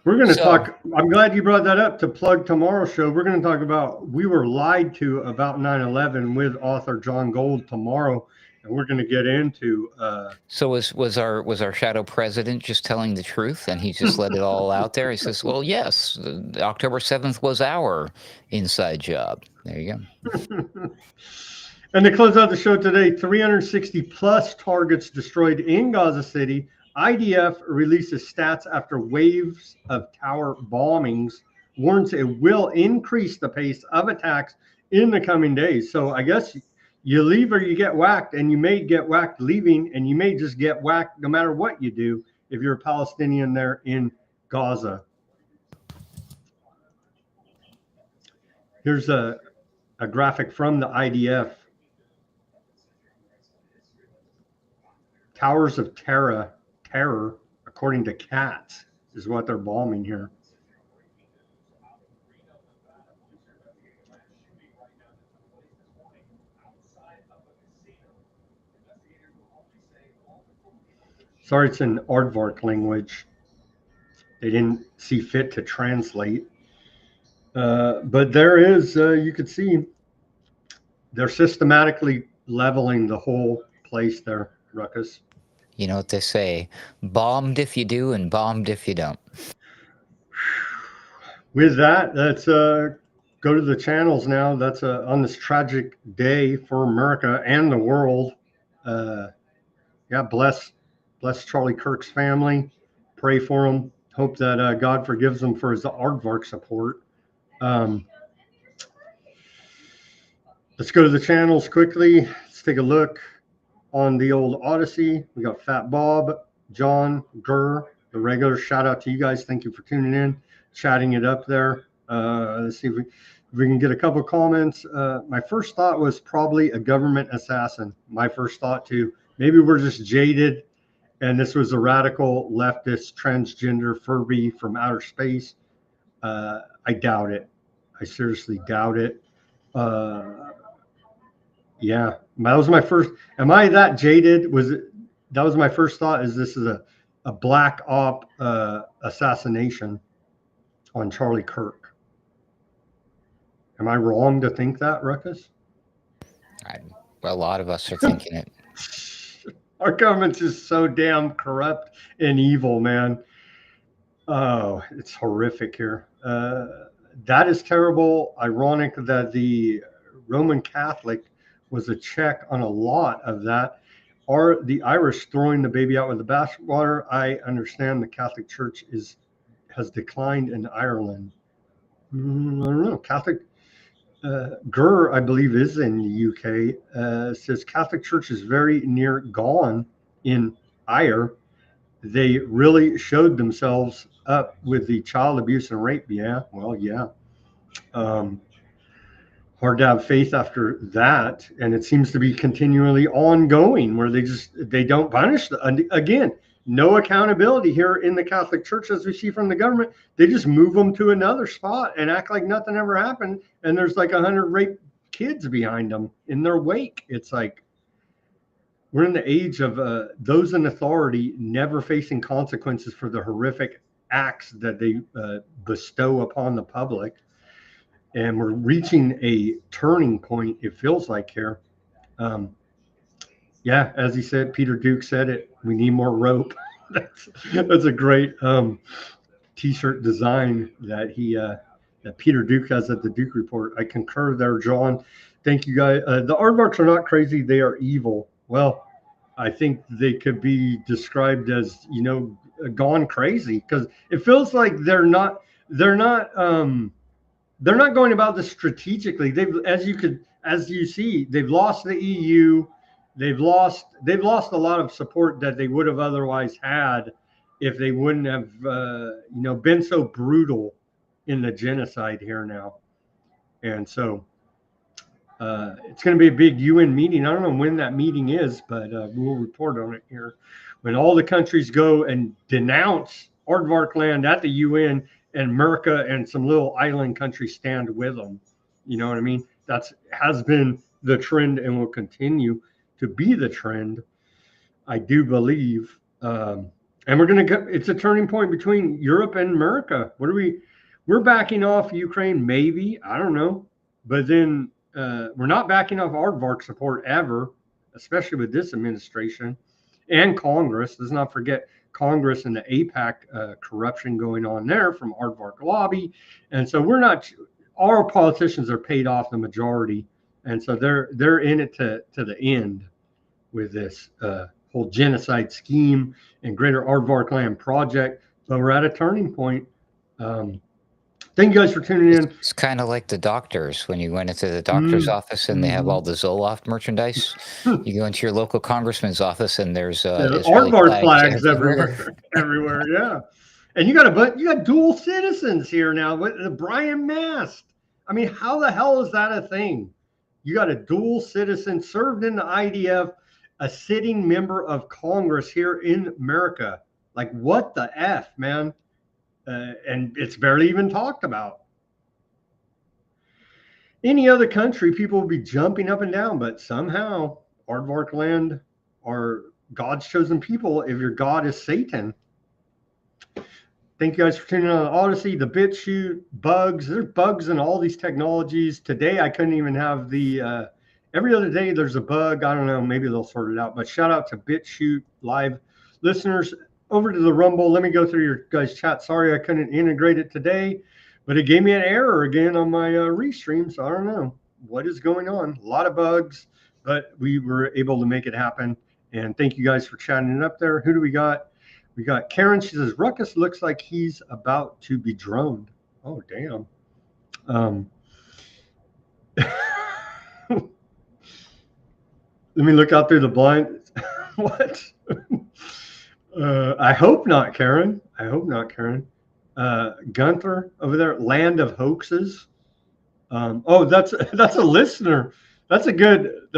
We're going to talk. I'm glad you brought that up to plug tomorrow's show. We're going to talk about we were lied to about 9/11 with author John Gold tomorrow, and we're going to get into. So was our shadow president just telling the truth, and he just let it all out there? He says, "Well, yes, October 7th was our inside job." There you go. And to close out the show today, 360 plus targets destroyed in Gaza City. IDF releases stats after waves of tower bombings, warns it will increase the pace of attacks in the coming days. So I guess you leave or you get whacked, and you may get whacked leaving, and you may just get whacked no matter what you do if you're a Palestinian there in Gaza. Here's a graphic from the IDF. Towers of terror, according to cats, is what they're bombing here. Sorry, it's in Aardvark language. They didn't see fit to translate. But there is, you could see, they're systematically leveling the whole place there, Ruckus. You know what they say, bombed if you do and bombed if you don't. With that, let's go to the channels now. That's on this tragic day for America and the world. Yeah, bless Charlie Kirk's family. Pray for him. Hope that God forgives him for his Aardvark support. Let's go to the channels quickly. Let's take a look on the old Odysee. We got Fat Bob, John, Gurr, the regular. Shout out to you guys. Thank you for tuning in, chatting it up there. Let's see if we can get a couple comments. My first thought was probably a government assassin. My first thought too. Maybe we're just jaded, and this was a radical leftist transgender Furby from outer space. I doubt it. I seriously doubt it. Yeah, that was my first. Am I that jaded? That was my first thought. Is this is a black op assassination on Charlie Kirk? Am I wrong to think that, Ruckus? A lot of us are thinking it. Our government's just so damn corrupt and evil, man. Oh, it's horrific here. That is terrible. Ironic that the Roman Catholic was a check on a lot of that. Are the Irish throwing the baby out with the bathwater? I understand the Catholic Church has declined in Ireland. I don't know. Catholic Gurr, I believe, is in the UK. Says Catholic Church is very near gone in Ire. They really showed themselves up with the child abuse and rape. Yeah, well, yeah. Hard to have faith after that, and it seems to be continually ongoing where they don't punish again. No accountability here in the Catholic Church, as we see from the government. They just move them to another spot and act like nothing ever happened, and there's like 100 rape kids behind them in their wake. It's like we're in the age of those in authority never facing consequences for the horrific acts that they bestow upon the public. And we're reaching a turning point, it feels like here. Yeah, as he said, Peter Duke said it, we need more rope. That's a great t-shirt design that that Peter Duke has at the Duke Report. I concur there, John. Thank you, guys. The Aardvarks are not crazy, they are evil. Well, I think they could be described as, gone crazy, because it feels like they're not going about this strategically. As you see, they've lost the EU. They've lost a lot of support that they would have otherwise had if they wouldn't have been so brutal in the genocide here now. And so It's going to be a big UN meeting. I don't know when that meeting is, but we'll report on it here. When all the countries go and denounce Aardvark land at the UN, and America and some little island countries stand with them. You know what I mean? That's has been the trend and will continue to be the trend, I do believe. And we're going to go, it's a turning point between Europe and America. We're backing off Ukraine, maybe, I don't know. But then we're not backing off Aardvark support ever, especially with this administration and Congress. Let's not forget Congress and the APAC corruption going on there from Aardvark lobby. And so our politicians are paid off the majority. And so they're in it to the end with this whole genocide scheme and Greater Aardvark Land project. So we're at a turning point. Thank you guys for tuning in. It's kind of like the doctors. When you went into the doctor's office and they have all the Zoloft merchandise, you go into your local congressman's office and there's Aardvark flags everywhere. Yeah, and you got dual citizens here now with the Brian Mast. I mean, how the hell is that a thing? You got a dual citizen served in the IDF, a sitting member of Congress here in America. Like, what the F, man? And it's barely even talked about. Any other country, people would be jumping up and down, but somehow Aardvark land are God's chosen people if your God is Satan. Thank you guys for tuning in on Odysee, the Bitchute, bugs. There's bugs in all these technologies. Today, I couldn't even have the, every other day there's a bug. I don't know, maybe they'll sort it out. But shout out to Bitchute live listeners. Over to the Rumble. Let me go through your guys' chat. Sorry I couldn't integrate it today, but it gave me an error again on my restream. So I don't know what is going on. A lot of bugs, but we were able to make it happen. And thank you guys for chatting it up there. Who do we got? We got Karen. She says, Ruckus looks like he's about to be droned. Oh, damn. Let me look out through the blind. What? I hope not, Karen. I hope not, Karen. Gunther over there, Land of Hoaxes. Oh, that's a listener. That's a good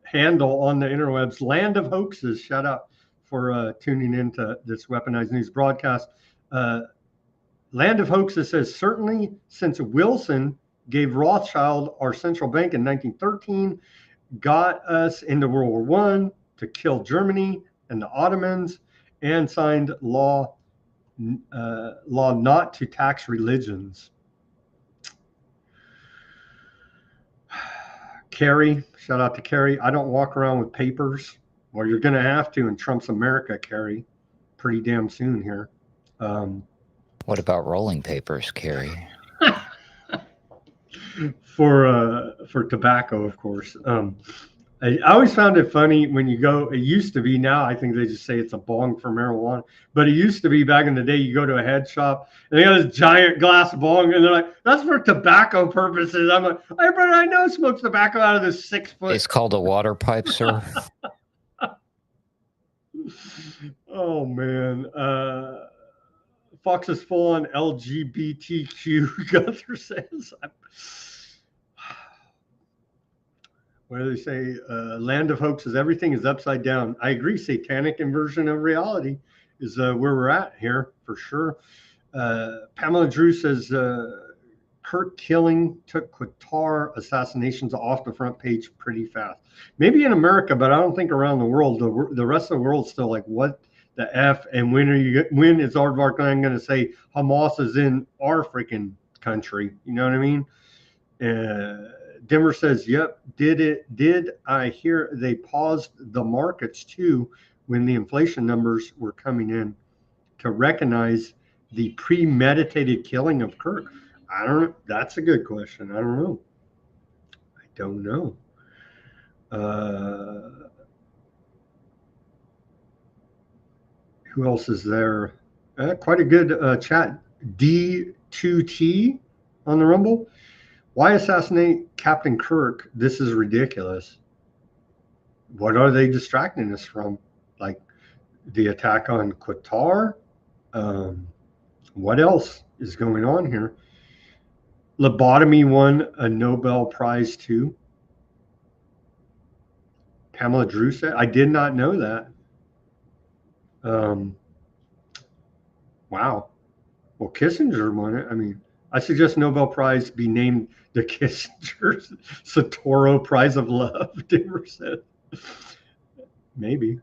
handle on the interwebs. Land of Hoaxes. Shout out for tuning into this Weaponized News broadcast. Land of Hoaxes says, certainly since Wilson gave Rothschild our central bank in 1913, got us into World War I to kill Germany and the Ottomans, and signed law not to tax religions. Carrie, shout out to Carrie. I don't walk around with papers. Well, you're going to have to in Trump's America, Carrie, pretty damn soon here. What about rolling papers, Carrie? For tobacco, of course. I always found it funny when you go, it used to be, now I think they just say it's a bong for marijuana, but it used to be back in the day, you go to a head shop and they got this giant glass bong and they're like, that's for tobacco purposes. I'm like, everybody I know smokes tobacco out of this 6 foot. It's called a water pipe, sir. Oh, man. Fox is full on LGBTQ, Gunther says. What do they say? Land of Hoaxes. Everything is upside down. I agree. Satanic inversion of reality is where we're at here for sure. Pamela Drew says Kirk killing took Qatar assassinations off the front page pretty fast. Maybe in America, but I don't think around the world. The rest of the world's still like, what the F? And when is Aardvark going to say Hamas is in our freaking country? You know what I mean? Dimmer says, yep, did I hear they paused the markets too when the inflation numbers were coming in to recognize the premeditated killing of Kirk? I don't know. That's a good question. I don't know. Who else is there? Quite a good chat. D2T on the Rumble. Why assassinate Captain Kirk? This is ridiculous. What are they distracting us from? Like the attack on Qatar? What else is going on here? Lobotomy won a Nobel Prize too. Pamela Drew said, I did not know that. Wow. Well, Kissinger won it. I mean, I suggest Nobel Prize be named the Kissinger Satoru Prize of Love. Dimmer said, maybe.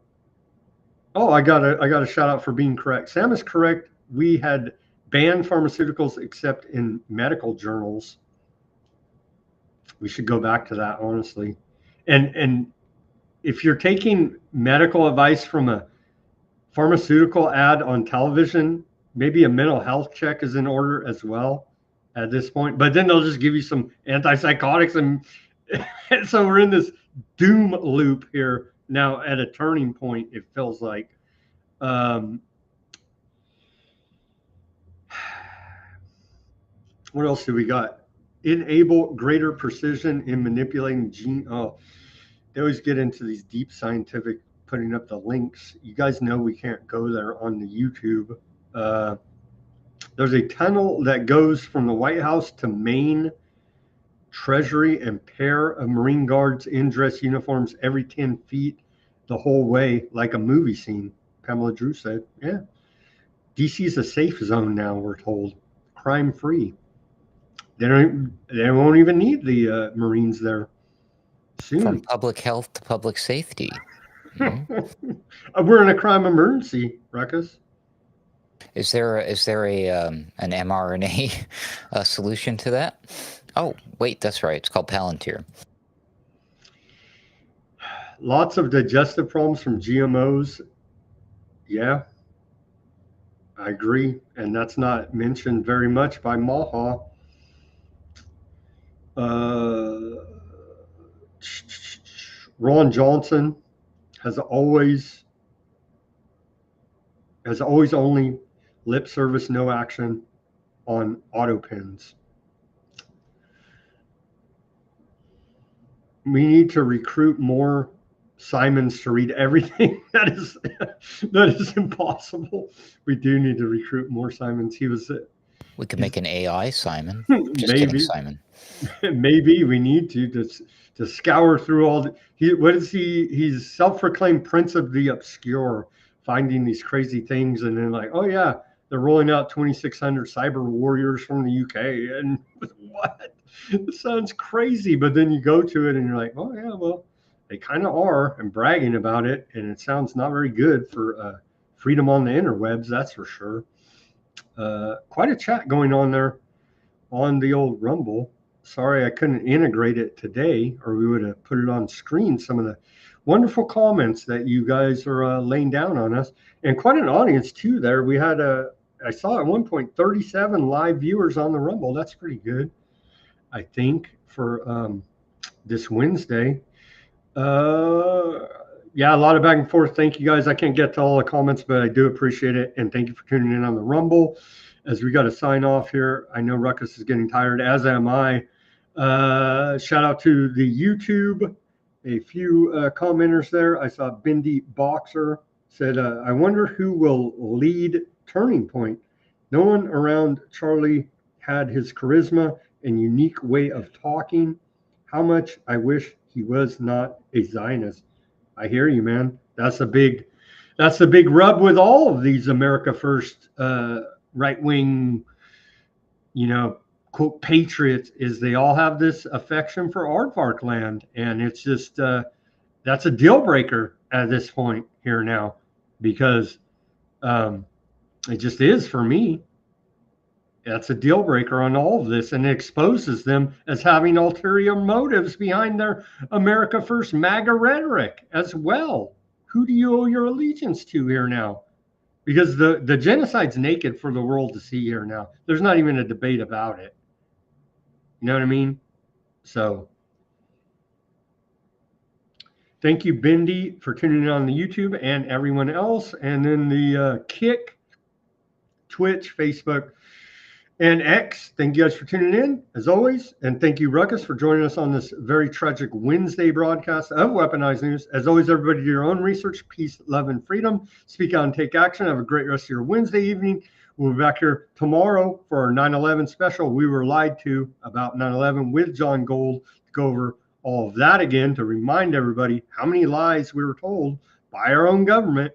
Oh, I got a shout out for being correct. Sam is correct. We had banned pharmaceuticals except in medical journals. We should go back to that, honestly. And if you're taking medical advice from a pharmaceutical ad on television, maybe a mental health check is in order as well at this point. But then they'll just give you some antipsychotics, and so we're in this doom loop here now at a turning point, it feels like. What else do we got? Enable greater precision in manipulating gene. Oh, they always get into these deep scientific, putting up the links. You guys know we can't go there on the YouTube. There's a tunnel that goes from the White House to Maine Treasury, and pair of Marine Guards in dress uniforms every 10 feet the whole way, like a movie scene. Pamela Drew said, yeah. DC is a safe zone now, we're told. Crime-free. They won't even need the Marines there soon. From public health to public safety. We're in a crime emergency, Ruckus. Is there an mRNA solution to that? Oh, wait, that's right. It's called Palantir. Lots of digestive problems from GMOs. Yeah, I agree. And that's not mentioned very much by Maha. Ron Johnson has always only lip service, no action on auto pens. We need to recruit more Simons to read everything. That is impossible. We do need to recruit more Simons. We could make an AI Simon. Just maybe. kidding, Simon. Maybe we need to scour through all the. He's self-proclaimed Prince of the Obscure, finding these crazy things, and then like, oh yeah, they're rolling out 2,600 cyber warriors from the UK, and what? It sounds crazy, but then you go to it and you're like, oh yeah, well, they kind of are, and bragging about it, and it sounds not very good for freedom on the interwebs, that's for sure. Quite a chat going on there on the old Rumble. Sorry I couldn't integrate it today, or we would have put it on screen, some of the wonderful comments that you guys are laying down on us, and quite an audience too there. We had I saw at one point 37 live viewers on the Rumble. That's pretty good, I think, for this Wednesday. Yeah, a lot of back and forth. Thank you guys. I can't get to all the comments, but I do appreciate it, and thank you for tuning in on the Rumble. As we got to sign off here, I know Ruckus is getting tired, as am I. Shout out to the YouTube. A few commenters there. I saw Bindi Boxer said, I wonder who will lead Turning Point. No one around Charlie had his charisma and unique way of talking. How much I wish he was not a Zionist. I hear you, man. That's a big rub with all of these America First right-wing, quote, patriots, is they all have this affection for Aardvark land. And it's just, that's a deal breaker at this point here now, because it just is for me. That's a deal breaker on all of this, and it exposes them as having ulterior motives behind their America First MAGA rhetoric as well. Who do you owe your allegiance to here now? Because the genocide's naked for the world to see here now. There's not even a debate about it. You know what I mean? So thank you, Bindi, for tuning in on the YouTube, and everyone else. And then the Kick, Twitch, Facebook, and X. Thank you guys for tuning in, as always. And thank you, Ruckus, for joining us on this very tragic Wednesday broadcast of Weaponized News. As always, everybody do your own research, peace, love, and freedom. Speak out and take action. Have a great rest of your Wednesday evening. We'll be back here tomorrow for our 9/11 special. We were lied to about 9/11 with John Gold to go over all of that again, to remind everybody how many lies we were told by our own government